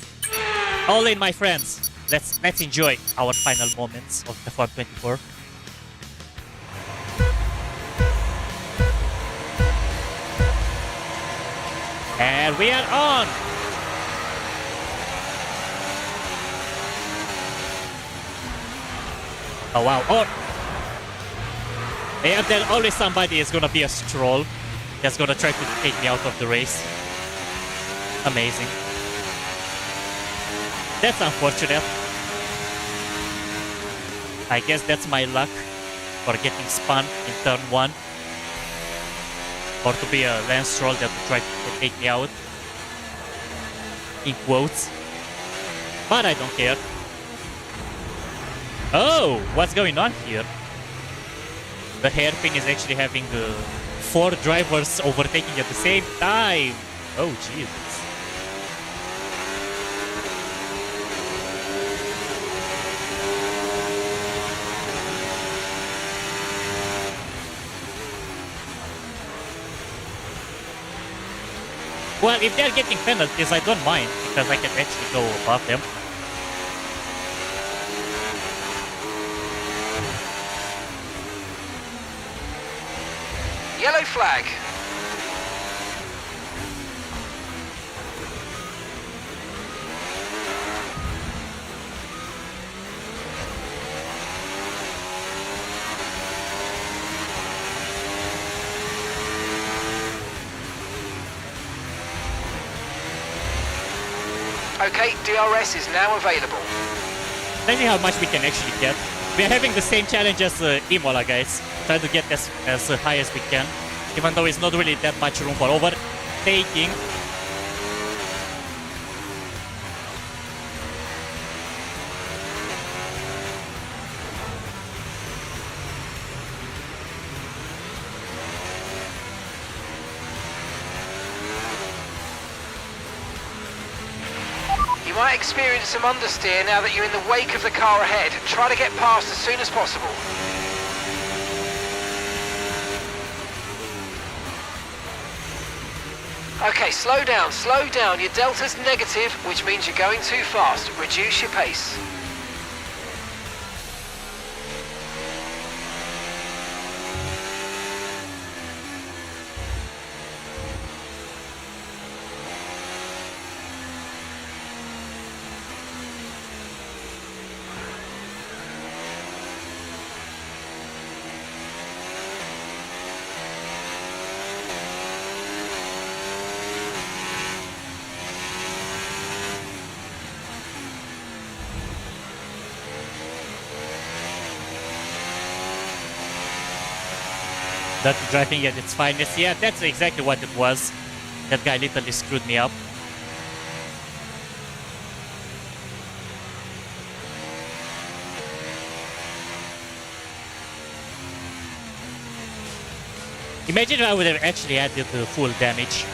All in, my friends. Let's enjoy our final moments of the F124. And we are on! Oh wow, oh! Yeah, then always somebody is gonna be a stroll that's gonna try to take me out of the race. Amazing. That's unfortunate. I guess that's my luck for getting spun in turn 1. Or to be a Lance Stroll that will try to take me out. In quotes. But I don't care. Oh, what's going on here? The hairpin is actually having 4 drivers overtaking at the same time. Oh, Jesus. Well, if they're getting penalties, I don't mind, because I can actually go above them. Yellow flag. Okay, DRS is now available. Let's see how much we can actually get. We are having the same challenge as Imola, guys. Try to get as high as we can, even though it's not really that much room for overtaking. You might experience some understeer now that you're in the wake of the car ahead. Try to get past as soon as possible. Okay, slow down. Your delta's negative, which means you're going too fast. Reduce your pace. That driving at its finest. Yeah, that's exactly what it was. That guy literally screwed me up. Imagine if I would have actually added the full damage.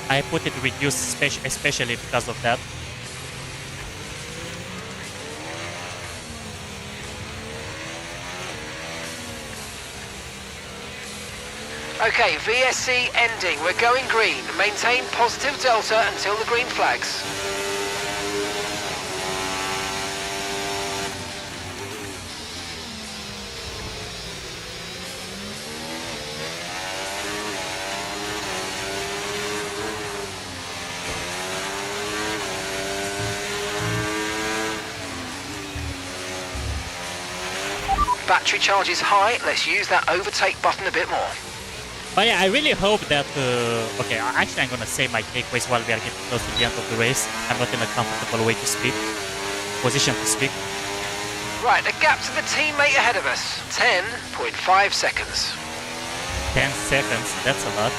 I put it reduced especially because of that. Okay, VSC ending. We're going green. Maintain positive delta until the green flags. Battery charge is high. Let's use that overtake button a bit more. But yeah, I really hope that... okay, actually I'm gonna say my takeaways while we are getting close to the end of the race. I'm not in a comfortable way to speak. Position to speak. Right, the gap to the teammate ahead of us. 10.5 seconds. 10 seconds, that's a lot.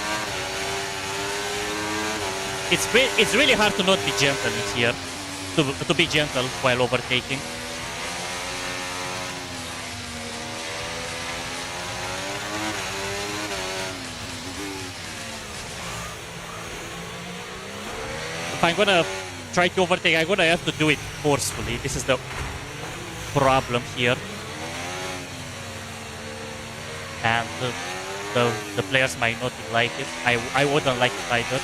It's really hard to not be gentle in here. To be gentle while overtaking. If I'm gonna try to overtake, I'm gonna have to do it forcefully. This is the problem here. And the players might not like it. I wouldn't like it either.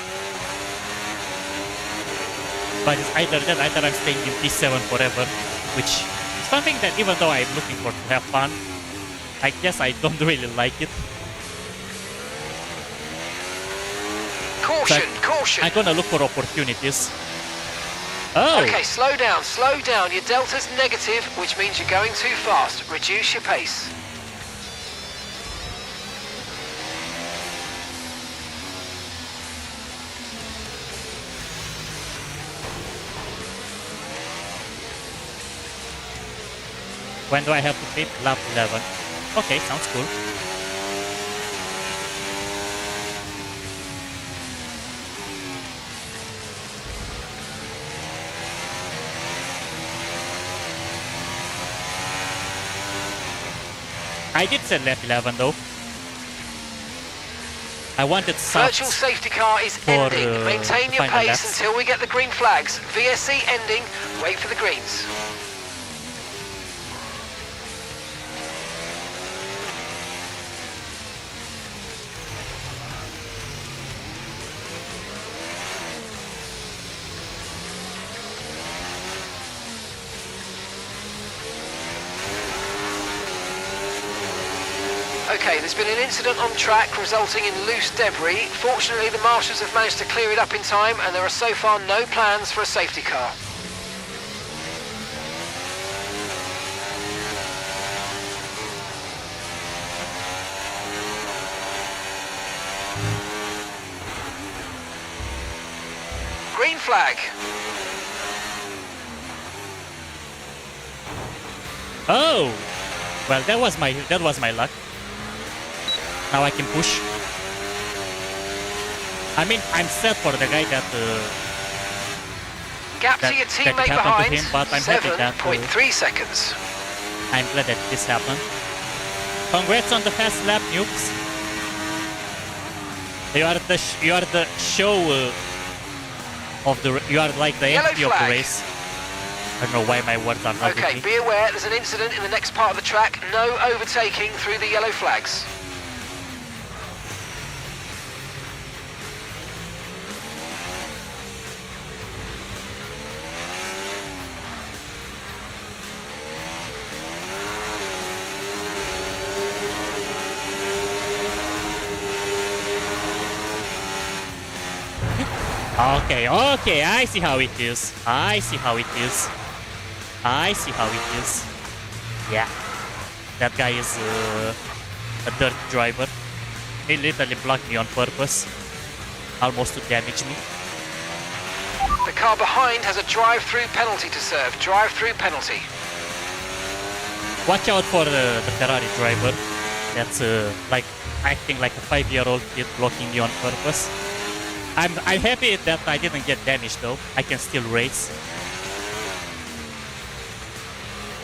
But it's either that, either I'm staying in P7 forever, which is something that even though I'm looking for to have fun, I guess I don't really like it. Caution, caution. I'm gonna look for opportunities. Oh! Okay, slow down. Your delta's negative, which means you're going too fast. Reduce your pace. When do I have to pit? Lap 11. Okay, sounds cool. I did say lap 11 though. I wanted Virtual safety car is ending. Maintain your pace until we get the green flags. VSC ending. Wait for the greens. Okay, there's been an incident on track resulting in loose debris. Fortunately, the marshals have managed to clear it up in time, and there are so far no plans for a safety car. Green flag. Oh! Well, that was my luck. Now I can push. I mean, I'm sad for the guy that Gap to your that teammate happened to behind. him, but I'm happy that 7.3 seconds. I'm glad that this happened. Congrats on the fast lap, noobs. You are the show of the. You are like the Yellow MVP of the flag. race. I don't know why my words are not Okay, with me. be aware there's an incident in the next part of the track. No overtaking through the yellow flags. Okay, okay, I see how it is. I see how it is. I see how it is. Yeah, that guy is a dirt driver. He literally blocked me on purpose, almost to damage me. The car behind has a drive-through penalty to serve. Drive-through penalty. Watch out for the Ferrari driver. That's like acting like a 5-year-old kid blocking me on purpose. I'm happy that I didn't get damaged though. I can still race.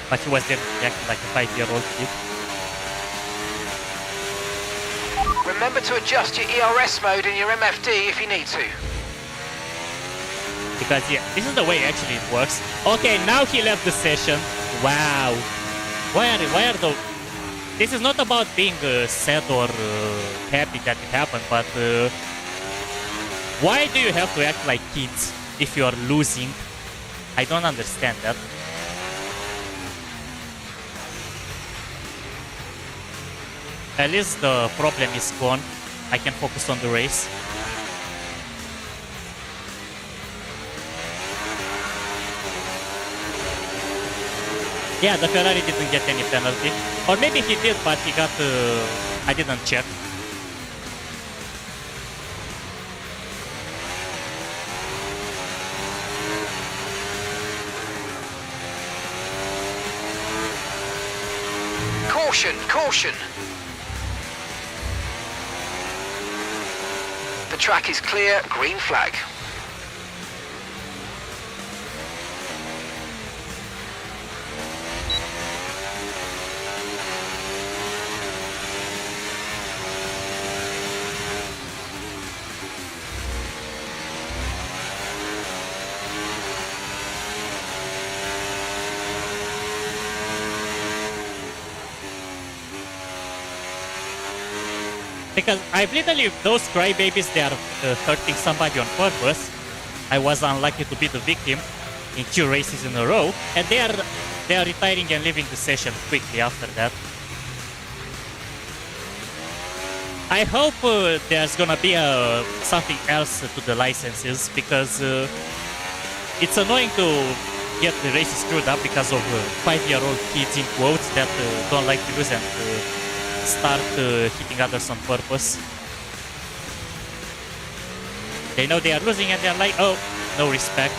But he was definitely acting like a 5-year-old kid. Remember to adjust your ERS mode in your MFD if you need to. Because yeah, this is the way actually it works. Okay, now he left the session. Wow. Why are the... This is not about being sad or happy that it happened, but why do you have to act like kids if you are losing? I don't understand that. At least the problem is gone. I can focus on the race. Yeah, the Ferrari didn't get any penalty. Or maybe he did, but he got... I didn't check. Caution, caution. The track is clear, green flag. Because I believe those crybabies, they are hurting somebody on purpose. I was unlucky to be the victim in 2 races in a row, and they are retiring and leaving the session quickly after that. I hope there's gonna be something else to the licenses, because it's annoying to get the races screwed up because of 5-year-old kids in quotes that don't like to lose and start hitting others on purpose. They know they are losing and they're like, oh, no respect.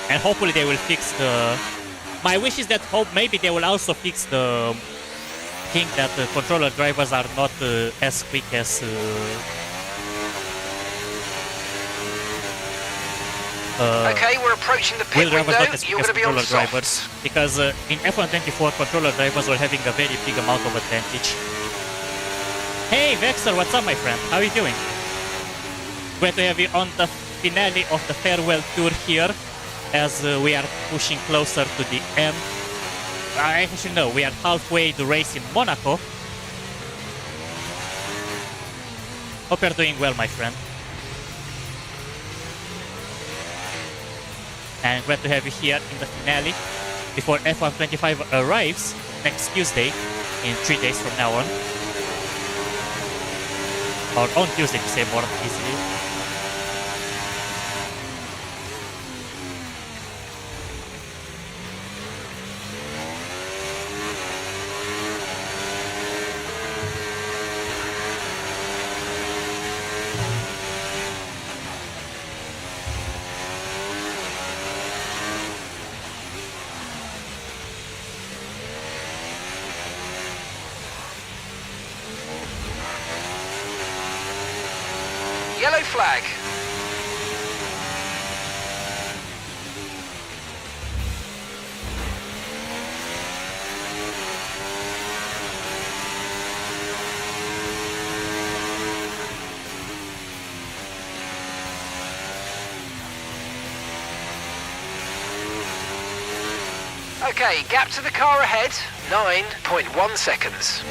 And hopefully they will fix the... My wish is that maybe they will also fix the thing that controller drivers are not as quick as Okay, we're approaching the wheel pit drivers, window. not as You're quick as going to be on controller soft. drivers. Because in F1 24, controller drivers were having a very big amount of advantage. Hey Vexer, what's up my friend? How are you doing? Glad to have you on the finale of the farewell tour here, as we are pushing closer to the end. Actually no, we are halfway the race in Monaco. Hope you're doing well, my friend. And glad to have you here in the finale before F1 25 arrives next Tuesday in 3 days from now on. Or on Tuesday to say more easily. Yellow flag. Okay, gap to the car ahead, 9.1 seconds.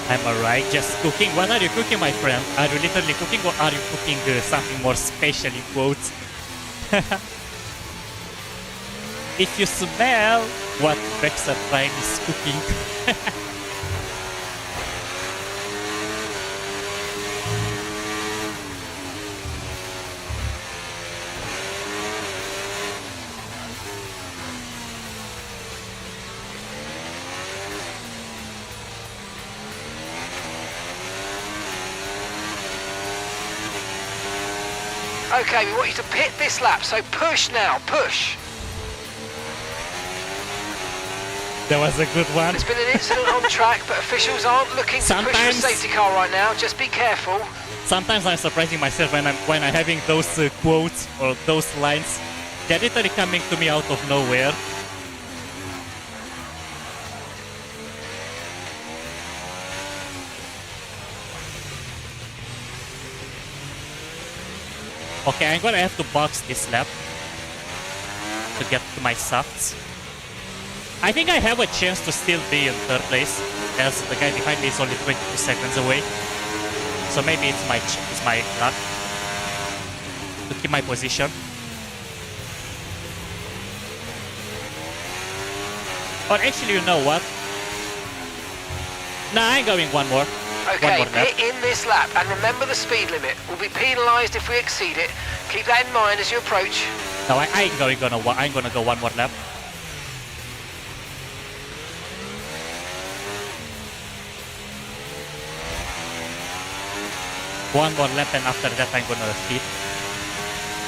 I'm alright, just cooking. What are you cooking, my friend? Are you literally cooking or are you cooking something more special in quotes? If you smell what Vexa Prime is cooking. Okay, we want you to pit this lap, so push now, push. That was a good one. There's been an incident on track, but officials aren't looking to push for a safety car right now. Just be careful. Sometimes I'm surprising myself when I'm having those quotes or those lines. They're literally coming to me out of nowhere. Okay, I'm gonna have to box this lap to get to my softs. I think I have a chance to still be in third place, as the guy behind me is only 22 seconds away. So maybe it's my luck to keep my position. Or actually, you know what? Nah, I'm going one more. Okay, pit in this lap, and remember the speed limit. We'll be penalised if we exceed it. Keep that in mind as you approach. No, I'm gonna go one more lap. One more lap, and after that I'm gonna hit.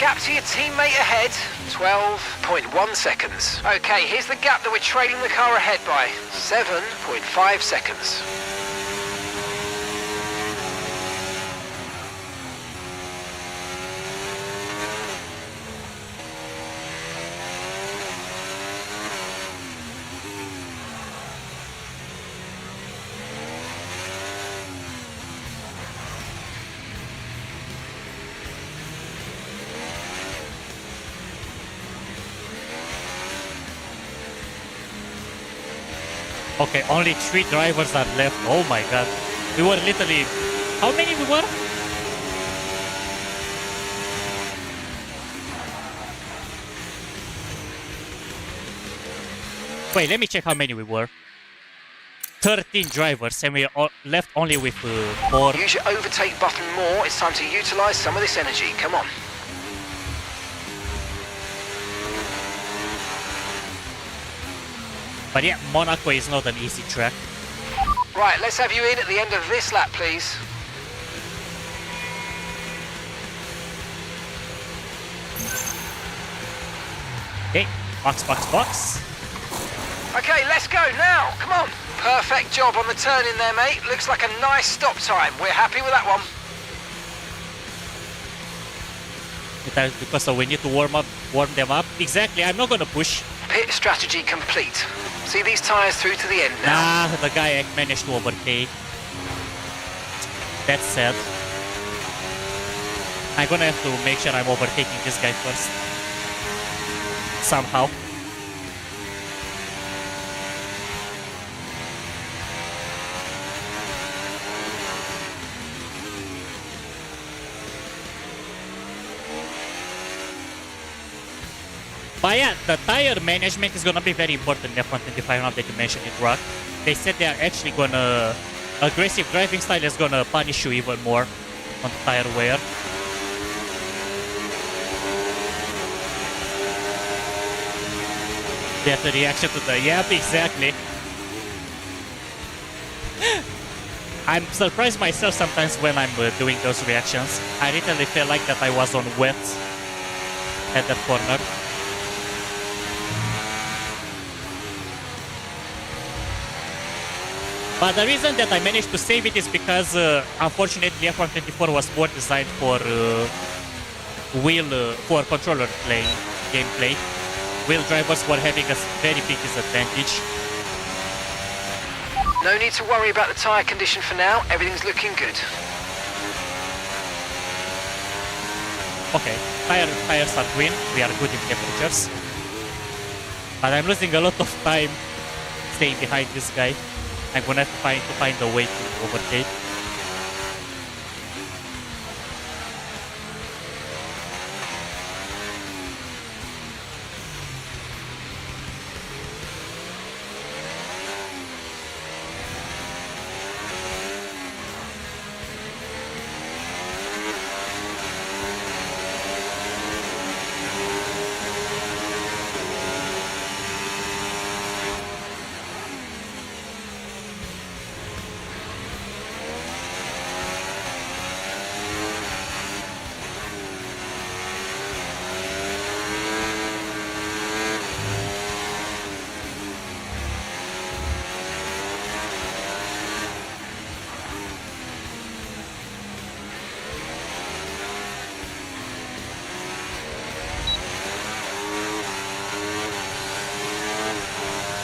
Gap to your teammate ahead, 12.1 seconds. Okay, here's the gap that we're trailing the car ahead by, 7.5 seconds. Okay, only 3 drivers are left. Oh my god. We were literally... How many we were? Wait, let me check how many we were. 13 drivers, and we are left only with 4. Use your overtake button more. It's time to utilise some of this energy. Come on. But yeah, Monaco is not an easy track. Right, let's have you in at the end of this lap, please. Okay, box, box, box. Okay, let's go now. Come on. Perfect job on the turn in there, mate. Looks like a nice stop time. We're happy with that one. Because we need to warm them up. Exactly, I'm not gonna push. Pit strategy complete. See these tyres through to the end now. Nah, the guy managed to overtake. That's sad. I'm gonna have to make sure I'm overtaking this guy first. somehow. But yeah, the tire management is gonna be very important in F125 now that you mentioned it, Rock. They said they are actually gonna... Aggressive driving style is gonna punish you even more on tire wear. That's the reaction to the... Yep, exactly. I'm surprised myself sometimes when I'm doing those reactions. I literally felt like that I was on wet at that corner. But the reason that I managed to save it is because, unfortunately, F124 was more designed for for controller gameplay. Wheel drivers were having a very big disadvantage. No need to worry about the tyre condition for now. Everything's looking good. Okay, tires are green. We are good in temperatures. But I'm losing a lot of time staying behind this guy. I'm gonna have to find a way to overtake.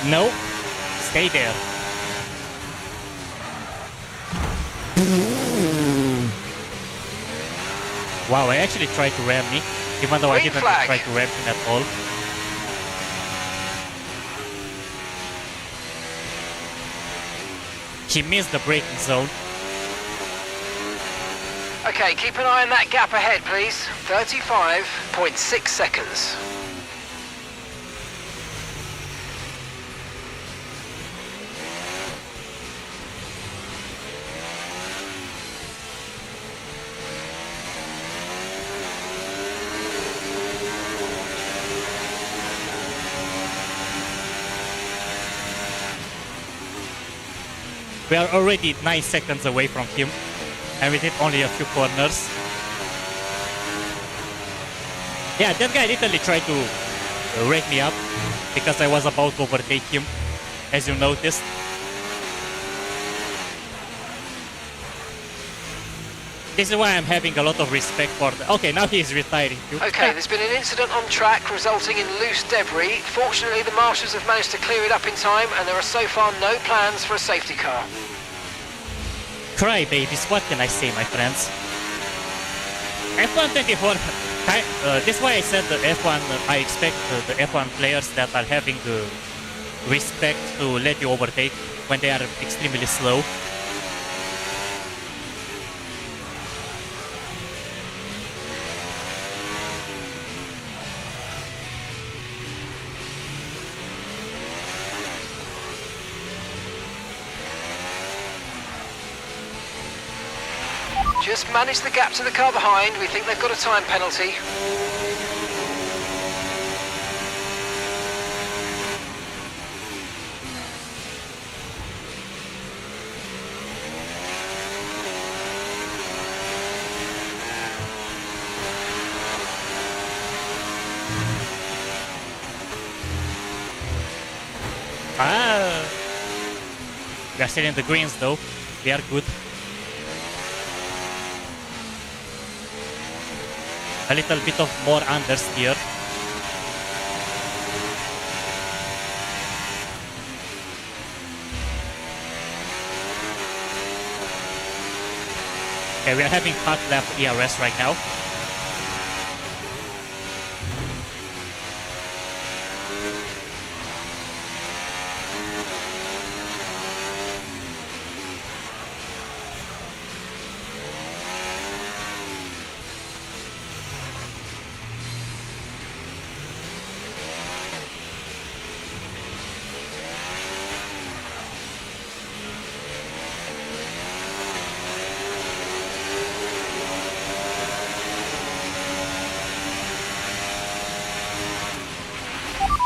No, stay there. Wow, I actually tried to ram me, even though I didn't try to ram him at all. He missed the braking zone. Okay, keep an eye on that gap ahead, please. 35.6 seconds. We are already 9 seconds away from him, and we did only a few corners. Yeah, that guy literally tried to rake me up because I was about to overtake him, as you noticed. This is why I'm having a lot of respect for the... Okay, now he is retiring too. Okay, there's been an incident on track resulting in loose debris. Fortunately, the marshals have managed to clear it up in time, and there are so far no plans for a safety car. Cry babies, what can I say, my friends? F124... this is why I said the F1... I expect the F1 players that are having respect to let you overtake when they are extremely slow. Just manage the gap to the car behind. We think they've got a time penalty. We are still in the greens though. We are good. A little bit of more understeer. Okay, we are having hot lap ERS right now.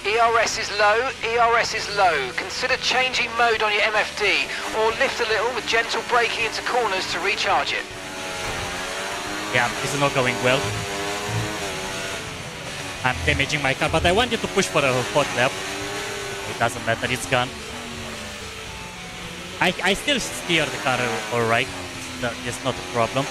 ERS is low, ERS is low. Consider changing mode on your MFD or lift a little with gentle braking into corners to recharge it. Yeah, this is not going well. I'm damaging my car, but I want you to push for a hot lap. It doesn't matter, it's gone. I still steer the car alright. It's not a problem.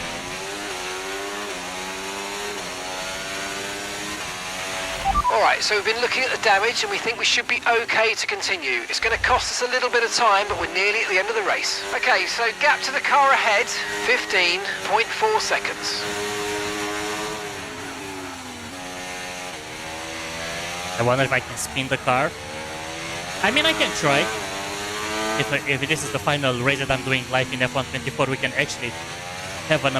Alright, so we've been looking at the damage and we think we should be okay to continue. It's going to cost us a little bit of time, but we're nearly at the end of the race. Okay, so gap to the car ahead, 15.4 seconds. I wonder if I can spin the car. I mean, I can try. If this is the final race that I'm doing live in F124, we can actually have an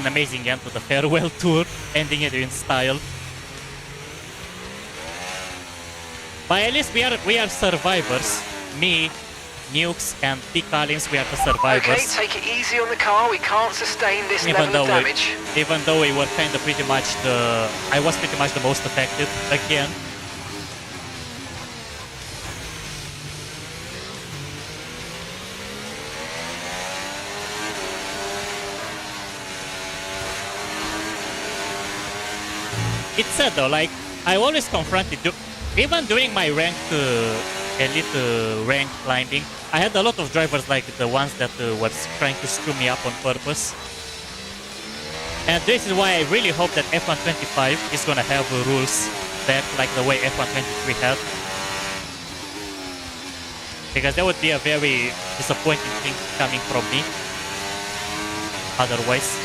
amazing end to the farewell tour, ending it in style. But at least we are survivors. Me, Nukes, and P. Collins, we are the survivors. Okay, take it easy on the car. We can't sustain this level of damage. Even though we were kind of pretty much I was pretty much the most affected again. It's sad though, like, I always confronted, even during my ranked, elite rank climbing, I had a lot of drivers like the ones that were trying to screw me up on purpose. And this is why I really hope that F125 is gonna have rules back like the way F123 had. Because that would be a very disappointing thing coming from me. Otherwise.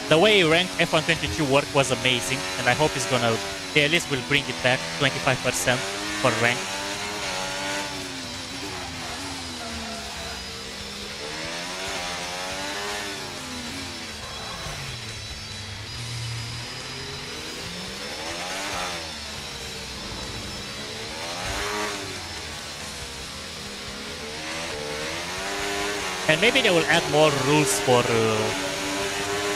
The way ranked F122 work was amazing, and I hope it's gonna, they at least will bring it back 25% for rank. And maybe they will add more rules for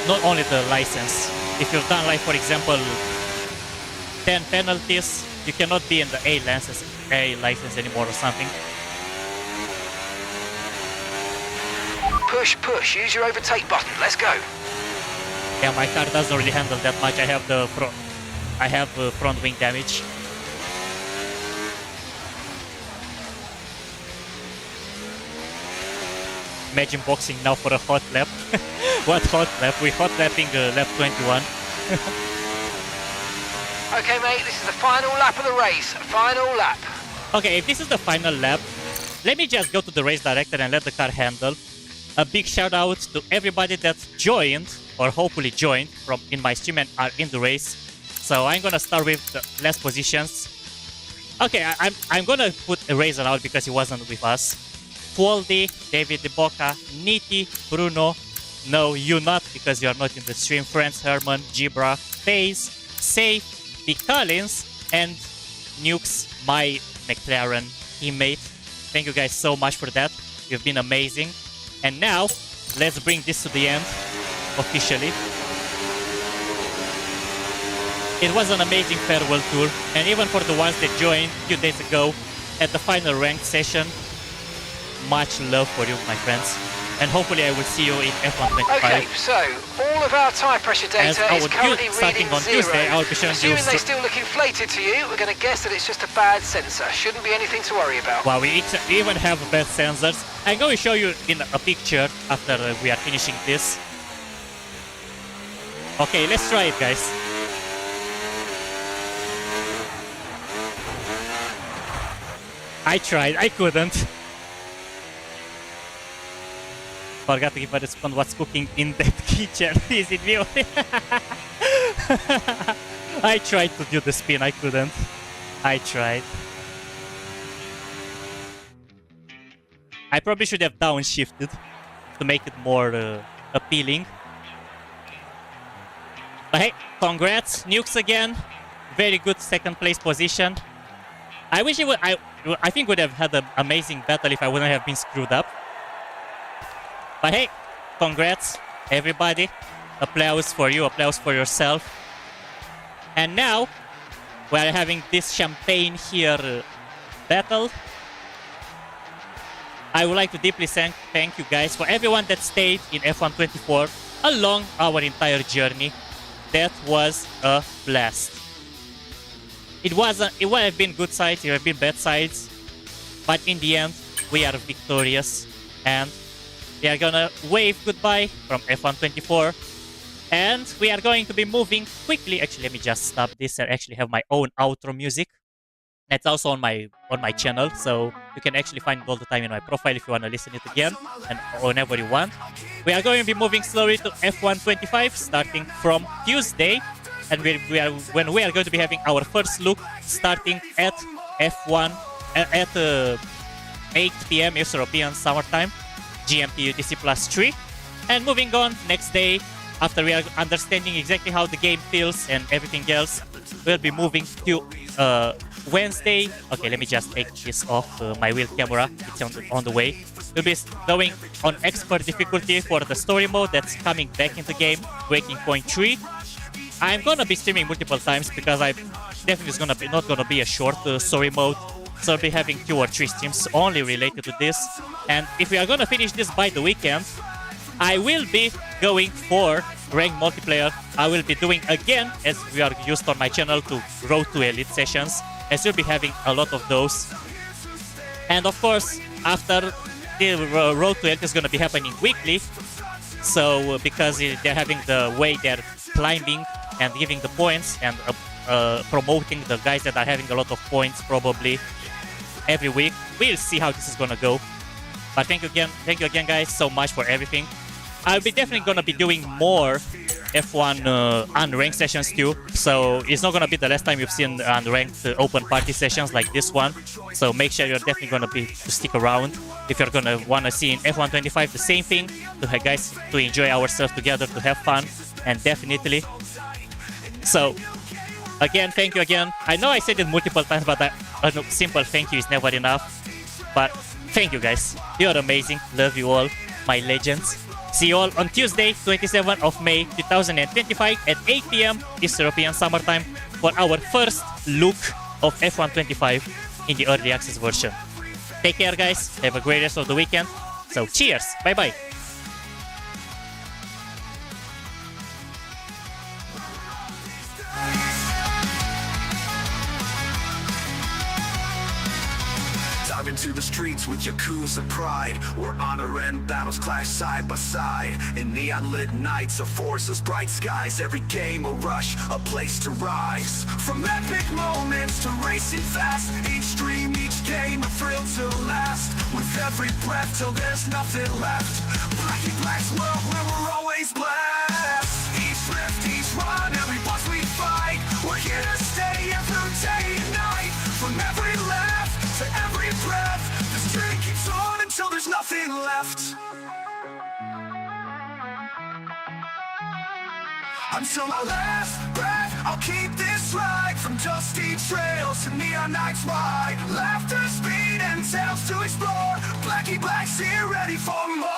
not only the license. If you've done, like, for example, 10 penalties, you cannot be in the A license anymore or something. Push, push, use your overtake button, let's go. Yeah, my car doesn't really handle that much. I have the front wing damage. Imagine boxing now for a hot lap. What hot lap? We're hot lapping lap 21. Okay, mate, this is the final lap of the race. Final lap. Okay, if this is the final lap, let me just go to the race director and let the car handle. A big shout out to everybody that joined, or hopefully joined, in my stream and are in the race. So I'm gonna start with the last positions. Okay, I'm gonna put a Razor out because he wasn't with us. Fualdi, David De Boca, Niti, Bruno. No, you not, because you are not in the stream. Friends, Herman, Gibra, FaZe, Safe, P. Collins, and Nukes, my McLaren teammate. Thank you guys so much for that. You've been amazing. And now, let's bring this to the end, officially. It was an amazing farewell tour, and even for the ones that joined a few days ago at the final ranked session, much love for you, my friends. And hopefully I will see you in F125. Okay, so all of our tyre pressure data is currently reading on 0. Tuesday, I'll be showing you. Assuming they still look inflated to you, we're going to guess that it's just a bad sensor. Shouldn't be anything to worry about. Well, we even have bad sensors. I'm going to show you in a picture after we are finishing this. Okay, let's try it, guys. I tried, I couldn't. Forgot to give a response what's cooking in that kitchen. Is it view? I tried to do the spin, I couldn't. I tried. I probably should have downshifted to make it more appealing. But hey, congrats, Nukes again. Very good second place position. I wish it would. I think would have had an amazing battle if I wouldn't have been screwed up. But hey, congrats, everybody. Applause for you, applause for yourself. And now, we are having this champagne here battle. I would like to deeply thank you guys for everyone that stayed in F1 24 along our entire journey. That was a blast. It would have been good sides, it would have been bad sides, but in the end, we are victorious, and we are gonna wave goodbye from F1 24, and we are going to be moving quickly. Actually, let me just stop this and actually have my own outro music. That's also on my channel, so you can actually find it all the time in my profile if you want to listen it again and whenever you want. We are going to be moving slowly to F1 25 starting from Tuesday, and when we are going to be having our first look starting at F1 at 8 p.m. East European Summertime, GMT UTC +3, and moving on next day after we are understanding exactly how the game feels and everything else, we'll be moving to Wednesday. Okay, let me just take this off my wheel camera. It's on the way. We'll be going on expert difficulty for the story mode that's coming back into game, Breaking Point 3. I'm gonna be streaming multiple times because I definitely is not gonna be a short story mode. So I'll be having 2 or 3 streams only related to this. And if we are gonna finish this by the weekend, I will be going for ranked multiplayer. I will be doing again, as we are used on my channel, to Road to Elite sessions, as we'll be having a lot of those. And of course, after the Road to Elite is going to be happening weekly, so because they're having the way they're climbing and giving the points and promoting the guys that are having a lot of points probably every week, we'll see how this is going to go. But thank you again guys so much for everything. I'll be definitely gonna be doing more F1 unranked sessions too, so it's not gonna be the last time you've seen unranked open party sessions like this one. So make sure you're definitely gonna to stick around if you're gonna wanna see in F1 25 the same thing, to enjoy ourselves together, to have fun, and definitely. So again, thank you again. I know I said it multiple times, but a simple thank you is never enough. But thank you guys. You're amazing. Love you all, my legends. See you all on Tuesday, 27th of May 2025 at 8 p.m. East European Summertime for our first look of F1 25 in the early access version. Take care guys. Have a great rest of the weekend. So cheers. Bye bye. Dive into the streets with Yakuza pride, where honor and battles clash side by side. In neon lit nights, a forces, bright skies. Every game a rush, a place to rise. From epic moments to racing fast, each dream, each game, a thrill to last. With every breath till there's nothing left. Black's world where we're always blessed. Each lift, each run, every boss we fight. We're here to stay every day and night. From every left to every breath, this journey keeps on until there's nothing left. Until my last breath, I'll keep this ride. From dusty trails to neon nights wide. Laughter, speed, and tales to explore. Black's here ready for more.